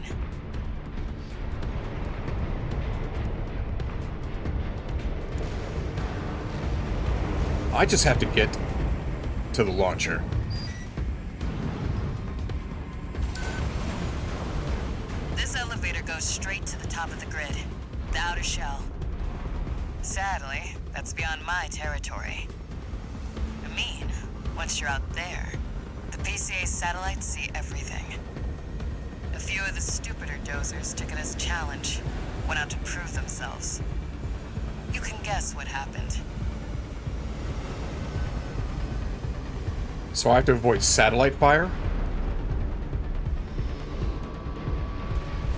Speaker 1: I just have to get to the launcher.
Speaker 7: This elevator goes straight to the top of the grid, the outer shell. Sadly, that's beyond my territory. I mean, once you're out there, the PCA satellites see everything. A few of the stupider dozers took it as a challenge, went out to prove themselves. You can guess what happened.
Speaker 1: So I have to avoid satellite fire?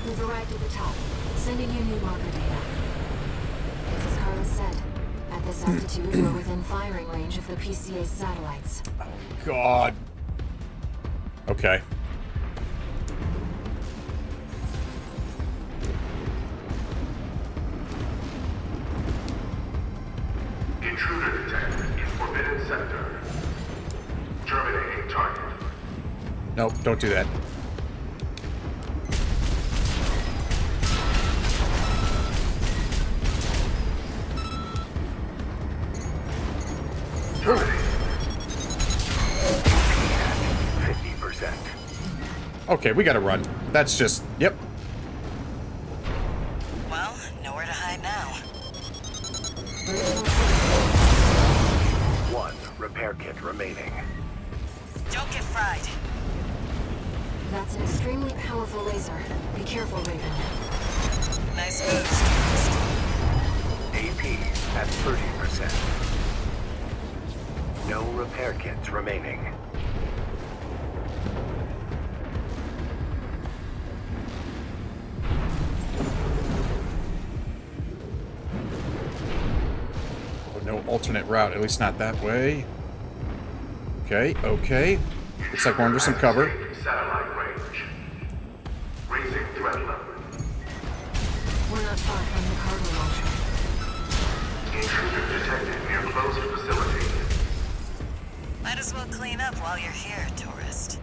Speaker 3: We've arrived at the top, sending you new marker data. As Carla said, at this altitude, we're within firing range of the PCA's satellites.
Speaker 1: God. Okay.
Speaker 2: Intruder detected in Forbidden Sector. Terminating target.
Speaker 1: Nope, don't do that.
Speaker 2: Terminating.
Speaker 4: 50%.
Speaker 1: Okay, we gotta run. That's just... Yep.
Speaker 7: Well, nowhere to hide now.
Speaker 4: One repair kit remaining.
Speaker 7: Don't get fried.
Speaker 3: That's an extremely powerful laser. Be careful, Raven.
Speaker 7: Nice moves, tourist.
Speaker 4: AP at 30%. No repair kits remaining.
Speaker 1: No alternate route, at least not that way. Okay, okay. Looks like we're under some cover.
Speaker 2: Satellite range. Raising threat level.
Speaker 3: We're not far from the cargo launcher.
Speaker 2: Intruder detected near closed facility.
Speaker 7: Might as well clean up while you're here, tourist.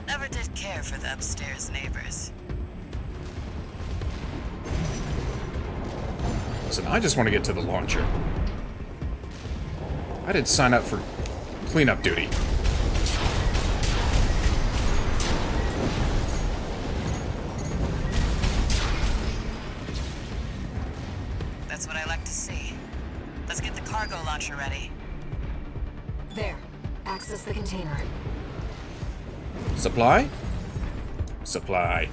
Speaker 7: Never did care for the upstairs neighbors.
Speaker 1: Listen, I just want to get to the launcher. I didn't sign up for cleanup duty.
Speaker 7: That's what I like to see. Let's get the cargo launcher ready.
Speaker 3: There. Access the container.
Speaker 1: Supply? Supply.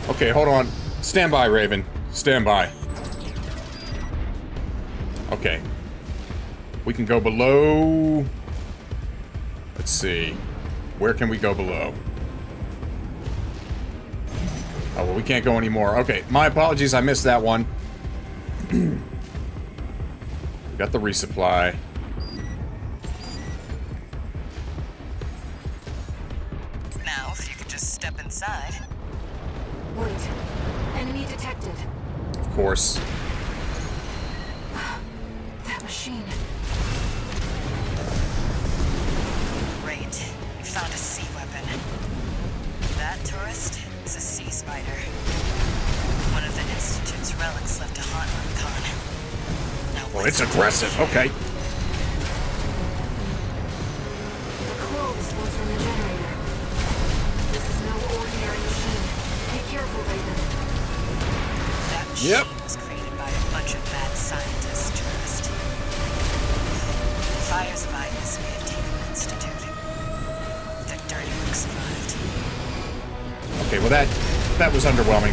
Speaker 1: Okay, hold on. Stand by, Raven. Stand by. Okay. We can go below... Let's see. Where can we go below? Oh, well, we can't go anymore. Okay, my apologies. I missed that one. Got the resupply.
Speaker 7: Now, if you could just step inside.
Speaker 3: Wait. Enemy detected.
Speaker 1: Of course.
Speaker 3: machine.
Speaker 7: Great. You found a sea weapon. That tourist is a sea spider. One of the Institute's relics left to haunt Rubicon. Now,
Speaker 1: Well, it's aggressive. Okay.
Speaker 3: The clothes was from the generator. This is no ordinary machine. Be careful, Raven.
Speaker 7: That machine was created by a bunch of mad scientists, tourist. Fires of Itis may have taken the Institute. Their dirty work survived.
Speaker 1: Okay, well that was underwhelming.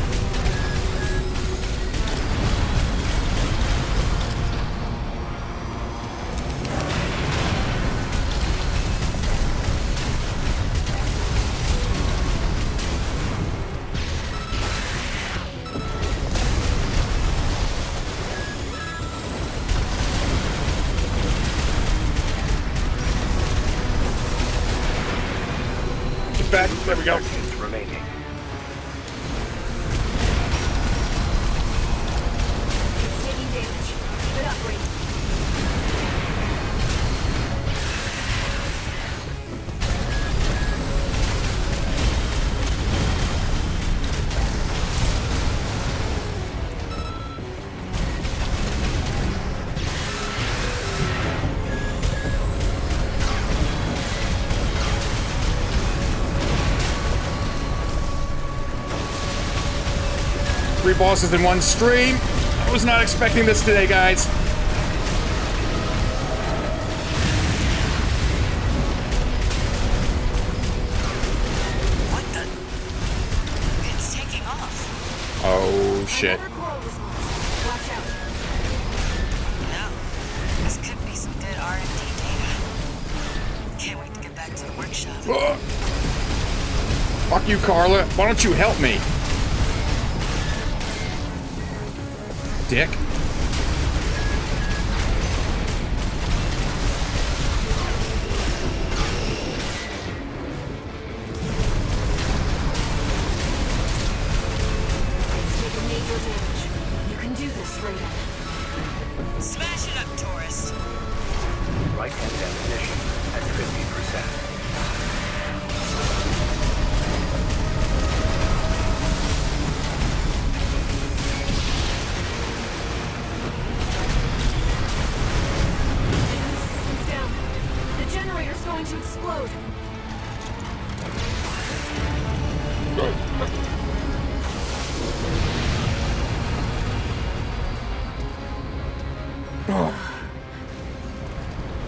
Speaker 1: Get back. There we go.
Speaker 4: Remaining.
Speaker 3: It's taking damage. Keep it up, Raven.
Speaker 1: Three bosses in one stream. I was not expecting this today, guys.
Speaker 7: What the? It's taking off.
Speaker 1: Oh, shit.
Speaker 3: Another coral response. Watch out.
Speaker 7: No. This could be some good R&D data. Can't wait to get back to the workshop.
Speaker 1: Ugh. Fuck you, Carla. Why don't you help me? Dick.
Speaker 3: It's taking major damage. You can do this, Raven.
Speaker 7: Smash it up, tourist.
Speaker 4: Right-hand ammunition at 50%.
Speaker 3: Systems down. The generator's going to explode.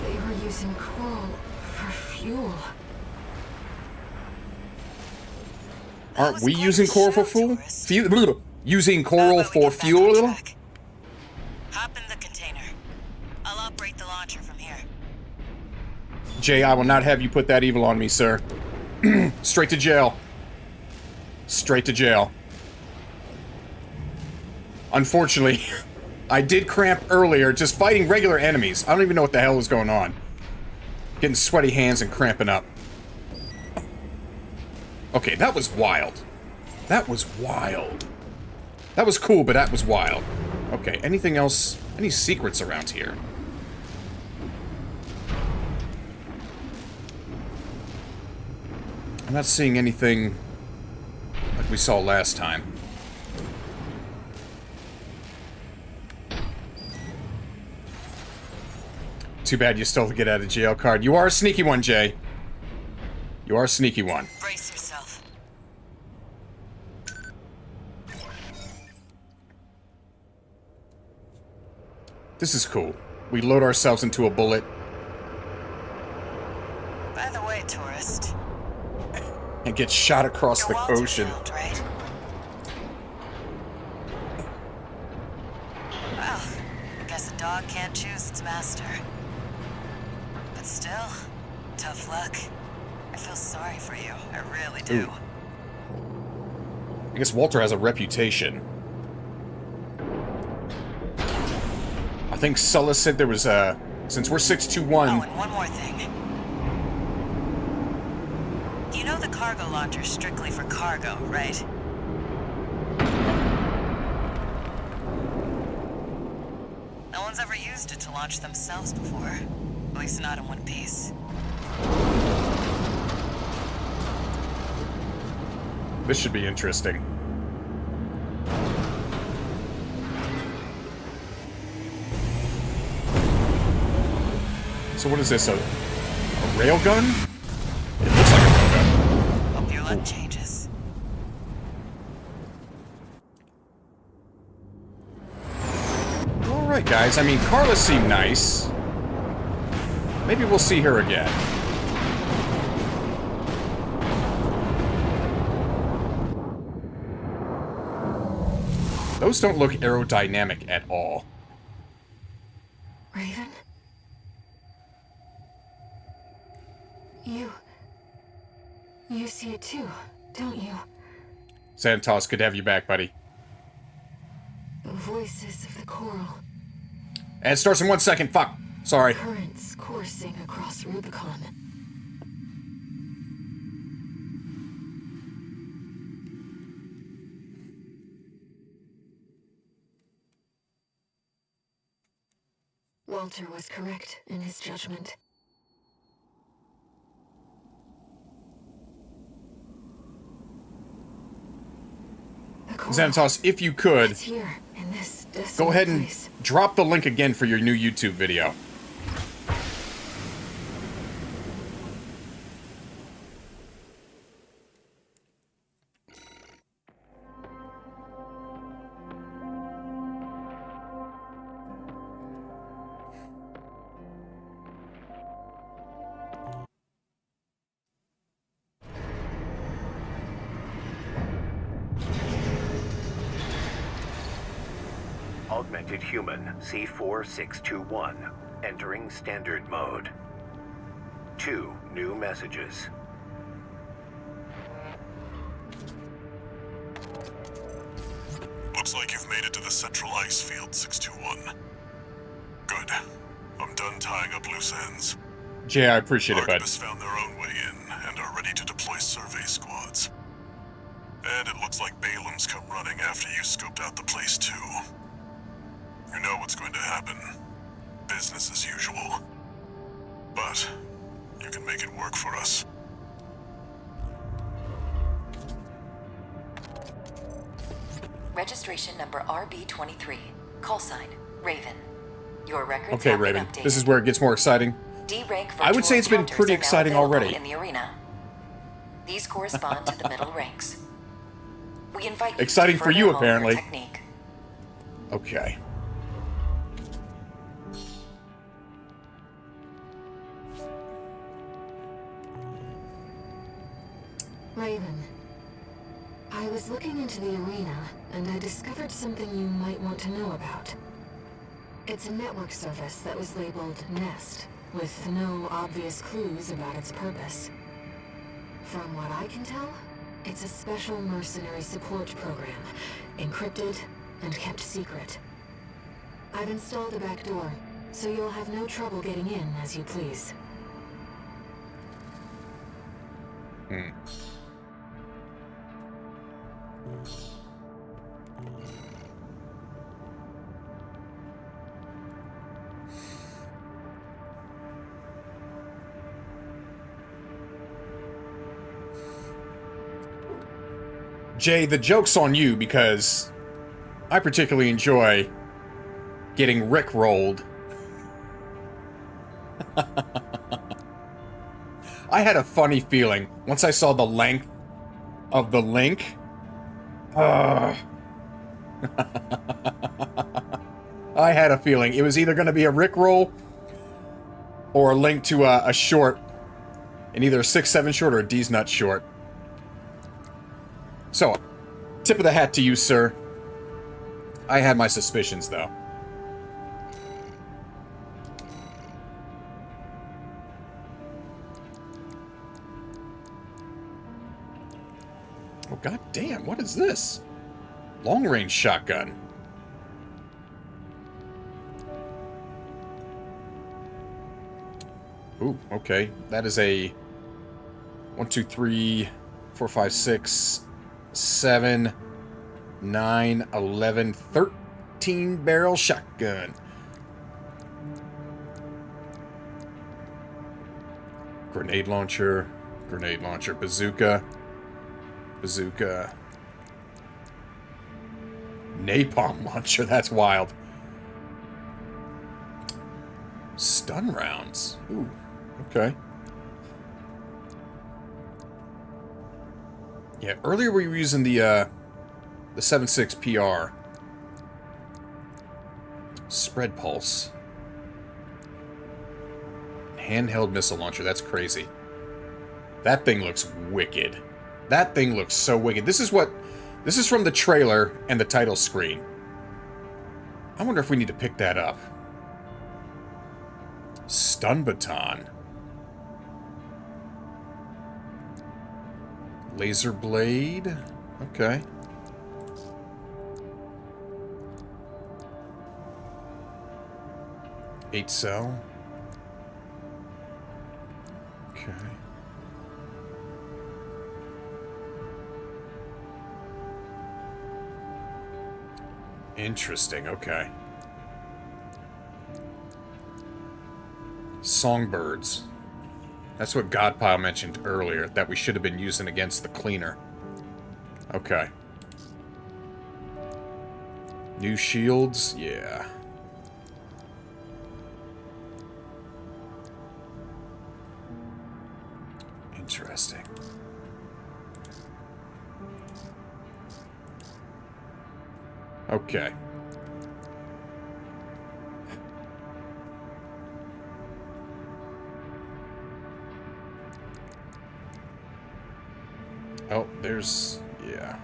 Speaker 3: They were using coral for fuel.
Speaker 1: Aren't we using coral for fuel? Using coral for fuel?
Speaker 7: Hop in the container. I'll operate the launcher from here.
Speaker 1: Jay, I will not have you put that evil on me, sir. Straight to jail. Straight to jail. Unfortunately, I did cramp earlier just fighting regular enemies. I don't even know what the hell was going on. Getting sweaty hands and cramping up. Okay, that was wild. That was wild. That was cool, but that was wild. Okay, anything else? Any secrets around here? I'm not seeing anything like we saw last time. Too bad you stole the get out of jail card. You are a sneaky one, Jay. You are a sneaky one.
Speaker 7: Brace yourself.
Speaker 1: This is cool. We load ourselves into a bullet.
Speaker 7: By the way, tourist.
Speaker 1: And get shot across
Speaker 7: You're
Speaker 1: the
Speaker 7: Walter
Speaker 1: ocean.
Speaker 7: Field, right? Well, guess a dog can't choose its master. But still, tough luck. I feel sorry for you. I really do.
Speaker 1: Ooh. I guess Walter has a reputation. I think Sulla said there was a... Since we're 621...
Speaker 7: Oh, and one more thing. You know the cargo launcher's strictly for cargo, right? No one's ever used used it to launch themselves before. At least not in one piece.
Speaker 1: This should be interesting. So what is this, a railgun? It looks like a railgun.
Speaker 7: Hope your luck changes.
Speaker 1: Alright guys, I mean, Carla seemed nice. Maybe we'll see her again. Those don't look aerodynamic at all.
Speaker 3: Raven? You see it too, don't you?
Speaker 1: Xanatos, good to have you back, buddy.
Speaker 3: The voices of the coral.
Speaker 1: And it starts in 1 second, fuck. Sorry.
Speaker 3: Currents coursing across Rubicon. Walter was correct in his judgment.
Speaker 1: Xanatos, if you could,
Speaker 3: It's here, in this desolate
Speaker 1: go ahead and
Speaker 3: place.
Speaker 1: drop the link again for your new YouTube video.
Speaker 4: Augmented Human C4621, entering standard mode. 2 new messages.
Speaker 2: Looks like you've made it to the central ice field, 621. Good. I'm done tying up loose ends.
Speaker 1: Jay, I appreciate it, bud.
Speaker 2: Archivists found their own way in and are ready to deploy survey squads. And it looks like Balaam's come running after you scoped out the place too. You know what's going to happen. Business as usual. But you can make it work for us.
Speaker 5: Registration number RB23. Call sign, Raven. Your records
Speaker 1: Okay,
Speaker 5: have been
Speaker 1: Raven.
Speaker 5: updated.
Speaker 1: This is where it gets more exciting.
Speaker 5: D-rank
Speaker 1: I would say it's been
Speaker 5: virtual
Speaker 1: pretty
Speaker 5: encounters are
Speaker 1: exciting
Speaker 5: now available
Speaker 1: already.
Speaker 5: in the arena. These correspond to the middle ranks. We invite you
Speaker 1: Exciting
Speaker 5: to
Speaker 1: for you,
Speaker 5: further hone your
Speaker 1: apparently.
Speaker 5: technique.
Speaker 1: Okay.
Speaker 3: Raven, I was looking into the arena, and I discovered something you might want to know about. It's a network service that was labeled Nest, with no obvious clues about its purpose. From what I can tell, it's a special mercenary support program, encrypted and kept secret. I've installed a backdoor, so you'll have no trouble getting in as you please.
Speaker 1: Jay, the joke's on you because I particularly enjoy getting rickrolled. I had a funny feeling once I saw the length of the link. I had a feeling it was either going to be a rickroll or a link to a short, and either a 6-7 short or a D's Nut short. So, tip of the hat to you, sir. I had my suspicions, though. Oh, god damn, what is this? Long-range shotgun. Ooh, okay. That is a 1, 2, 3, 4, 5, 6, 7, 9, 11, 13 barrel shotgun. Grenade launcher. Grenade launcher. Bazooka. Bazooka. Napalm launcher. That's wild. Stun rounds. Ooh. Okay. Yeah, earlier we were using the 7.6 PR. Spread pulse. Handheld missile launcher. That's crazy. That thing looks wicked. That thing looks so wicked. This is from the trailer and the title screen. I wonder if we need to pick that up. Stun baton. Laser blade. Okay. Eight cell. Okay. Interesting, okay. Songbirds. That's what Godpile mentioned earlier, that we should have been using against the cleaner. Okay. New shields? Yeah. Interesting. Okay. Oh, there's... yeah.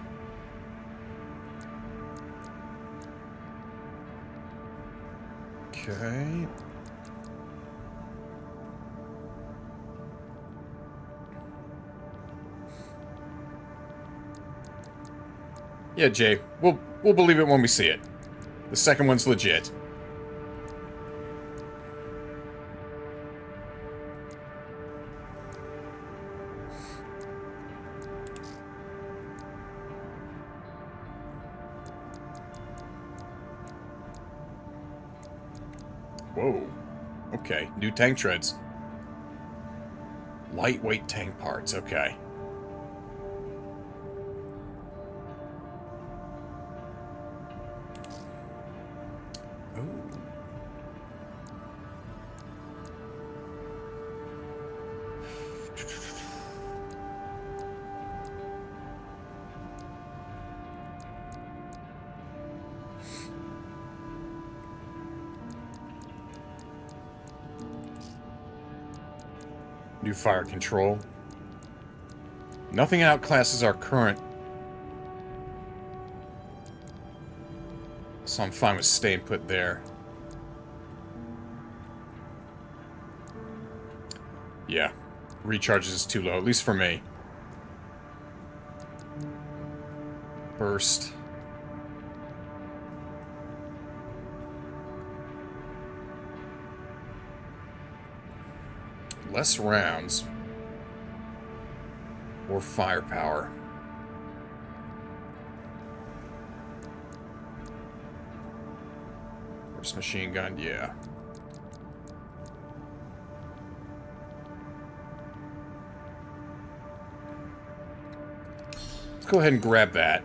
Speaker 1: Okay. Yeah, Jay. We'll believe it when we see it. The second one's legit. Whoa. Okay, new tank treads. Lightweight tank parts, okay. New fire control. Nothing outclasses our current. So I'm fine with staying put there. Yeah. Recharges is too low, at least for me. Burst. Less rounds. More firepower. Burst machine gun, yeah. Let's go ahead and grab that.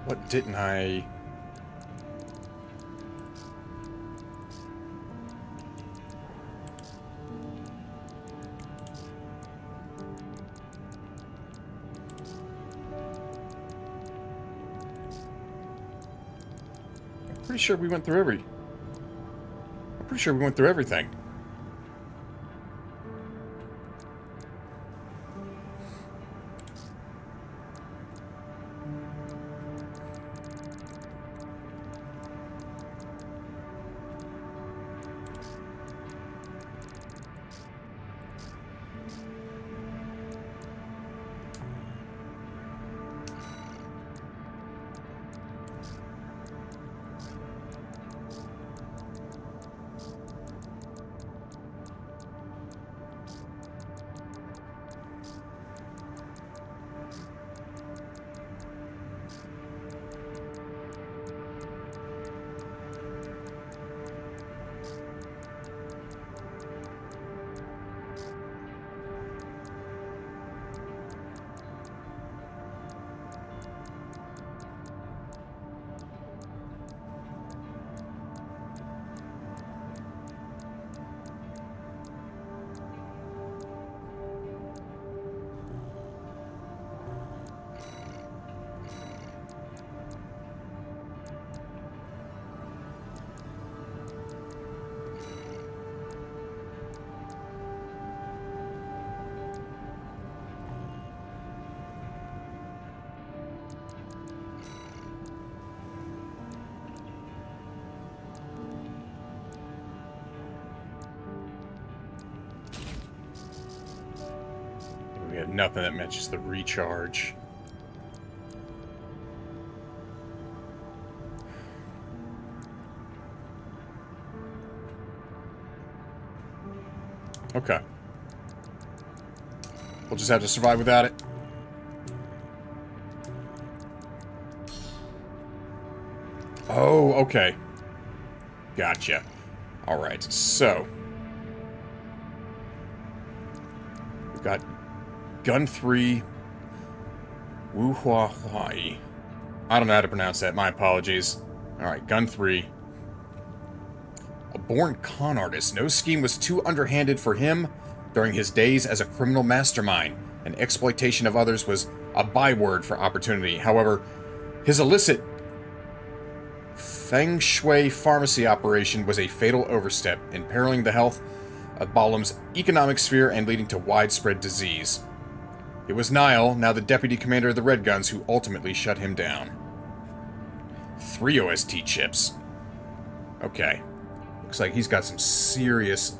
Speaker 1: What didn't I... I'm pretty sure we went through everything. got nothing that matches the recharge. Okay. We'll just have to survive without it. Oh, okay. Gotcha. Alright, so... we've got Gun 3... Wu Hua Huai. I don't know how to pronounce that, my apologies. Alright, Gun 3. A born con artist, no scheme was too underhanded for him during his days as a criminal mastermind, and exploitation of others was a byword for opportunity. However, his illicit Feng Shui pharmacy operation was a fatal overstep, imperiling the health of Balam's economic sphere and leading to widespread disease. It was Nile, now the deputy commander of the Red Guns, who ultimately shut him down. 3 OST chips. Okay. Looks like he's got some serious...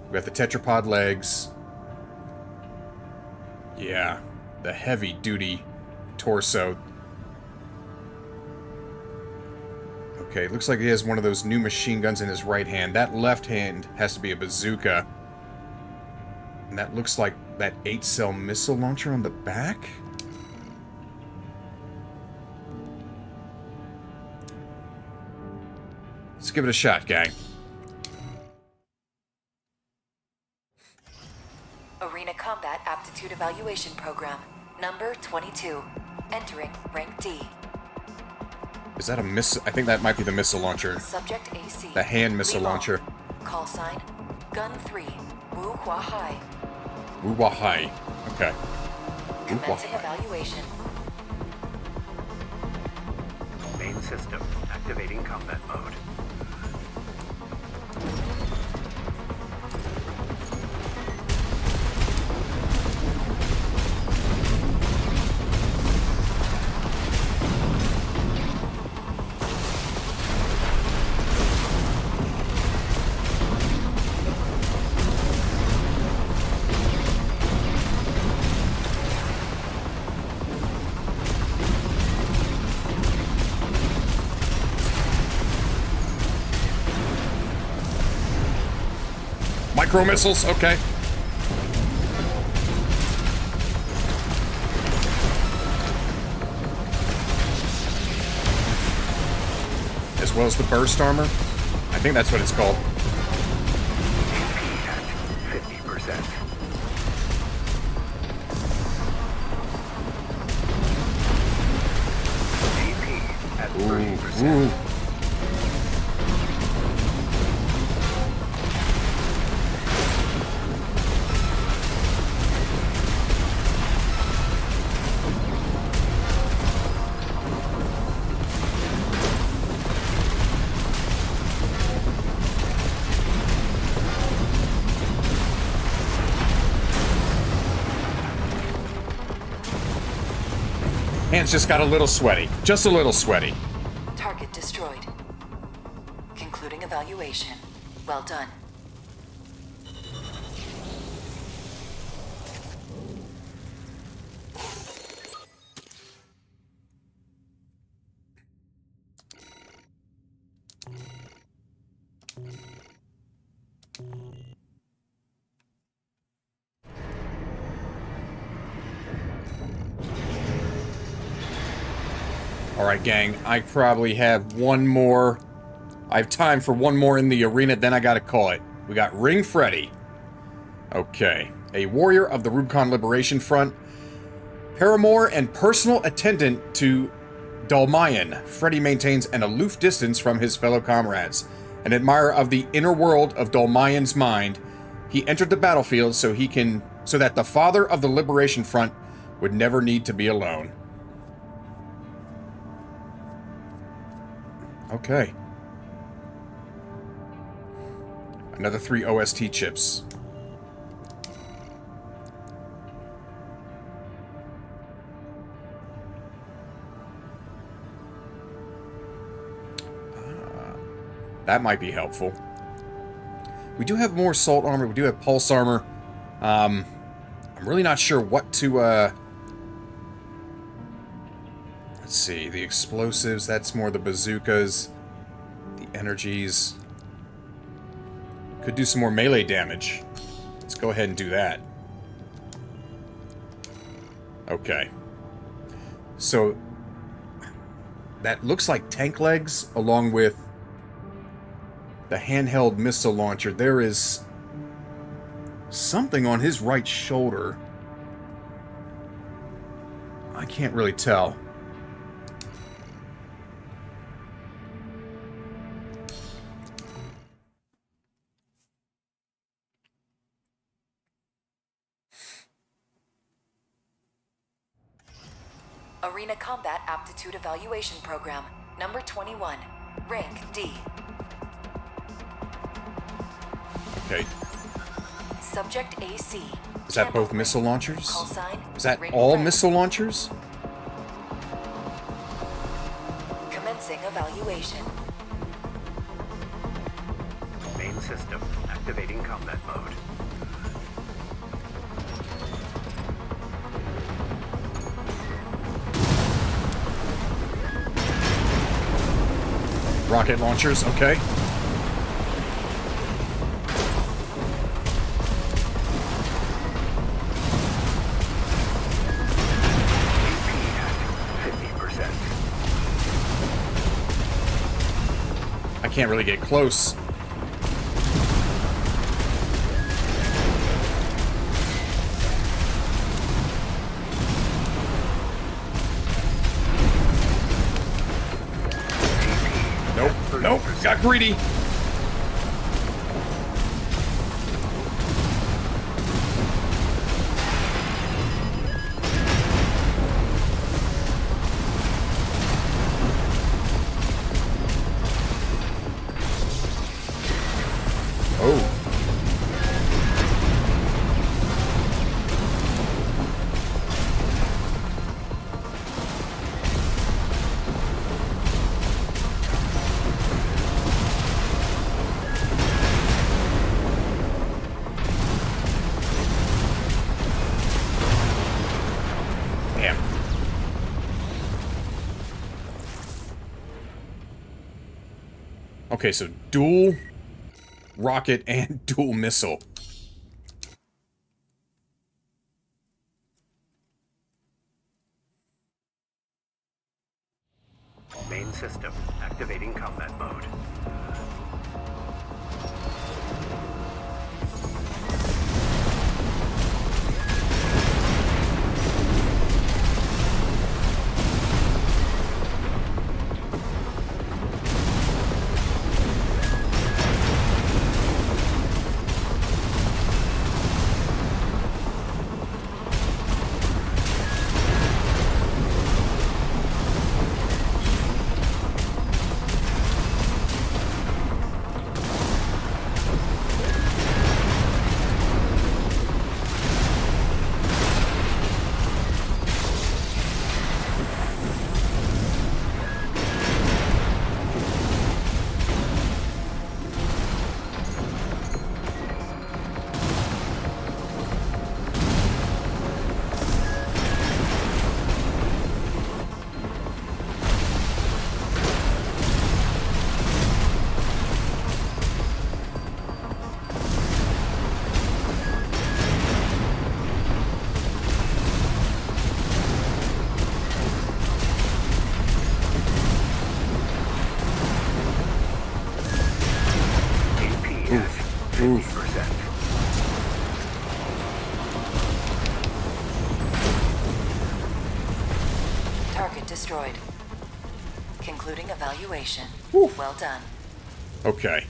Speaker 1: we got the tetrapod legs. Yeah. The heavy-duty torso. Okay, looks like he has one of those new machine guns in his right hand. That left hand has to be a bazooka. And that looks like that 8-cell missile launcher on the back? Let's give it a shot, gang.
Speaker 5: Arena Combat Aptitude Evaluation Program, number 22. Entering rank D.
Speaker 1: Is that a missile? I think that might be the missile launcher.
Speaker 5: Subject AC.
Speaker 1: The hand missile launcher.
Speaker 5: Call sign, Gun 3, Wu Hua Hai.
Speaker 1: Wu Hua Hai. Okay. Wu Hua
Speaker 5: Commencing
Speaker 1: Hai.
Speaker 5: evaluation.
Speaker 4: Main system activating combat mode.
Speaker 1: Micro missiles, okay. As well as the burst armor. I think that's what it's called.
Speaker 4: 50%. AP at 30%.
Speaker 1: Ooh. Hands just got a little sweaty. Just a little sweaty.
Speaker 5: Target destroyed. Concluding evaluation. Well done.
Speaker 1: Alright, gang. I probably have one more. I have time for one more in the arena, then I gotta call it. We got Ring Freddy. Okay. A warrior of the Rubicon Liberation Front. Paramour and personal attendant to Dalmayan, Freddy maintains an aloof distance from his fellow comrades. An admirer of the inner world of Dalmayan's mind, he entered the battlefield so that the father of the Liberation Front would never need to be alone. Okay. Another 3 OST chips. That might be helpful. We do have more assault armor. We do have pulse armor. I I'm really not sure what to, let's see, the explosives, that's more the bazookas. The energies. Could do some more melee damage. Let's go ahead and do that. Okay. So, that looks like tank legs, along with the handheld missile launcher. There is something on his right shoulder. I can't really tell.
Speaker 5: Arena Combat Aptitude Evaluation Program, number 21, rank D.
Speaker 1: Okay.
Speaker 5: Subject AC.
Speaker 1: Is that both missile launchers?
Speaker 5: Call sign.
Speaker 1: Is that
Speaker 5: Ring
Speaker 1: all
Speaker 5: red.
Speaker 1: missile launchers?
Speaker 5: Commencing evaluation.
Speaker 4: Main system activating combat mode.
Speaker 1: Rocket launchers, okay. I can't really get close. Nope, got greedy. Oh. Damn. Okay, so dual rocket and dual missile.
Speaker 4: Main system activating combat mode.
Speaker 5: Target destroyed. Concluding evaluation. Well done.
Speaker 1: Okay.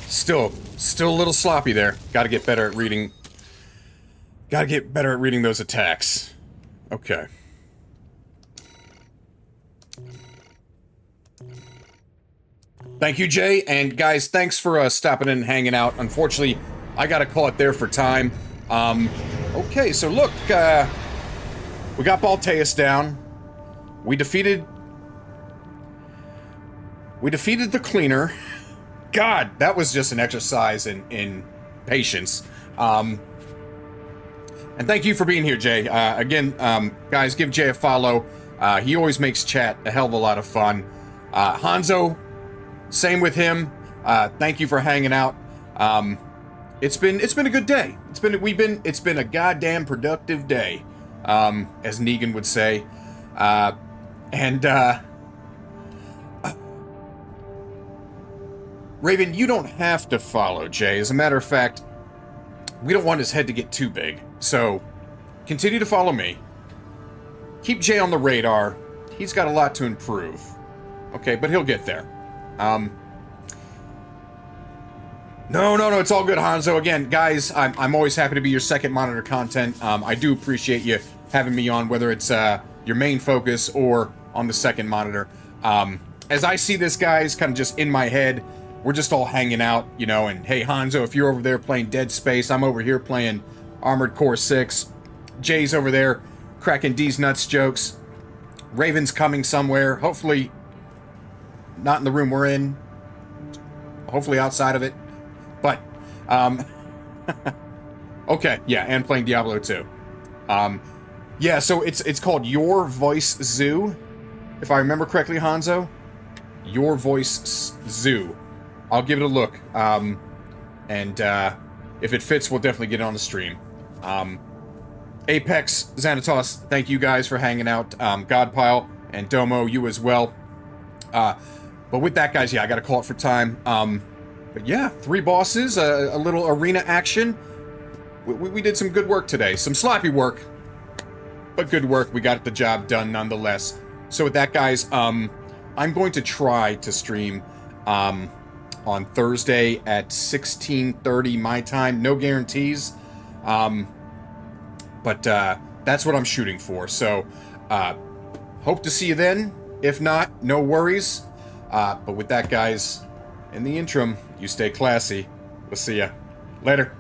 Speaker 1: Still a little sloppy there. Gotta get better at reading. Gotta get better at reading those attacks. Okay. Thank you, Jay. And guys, thanks for stopping in and hanging out. Unfortunately, I gotta call it there for time. Okay, so look, we got BALTEUS down. We defeated the cleaner. God, that was just an exercise in patience. And thank you for being here, Jay. Again, guys, give Jay a follow. He always makes chat a hell of a lot of fun. Hanzo, same with him. Thank you for hanging out. It's been a good day. It's been a goddamn productive day, as Negan would say. Raven, you don't have to follow Jay. As a matter of fact, we don't want his head to get too big. So, continue to follow me. Keep Jay on the radar. He's got a lot to improve. Okay, but he'll get there. No, it's all good, Hanzo. Again, guys, I'm always happy to be your second monitor content. I do appreciate you having me on, whether it's your main focus or on the second monitor. As I see this, guys, kind of just in my head, we're just all hanging out, you know, and hey, Hanzo, if you're over there playing Dead Space, I'm over here playing Armored Core 6. Jay's over there cracking D's nuts jokes. Raven's coming somewhere, hopefully not in the room we're in, hopefully outside of it. But, okay, yeah, and playing Diablo 2. Yeah, so it's called Your Voice Zoo, if I remember correctly, Hanzo. Your Voice Zoo. I'll give it a look. And if it fits, we'll definitely get it on the stream. Apex, Xanatos, thank you guys for hanging out. Godpile and Domo, you as well. But with that, guys, yeah, I gotta call it for time. But yeah, 3 bosses, a little arena action. We did some good work today. Some sloppy work, but good work. We got the job done nonetheless. So with that, guys, I'm going to try to stream on Thursday at 16:30 my time. No guarantees. But that's what I'm shooting for. So hope to see you then. If not, no worries. But with that, guys, in the interim, you stay classy. We'll see ya. Later.